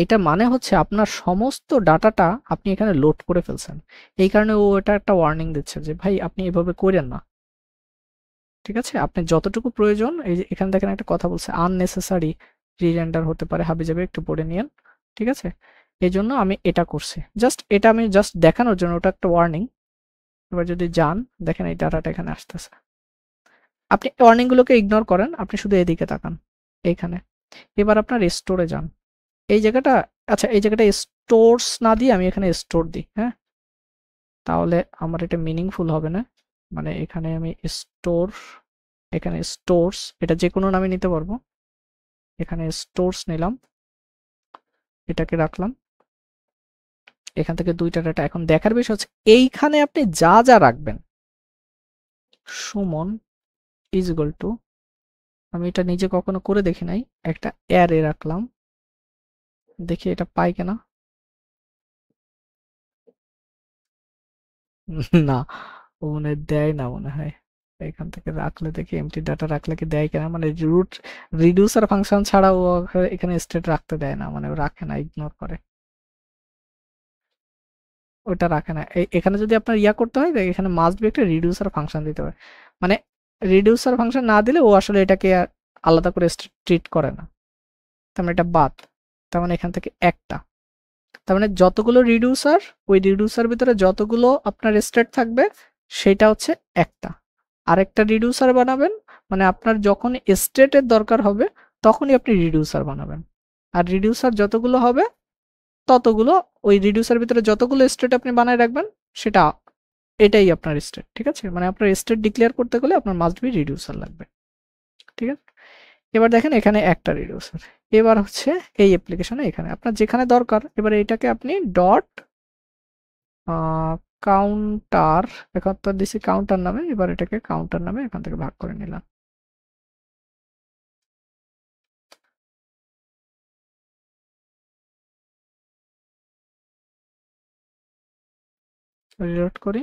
এটা মানে হচ্ছে আপনার সমস্ত ডাটাটা আপনি এখানে লোড করে ফেলছেন। এই কারণে ও এটা একটা ওয়ার্নিং দিচ্ছে যে ভাই আপনি এভাবে করেন না, ঠিক আছে? আপনি যতটুকু প্রয়োজন, এই যে এখানে দেখেন একটা কথা বলছে আননেসেসারি রিরেন্ডার হতে পারে, হাবিজাবি একটু পড়ে নিয়েন, ঠিক আছে? এই জন্য আমি এটা করছি, এটা আমি জাস্ট দেখানোর জন্য, ওটা একটা ওয়ার্নিং। এবার যদি যান দেখেন এই ডাটাটা এখানে আসতেছে, আপনি ওয়ার্নিং গুলোকে ইগনোর করেন, আপনি শুধু এদিকে তাকান এইখানে। এবার আপনার স্টোরে যান, এই জায়গাটা, আচ্ছা এই জায়গাটা স্টোরস না দিয়ে আমি এখানে স্টোর দিই, হ্যাঁ, তাহলে আমার এটা মিনিংফুল হবে না। মানে এখানে আমি স্টোর, এখানে স্টোরস, এটা যে কোনো নামে নিতে পারবো, এখানে স্টোরস নিলাম, এটাকে রাখলাম, এখান থেকে দুইটা ডাটা। এখন দেখার বিষয় হচ্ছে এইখানে আপনি যা যা রাখবেন, সুমন ইজ ইকুয়াল টু, আমি এটা নিজে কখনো করে দেখি নাই, একটা অ্যারে রাখলাম, দেখি এটা পাই কিনা। না, ও মনে হয় দেয় না মনে হয়। এখান থেকে রাখলে দেখি এমটি ডাটা রাখলে কি দেয় কিনা, মানে রুট রিডিউসার ফাংশন ছাড়া ও এখানে স্টেট রাখতে দেয় না, মানে ও রাখে না, ইগনোর করে, ওটা রাখে না। এখানে যদি আপনার ইয়া করতে হয়, এখানে মাস্ট বি একটা রিডিউসার ফাংশন দিতে হয়, মানে রিডিউসার ফাংশন না দিলে ও আসলে এটাকে আলাদা করে ট্রিট করে না। তার মানে এটা বাদ, তার মানে এখান থেকে একটা, তার মানে যতগুলো রিডিউসার, ওই রিডিউসার ভিতরে যতগুলো আপনার স্টেট থাকবে সেটা হচ্ছে একটা। আরেকটা রিডিউসার বানাবেন, মানে আপনার যখন স্টেটের দরকার হবে তখনই আপনি রিডিউসার বানাবেন, আর রিডিউসার যতগুলো হবে ততগুলো, ওই রিডিউসার ভিতরে যতগুলো স্টেট আপনি বানায় রাখবেন সেটা, এটাই আপনার স্টেট, ঠিক আছে? মানে আপনার স্টেট ডিক্লেয়ার করতে গেলে আপনার মাস্ট বি রিডিউসার লাগবে, ঠিক আছে? এবার দেখেন এখানে একটা রিডিউসার। এবার হচ্ছে এই অ্যাপ্লিকেশনে এখানে আপনার যেখানে দরকার, এবার এটাকে আপনি ডট কাউন্টার, এখন তো দিছি কাউন্টার নামে, এবার এটাকে কাউন্টার নামে এখান থেকে ভাগ করে নিলাম। রিলোড করি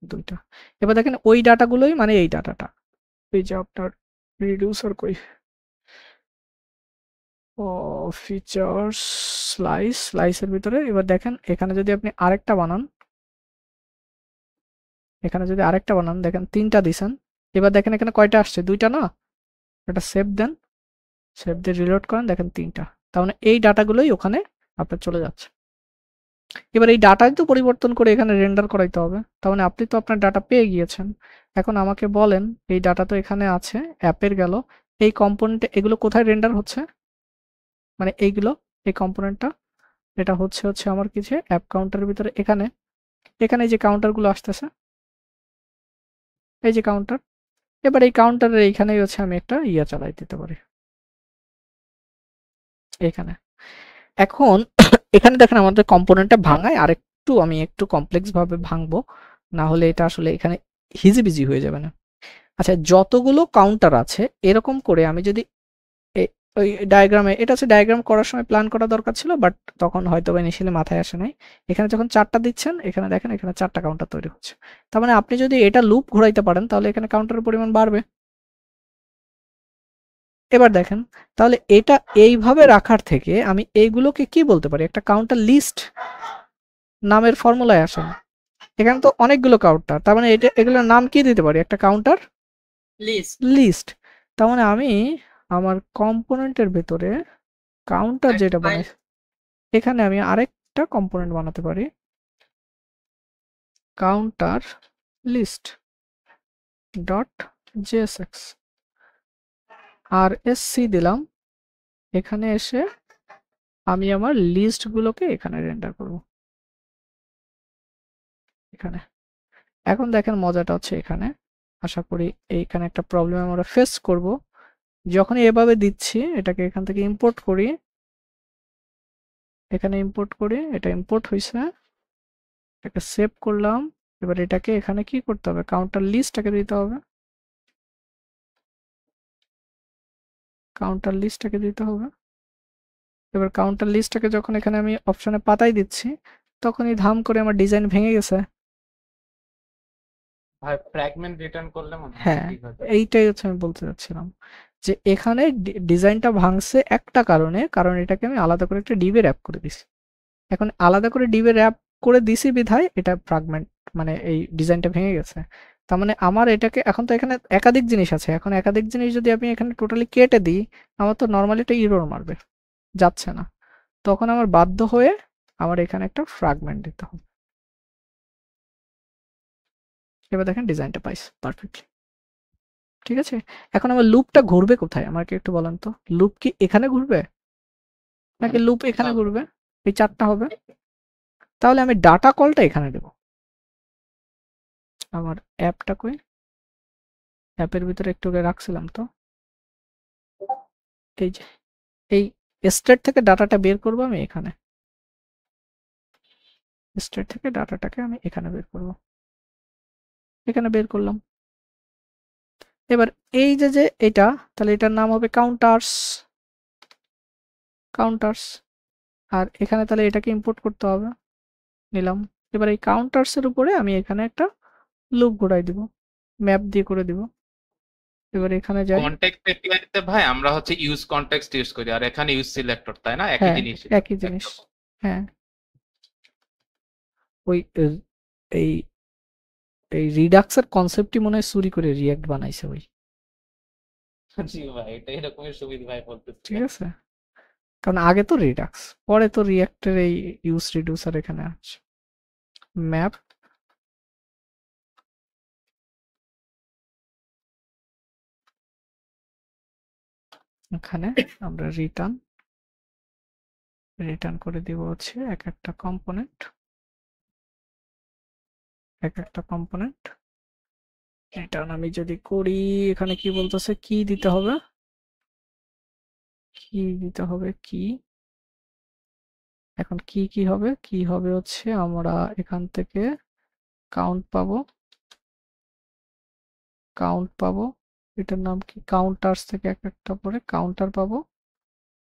দুইটা। এবার দেখেন ওই ডাটাগুলোই, মানে এই ডাটাটা, এই যে আপনার রিডিউসার কই, ও ফিচার্স স্লাইসের ভিতরে। এবার দেখেন এখানে যদি আপনি আরেকটা বানান, এখানে যদি আরেকটা বানান, দেখেন 3টা দিছেন। এবার দেখেন এখানে কয়টা আসছে, 2টা না? এটা সেভ দেন, সেভ দিয়ে রিলোড করেন, দেখেন 3টা। তার মানে এই ডাটাগুলোই ওখানে আপনার চলে যাচ্ছে। এবার এই ডাটাই তো পরিবর্তন করে এখানে রেন্ডার করাইতে হবে। তার মানে আপনি তো আপনার ডাটা পেয়ে গিয়েছেন। এখন আমাকে বলেন এই ডাটা তো এখানে আছে, অ্যাপের গেল, এই কম্পোনেন্টে এগুলো কোথায় রেন্ডার হচ্ছে? মানে এইগুলো, এই কম্পোনেন্টটা এটা হচ্ছে আমার কিছু অ্যাপ কাউন্টারের ভিতরে এখানে, এখানে এই যে কাউন্টারগুলো আসতেছে, এই যে কাউন্টার। এবার এই কাউন্টারের এইখানেই হচ্ছে আমি একটা ইয়া চালাই দিতে পারি এখানে। এখন এখানে দেখেন আমাদের কম্পোনেন্টটা ভাঙায় আরেকটু, আমি একটু কমপ্লেক্স ভাবে ভাঙবো, না হলে এটা আসলে এখানে হিজিবিজি হয়ে যাবে না। আচ্ছা, যতগুলো কাউন্টার আছে এরকম করে আমি যদি ওই ডায়াগ্রামে, এটা হচ্ছে ডায়াগ্রাম করার সময় প্ল্যান করা দরকার ছিল, বাট তখন হয়তো বা ইনিশিয়ালি মাথায় আসে নাই। এখানে যখন 4টা দিচ্ছেন, এখানে দেখেন এখানে 4টা কাউন্টার তৈরি হচ্ছে। তার মানে আপনি যদি এটা লুপ ঘোরাইতে পারেন তাহলে এখানে কাউন্টারের পরিমাণ বাড়বে। এবার দেখেন, তাহলে এটা এইভাবে রাখার থেকে আমি এইগুলোকে কি বলতে পারি? একটা কাউন্টার লিস্ট নামের ফর্মুলায় আসেন। এখানে তো অনেকগুলো কাউন্টার, তার মানে এটা এগুলোর নাম কি দিতে পারি? একটা কাউন্টার লিস্ট। তার মানে আমি আমার কম্পোনেন্টের ভেতরে কাউন্টার যেটা বানাই, এখানে আমি আরেকটা কম্পোনেন্ট বানাতে পারি, কাউন্টার লিস্ট ডট জেএসএক্স আর এসসি দিলাম। এখানে এসে আমি আমার লিস্টগুলোকে এখানে রেন্ডার করব এখানে। এখন দেখেন মজাটা হচ্ছে এখানে, আশা করি এইখানে একটা প্রবলেম আমরা ফেস করব। যখনই এভাবে দিচ্ছি এটাকে এখান থেকে ইম্পোর্ট করি, এখানে ইম্পোর্ট করি, এটা ইম্পোর্ট হয়েছে, এটাকে সেভ করলাম। এবার এটাকে এখানে কি করতে হবে? কাউন্টার লিস্টটাকে দিতে হবে, কাউন্টার লিস্টটাকে দিতে হবে। এবার কাউন্টার লিস্টটাকে যখন এখানে আমি অপশনে পাতাই দিচ্ছি, তখনই ধাম করে আমার ডিজাইন ভেঙে গেছে। ভাই ফ্র্যাগমেন্ট রিটার্ন করলে মনে হয় হ্যাঁ, ঠিক আছে। এইটাই হচ্ছে আমি বলতে চাচ্ছিলাম, যে এখানে ডিজাইনটা ভাঙছে একটা কারণে, কারণ এটাকে আমি আলাদা করে একটা ডিবে র্যাপ করে দিছি। এখন আলাদা করে ডিবে র্যাপ করে দিছি বিধায় এটা ফ্র্যাগমেন্ট, মানে এই ডিজাইনটা ভেঙে গেছে। তার মানে আমার এটাকে এখন তো এখানে একাধিক জিনিস আছে, এখন একাধিক জিনিস যদি আমি এখানে টোটালি কেটে দিই, আমার তো নর্মালি এটা ইরর মারবে, যাচ্ছে না। তখন আমার বাধ্য হয়ে আমার এখানে একটা ফ্র্যাগমেন্ট দিতে হবে। এবার দেখেন ডিজাইনটা পাইছে পারফেক্টলি। ঠিক আছে, এখন আমার লুপটা ঘুরবে কোথায় আমাকে একটু বলেন তো? লুপ কি এখানে ঘুরবে নাকি লুপ এখানে ঘুরবে? এই 4টা হবে। তাহলে আমি ডাটা কলটা এখানে দেব। আমার অ্যাপটা কই? অ্যাপের ভিতরে একটু আগে রাখছিলাম তো, এই যে এই স্টেট থেকে ডাটাটা বের করব আমি এখানে, স্টেট থেকে ডাটাটাকে আমি এখানে বের করব, এখানে বের করলাম। এবার এই যে এটা, তাহলে এটার নাম হবে কাউন্টার্স, কাউন্টার্স। আর এখানে তাহলে এটাকে ইম্পোর্ট করতে হবে, নিলাম। এবার এই কাউন্টার্স এর উপরে আমি এখানে একটা লুপ ঘোরাই দিব, ম্যাপ দিয়ে করে দিব। এবার এখানে যাই, কনটেক্সট এপিআইতে ভাই আমরা হচ্ছে ইউজ কনটেক্সট ইউজ করি, আর এখানে ইউজ সিলেক্টর, তাই না? একই হ্যাঁ জিনিস। একই জিনিস। হ্যাঁ, ওই এই এই রিডাক্সের কনসেপ্টই মনে হয় চুরি করে রিয়াক্ট বানাইছে ওই। জি ভাই, এটা এরকমই সুবিধা ভাই বলতেছি। ঠিক আছে, কারণ আগে তো রিডাক্স, পরে তো রিয়াক্টের এই ইউজ রিডিউসার এখানে আছে। ম্যাপ, এখানে আমরা রিটার্ন করে দিব হচ্ছে এক একটা কম্পোনেন্ট, এক একটা কম্পোনেন্ট রিটার্ন আমি যদি করি, এখানে কি বলতেছে কি দিতে হবে, কি দিতে হবে, কি এখন কি হবে, কি হবে হচ্ছে আমরা এখান থেকে কাউন্ট পাবো, কাউন্ট পাবো, এটার নাম কি, কাউন্টার্স থেকে এক একটা করে কাউন্টার পাবো।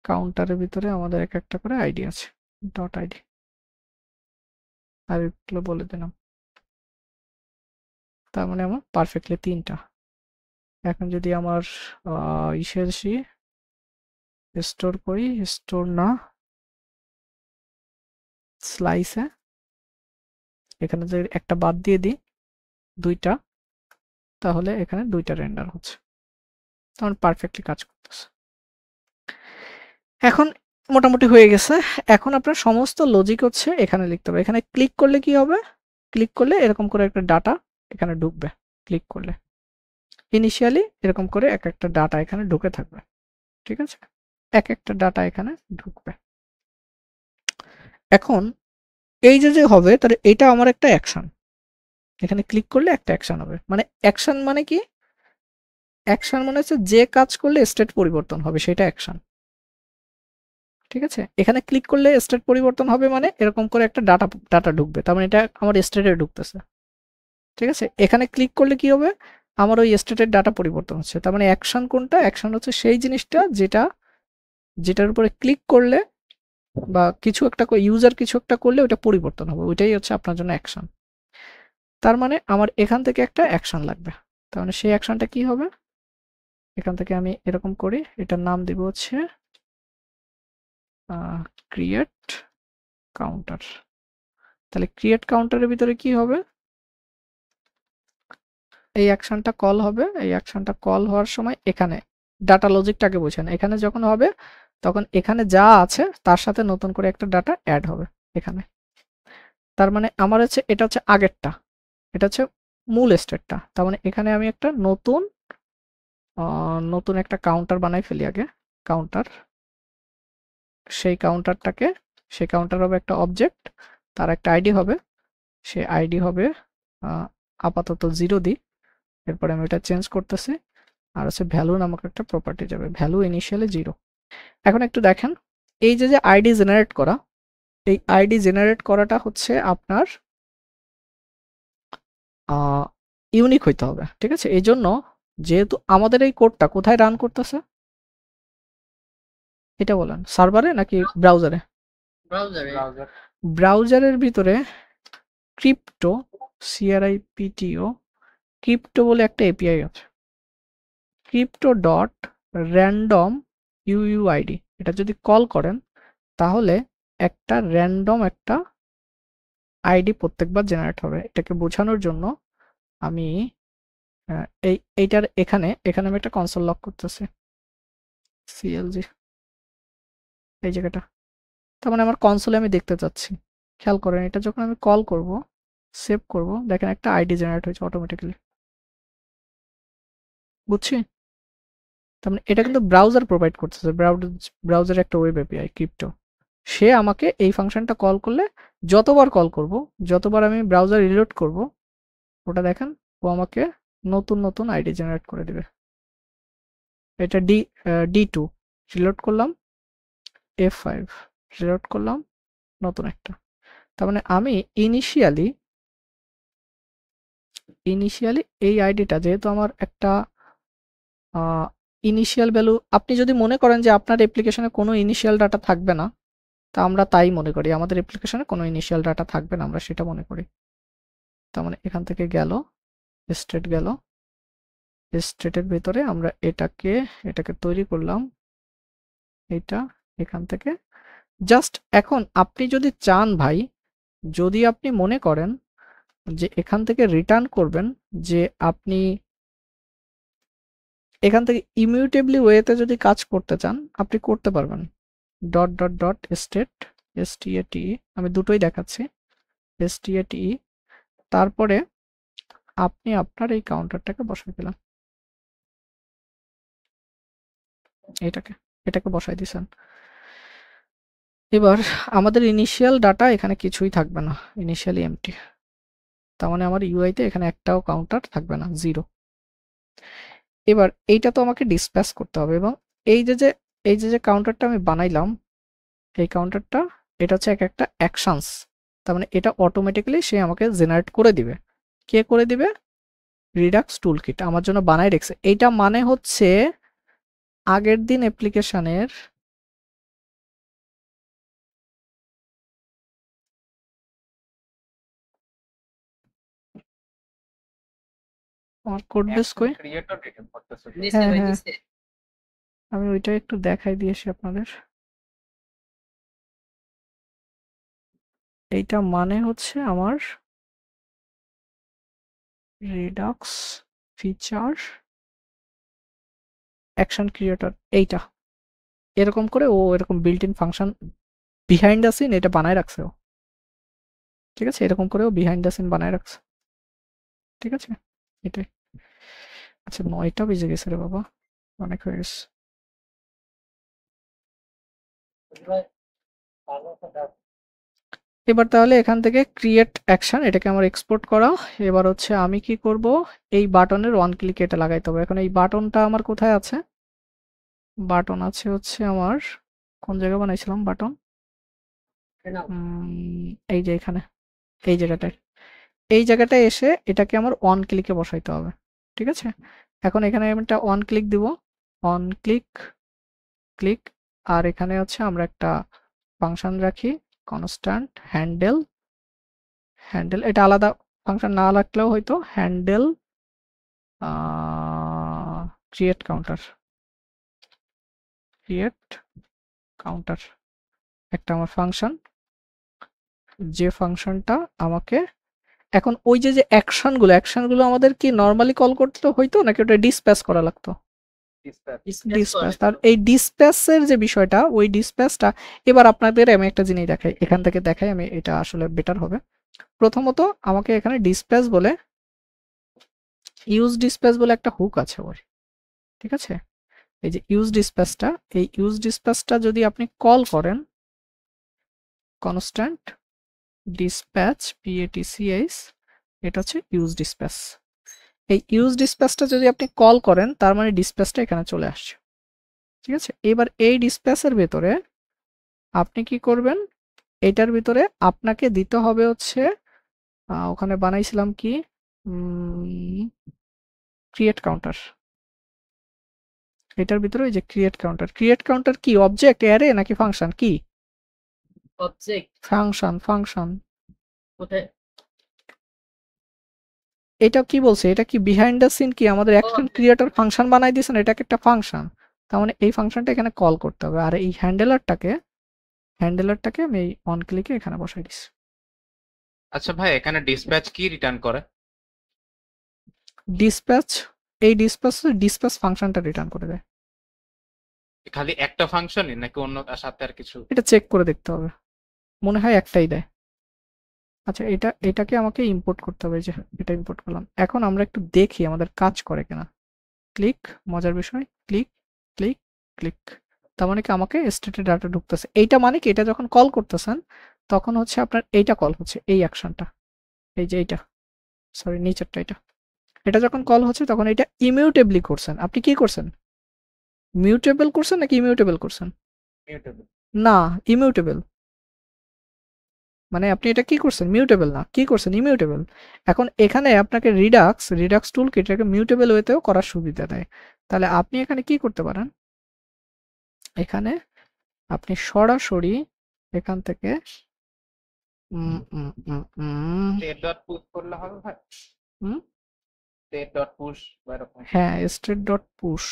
কাউন্টারের ভিতরে আমাদের এক একটা করে আইডি আছে, ডট আইডি, আর এগুলো বলে দিলাম। তার মানে আমার পারফেক্টলি 3টা। এখন যদি আমার ইসে আসি, স্টোর করি, স্টোর না, স্লাইসে এখানে যদি একটা বাদ দিয়ে দিই, 2টা, তাহলে এখানে 2টা রেন্ডার হচ্ছে, তখন পারফেক্টলি কাজ করতেছে। এখন মোটামুটি হয়ে গেছে। এখন আপনার সমস্ত লজিক হচ্ছে এখানে লিখতে হবে। এখানে ক্লিক করলে কি হবে? ক্লিক করলে এরকম করে একটা ডাটা এখানে ঢুকবে। ক্লিক করলে ইনিশিয়ালি এরকম করে এক একটা ডাটা এখানে ঢুকে থাকবে। ঠিক আছে? এক একটা ডাটা এখানে ঢুকবে। এখন এই যে হবে তাহলে এটা আমার একটা অ্যাকশন। এখানে ক্লিক করলে একটা অ্যাকশন হবে। মানে অ্যাকশন মানে কি? অ্যাকশন মানে হচ্ছে যে কাজ করলে স্টেট পরিবর্তন হবে সেটা অ্যাকশন। ঠিক আছে? এখানে ক্লিক করলে স্টেট পরিবর্তন হবে মানে এরকম করে একটা ডাটা ঢুকবে। তার মানে এটা আমার স্টেটে ঢুকতেছে। ঠিক আছে? এখানে ক্লিক করলে কি হবে? আমার ওই স্টেটের ডাটা পরিবর্তন হচ্ছে। তার মানে অ্যাকশন কোনটা? অ্যাকশন হচ্ছে সেই জিনিসটা যেটার উপরে ক্লিক করলে বা কিছু একটা ইউজার কিছু একটা করলে ওটা পরিবর্তন হবে। ওইটাই হচ্ছে আপনার জন্য অ্যাকশন। তার মানে আমার এখান থেকে একটা অ্যাকশন লাগবে। তার মানে সেই অ্যাকশনটা কি হবে? এখান থেকে আমি এরকম করি, এটার নাম দিব হচ্ছে ক্রিয়েট কাউন্টার। তাহলে ক্রিয়েট কাউন্টারের ভিতরে কি হবে? এই অ্যাকশনটা কল হবে। এই অ্যাকশনটা কল হওয়ার সময় এখানে ডাটা লজিকটাকে বোঝেন। এখানে যখন হবে তখন এখানে যা আছে তার সাথে নতুন করে একটা ডাটা অ্যাড হবে এখানে। তার মানে আমার হচ্ছে এটা হচ্ছে আগেরটা, এটা হচ্ছে মূল স্টেটটা। তার মানে এখানে আমি একটা নতুন একটা কাউন্টার বানাই ফেলি আগে। কাউন্টার, সেই কাউন্টার হবে একটা অবজেক্ট, তার একটা আইডি হবে, সে আইডি হবে আপাতত 0 দিই। এরপরে আমি এটা চেঞ্জ করতেছি। আর হচ্ছে ভ্যালু নামক একটা প্রপার্টি যাবে, ভ্যালু ইনিশিয়ালি 0। এখন একটু দেখেন, এই যে আইডি জেনারেট করা, এই আইডি জেনারেট করাটা হচ্ছে আপনার ইউনিক হইতে হবে। ঠিক আছে? এই জন্য যেহেতু আমাদের এই কোডটা কোথায় রান করতেছে এটা বলেন, সার্ভারে নাকি ব্রাউজারে? ব্রাউজারের ভিতরে ক্রিপ্টো, CRIPTO, ক্রিপ্টো বলে একটা এপিআই আছে। ক্রিপ্টো ডট র্যান্ডম UUID, এটা যদি কল করেন তাহলে একটা র্যান্ডম একটা আইডি প্রত্যেকবার জেনারেট হবে। এটাকে বোঝানোর জন্য আমি এইটার এখানে আমি একটা কনসোল লক করতেছি, CLG এই জায়গাটা। তার মানে আমার কনসোলে আমি দেখতে চাচ্ছি। খেয়াল করেন, এটা যখন আমি কল করব, সেভ করব, দেখেন একটা আইডি জেনারেট হয়েছে অটোমেটিক্যালি। বুঝছি? তার মানে এটা কিন্তু ব্রাউজার প্রোভাইড করতেছে, ব্রাউজার একটা ওয়েব এপিআই ক্রিপ্টো। সে আমাকে এই ফাংশনটা কল করলে যতবার কল করব, যতবার আমি ব্রাউজার রিলোড করব, ওটা দেখেন ও আমাকে নতুন আইডি জেনারেট করে দিবে। এটা D2 রিলোড করলাম, F5 রিলোড করলাম, নতুন একটা। তার মানে আমি ইনিশিয়ালি এই আইডিটা যেহেতু আমার একটা ইনিশিয়াল ভ্যালু, আপনি যদি মনে করেন যে আপনার অ্যাপ্লিকেশনে কোনো ইনিশিয়াল ডাটা থাকবে না, তা আমরা তাই মনে করি আমাদের অ্যাপ্লিকেশনে কোনো ইনিশিয়াল ডাটা থাকবে না, আমরা সেটা মনে করি। তার মানে এখান থেকে গেল, স্টেট গেল, স্টেটের ভিতরে আমরা এটাকে তৈরি করলাম, এটা এখান থেকে জাস্ট। এখন আপনি যদি চান ভাই, যদি আপনি মনে করেন যে এখান থেকে রিটার্ন করবেন, যে আপনি এখান থেকে ইমিউটেবলি ওয়েতে যদি কাজ করতে চান আপনি করতে পারবেন। স্টেট STATE, আমি দুটোই দেখাচ্ছি, STATE। তারপরে আপনি আপনার এই কাউন্টারটাকে বসাই দিলেন, এটাকে বসাই দিয়েছেন। এবার আমাদের ইনিশিয়াল ডাটা এখানে কিছুই থাকবে না, ইনিশিয়ালি এমটি। তার মানে আমার ইউআইতে এখানে একটাও কাউন্টার থাকবে না, 0। এবার এইটা তো আমাকে ডিসপ্যাচ করতে হবে, এবং এই যে কাউন্টারটা আমি বানাইলাম, এই কাউন্টারটা এটা হচ্ছে একটা অ্যাকশনস। তার মানে এটা অটোমেটিক্যালি সে আমাকে জেনারেট করে দিবে। কে করে দিবে? রিডাক্স টুলকিট আমার জন্য বানাই রেখেছে। এইটা মানে হচ্ছে আগের দিন অ্যাপ্লিকেশনের আমার কোড বেস কই? হ্যাঁ, আমি ওইটা একটু দেখাই দিয়েছি আপনাদের। এইটা মানে হচ্ছে আমার রিডাক্স ফিচার অ্যাকশন ক্রিয়েটর, এইটা এরকম করে ও এরকম built in function behind the scene এটা বানায় রাখছে ও, ঠিক আছে, এরকম করে ও বিহাইন্ড দ্য সিন বানায় রাখছে, ঠিক আছে, এটাই। আচ্ছা 9টা বেজে গেছে রে বাবা, অনেক হয়ে গেছে। এবার তাহলে এখান থেকে ক্রিয়েট অ্যাকশন এটাকে আমার এক্সপোর্ট করা। এবার হচ্ছে আমি কি করব, এই বাটনের ওয়ান ক্লিক এটা লাগাইতে হবে। এখন এই বাটনটা আমার কোথায় আছে, বাটন আছে হচ্ছে আমার কোন জায়গায় বানাইছিলাম বাটন, এই যে এখানে, এই জায়গাটায়, এই জায়গাটায় এসে এটাকে আমার অন ক্লিকে বসাইতে হবে, ঠিক আছে। এখন এখানে আমি একটা অন ক্লিক দিব, অন ক্লিক ক্লিক, আর এখানে হচ্ছে আমরা একটা ফাংশন রাখি কনস্ট্যান্ট হ্যান্ডেল, হ্যান্ডেল এটা আলাদা ফাংশন না রাখলেও হয়তো, handle create counter, create counter একটা আমার ফাংশন, যে ফাংশনটা আমাকে এখন ওই যে অ্যাকশনগুলো আমাদের কি নর্মালি কল করতে হইতো নাকি ওটা ডিসপ্যাচ করা লাগতো, ডিসপ্যাচ। তার এই ডিসপ্যাচের যে বিষয়টা, ওই ডিসপ্যাচটা এবার আপনাদের আমি একটা জিনিস দেখাই, এখান থেকে দেখাই আমি, এটা আসলে বেটার হবে। প্রথমত আমাকে এখানে ডিসপ্যাচ বলে, ইউজ ডিসপ্যাচ বলে একটা হুক আছে ওর, ঠিক আছে। এই যে ইউজ ডিসপ্যাচটা, এই ইউজ ডিসপ্যাচটা যদি আপনি কল করেন কনস্ট্যান্ট ডিসপ্যাচ PATCH, এটা হচ্ছে ইউজ ডিসপ্যাচ। এই ইউজ ডিসপ্যাচটা যদি আপনি কল করেন তার মানে ডিসপ্যাচটা এখানে চলে আসছে, ঠিক আছে। এবার এই ডিসপ্যাচের ভেতরে আপনি কি করবেন, এটার ভিতরে আপনাকে দিতে হবে হচ্ছে ওখানে বানাইছিলাম কি ক্রিয়েট কাউন্টার, এটার ভিতরে ওই যে ক্রিয়েট কাউন্টার কি অবজেক্ট অ্যারে নাকি ফাংশন, কি অবজেক্ট ফাংশন কোথায়, এটা কি বলছে, এটা কি বিহাইন্ড দ্য সিন কি আমাদের অ্যাকশন ক্রিয়েটর ফাংশন বানাই দিয়েছেন, এটাকে একটা ফাংশন, তার মানে এই ফাংশনটা এখানে কল করতে হবে। আর এই হ্যান্ডেলারটাকে আমি এই অন ক্লিকে এখানে বসাই দিছি। আচ্ছা ভাই, এখানে ডিসপ্যাচ কি রিটার্ন করে? ডিসপ্যাচ, এই ডিসপ্যাচ ফাংশনটা রিটার্ন করে দেয়। খালি একটা ফাংশনই নাকি অন্য তার সাথে আর কিছু? এটা চেক করে দেখতে হবে, মনে হয় একটাই দেয়। আচ্ছা এটাকে আমাকে ইম্পোর্ট করতে হবে, যে এটা ইম্পোর্ট করলাম। এখন আমরা একটু দেখি আমাদের কাজ করে কিনা। ক্লিক, মজার বিষয়, ক্লিক ক্লিক ক্লিক, তার মানে কি আমাকে স্টেটের ডাটা ঢুকতেছে। এইটা মানে কি, এটা যখন কল করতেছেন তখন হচ্ছে আপনার এইটা কল হচ্ছে, এই অ্যাকশনটা, এই যে এইটা, সরি নিচেরটা, এটা যখন কল হচ্ছে তখন এটা ইমিউটেবলি করছেন। আপনি কি করছেন, মিউটেবল করছেন নাকি ইমিউটেবল করছেন? না, ইমিউটেবল, মানে আপনি এটা কি করছেন, মিউটেবল না, কি করছেন, ইমিউটেবল। এখন এখানে আপনাকে রিডাক্স টুল এটাকে মিউটেবল ওয়েতেও করার সুবিধা দেয়। তাহলে আপনি এখানে কি করতে পারেন, এখানে আপনি সরাসরি এখান থেকে state.push করলে হবে ভাই? state.push বা এরকম? হ্যাঁ, state.push,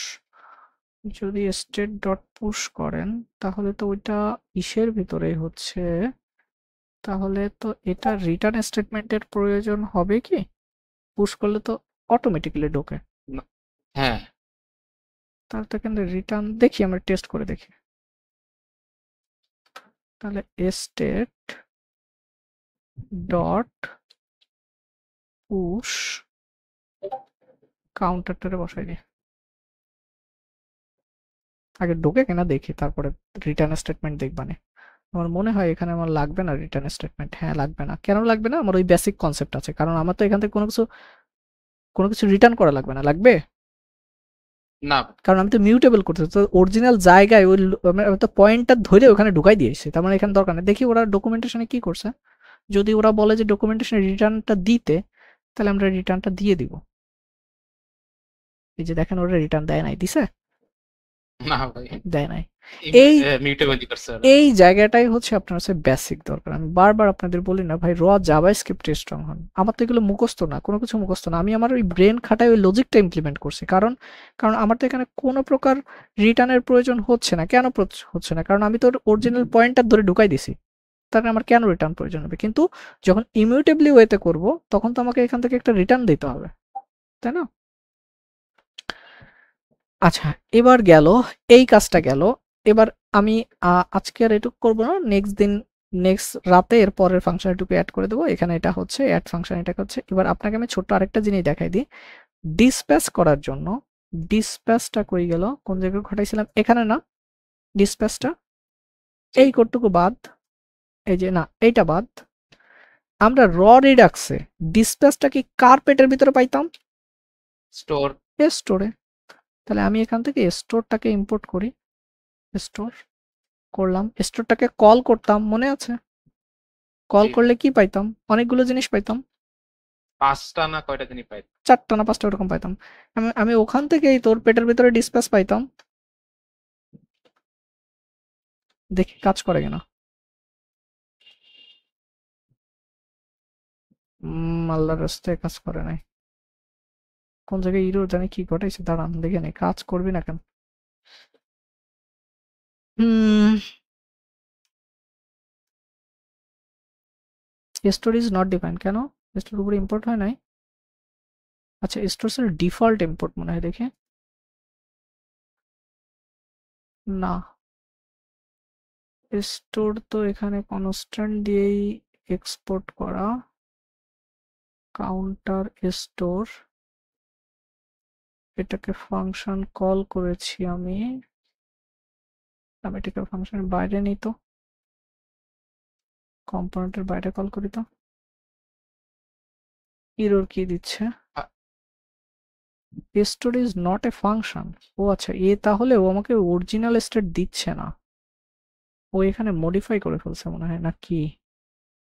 যদি state.push করেন তাহলে তো ওইটা ইসের ভিতরেই হচ্ছে, তাহলে তো এটা রিটার্ন স্টেটমেন্টের প্রয়োজন হবে কি, পুশ করলে তো অটোমেটিক্যালি ঢোকে। হ্যাঁ, তাহলে তো এখানে রিটার্ন দেখি, আমরা টেস্ট করে দেখি। তাহলে স্টেট ডট পুশ কাউন্টারটারে বসাই দিই, আগে ঢোকে কিনা দেখি, তারপরে রিটার্ন স্টেটমেন্ট দেখবানে। আমার মনে হয় এখানে আমার লাগবে না রিটার্ন স্টেটমেন্ট, হ্যাঁ লাগবে না। কেন লাগবে না, আমার ওই বেসিক কনসেপ্ট আছে, কারণ আমার তো এখান থেকে কোনো কিছু রিটার্ন করা লাগবে না। লাগবে না, কারণ আমি তো মিউটেবল করতেছি, তো অরিজিনাল জায়গায় ওই আমি তো পয়েন্টটা ধরে ওখানে ঢুকাই দিয়েছি, তার মানে এখানে দরকার নেই। দেখি ওরা ডকুমেন্টেশনে কি করছে, যদি ওরা বলে যে ডকুমেন্টেশনে রিটার্নটা দিতে, তাহলে আমরা রিটার্নটা দিয়ে দিব। এই যে দেখেন ওরা রিটার্ন দেয় নাই, দিছে? না ভাই, দেয় নাই। এই মিউটেবলই করছে ওরা। এই জায়গাটাই হচ্ছে আপনার কাছে বেসিক দরকার। আমি বারবার আপনাদের বলি না ভাই, র জাভাস্ক্রিপ্টে স্ট্রং হন। আমার তো এগুলো মুখস্থ না, কোনো কিছু মুখস্থ না। আমি আমার ওই ব্রেন খাটায় ওই লজিকটা ইমপ্লিমেন্ট করছি, কারণ আমার তো এখানে কোনো প্রকার রিটার্নের প্রয়োজন হচ্ছে না। কেন হচ্ছে না, কারণ আমি তো অরিজিনাল পয়েন্টটা ধরে ঢুকাই দিছি, তাহলে আমার কেন রিটার্ন প্রয়োজন হবে? কিন্তু যখন ইমিউটেবলি ওয়েতে করব তখন তো আমাকে এখান থেকে একটা রিটার্ন দিতে হবে, তাই না? আচ্ছা, এবার গেল, এই কাজটা গেল। এবার আমি আজকে আর এটুকু করবো না, নেক্সট রাতে এর পরের ফাংশন এটুকু অ্যাড করে দেবো। এখানে এটা হচ্ছে অ্যাড ফাংশন, এটা হচ্ছে। এবার আপনাকে আমি ছোট্ট আরেকটা জিনিস দেখাই দিই। ডিসপ্যাচ করার জন্য ডিসপ্যাচটা কই গেল, কোন জায়গায় ঘটাইছিলাম, এখানে না, ডিসপ্যাচটা এই কোডটুকু বাদ, এই যে না এইটা বাদ, আমরা র রিডাক্সে ডিসপ্যাচটা কি কার্পেটের ভিতরে পাইতাম? স্টোর। স্টোরে। তাহলে আমি এখান থেকে স্টোরটাকে ইম্পোর্ট করি, স্টোর করলাম, স্টোরটাকে কল করতাম, মনে আছে? কল জি। করলে কি পাইতাম? অনেকগুলো জিনিস পাইতাম, 5টা না কয়টা জিনিস পাই? 4টা না 5টা ওরকম পাইতাম। আমি ওখান থেকেই তোর পেটের ভিতরে ডিসপ্যাচ পাইতাম। দেখি কাজ করে কিনা। আল্লাহর রাস্তায় কাজ করে নাই। কোন জায়গায় ইরোর জানি কি ঘটাইছে, দাঁড়ান দেখে নেই, কাজ করবি না কেন? স্টোর ইজ নট ডিফাইন্ড, কেন? স্টোর উপরে ইম্পোর্ট হয় নাই। আচ্ছা, স্টোরস এর ডিফল্ট ইম্পোর্ট মনে হয়, দেখে না, স্টোর তো এখানে কনস্ট্যান্ট দিয়েই এক্সপোর্ট করা। কাউন্টার স্টোর, এটাকে ফাংশন কল করেছি আমি এটাকে ফাংশনের বাইরে নিই তো, কম্পোনেন্টের বাইরে কল করি তো, এরর কি দিচ্ছে? Store is not a function. ও আচ্ছা, তাহলে ও আমাকে অরিজিনাল স্টেট দিচ্ছে না, ও এখানে মডিফাই করে ফেলছে মনে হয়, না কি?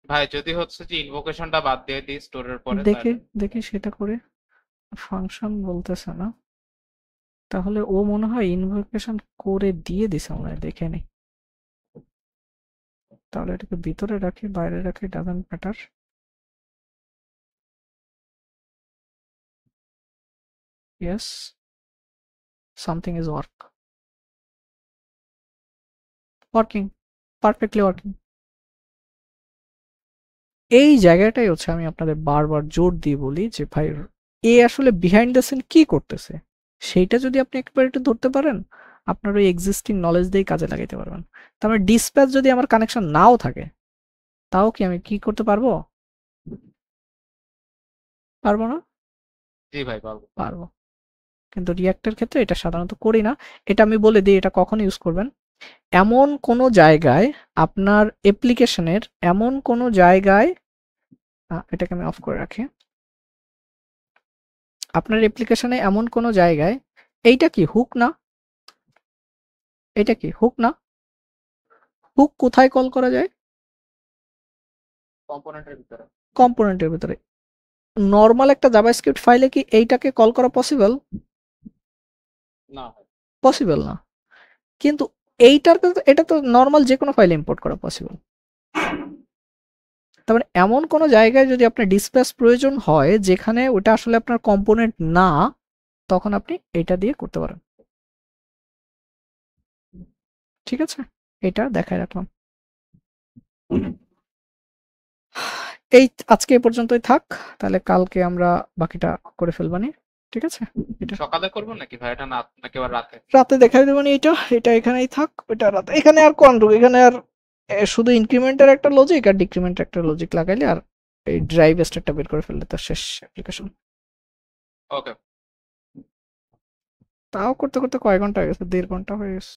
ভাই যদি হচ্ছে যে ইনভোকেশনটা বাদ দিয়ে দিই স্টোরের পরে, দেখি সেটা করে, ফাংশন বলতেছে না, তাহলে ও মনে হয় ইনভোকেশন করে দিয়ে দিছে মনে হয়, দেখে নি। তাহলে এটাকে ভিতরে রাখি, বাইরে রাখি, doesn't matter. Yes, something is working, perfectly working. এই জায়গাটাই হচ্ছে আমি আপনাদের বারবার জোর দিয়ে বলি যে ভাই, আসলে বিহাইন্ড দ্য সিন কি করতেছে, সেইটা যদি আপনি একবার একটু ধরতে পারেন, আপনার ওই এক্সিস্টিং নলেজ দিয়েই কাজে লাগাইতে পারবেন। তার মানে ডিসপ্যাচ যদি আমার কানেকশন নাও থাকে, তাও কি আমি কি করতে পারবো? পারবো না? জি ভাই পারবো। পারবো। কিন্তু রিয়াক্টের ক্ষেত্রে এটা সাধারণত করি না। এটা আমি বলে দিই এটা কখন ইউজ করবেন। এমন কোনো জায়গায়, আপনার অ্যাপ্লিকেশনের এমন কোনো জায়গায়, এটাকে আমি অফ করে রাখি। আপনার অ্যাপ্লিকেশনে এমন কোনো জায়গায়, এইটা কি হুক না? এটা কি হুক না? হুক কোথায় কল করা যায়? কম্পোনেন্টের ভিতরে। কম্পোনেন্টের ভিতরে। নর্মাল একটা জাভাস্ক্রিপ্ট ফাইলে কি এইটাকে কল করা পসিবল? না, পসিবল না। কিন্তু এটা তো নর্মাল যে কোনো ফাইলে ইম্পোর্ট করা পসিবল। তার মানে এমন কোনো জায়গায় যদি আপনার ডিসপ্যাচ প্রয়োজন হয় যেখানে ওটা আসলে আপনার কম্পোনেন্ট না, তখন আপনি এটা দিয়ে করতে পারেন। ঠিক আছে, এটা দেখাই রাখলাম। এই আজকে এ পর্যন্তই থাক, তাহলে কালকে আমরা বাকিটা করে ফেলবানি। ঠিক আছে, এটা সকালে করবো নাকি ভাই, এটা না নাকি আবার রাতে? রাতে দেখাই দেবানি। এটা এখানেই থাক, ওইটা রাতে। এখানে আর কোন এখানে আর শুধু ইনক্রিমেন্টের একটা লজিক আর ডিক্রিমেন্টের একটা লজিক লাগাইলে আর এই ড্রাইভ স্টেটটা বের করে ফেললে তো শেষ অ্যাপ্লিকেশন। ওকে। তাও করতে করতে কয় ঘন্টা হয়ে গেছে? 1.5 ঘন্টা হয়ে গেছে।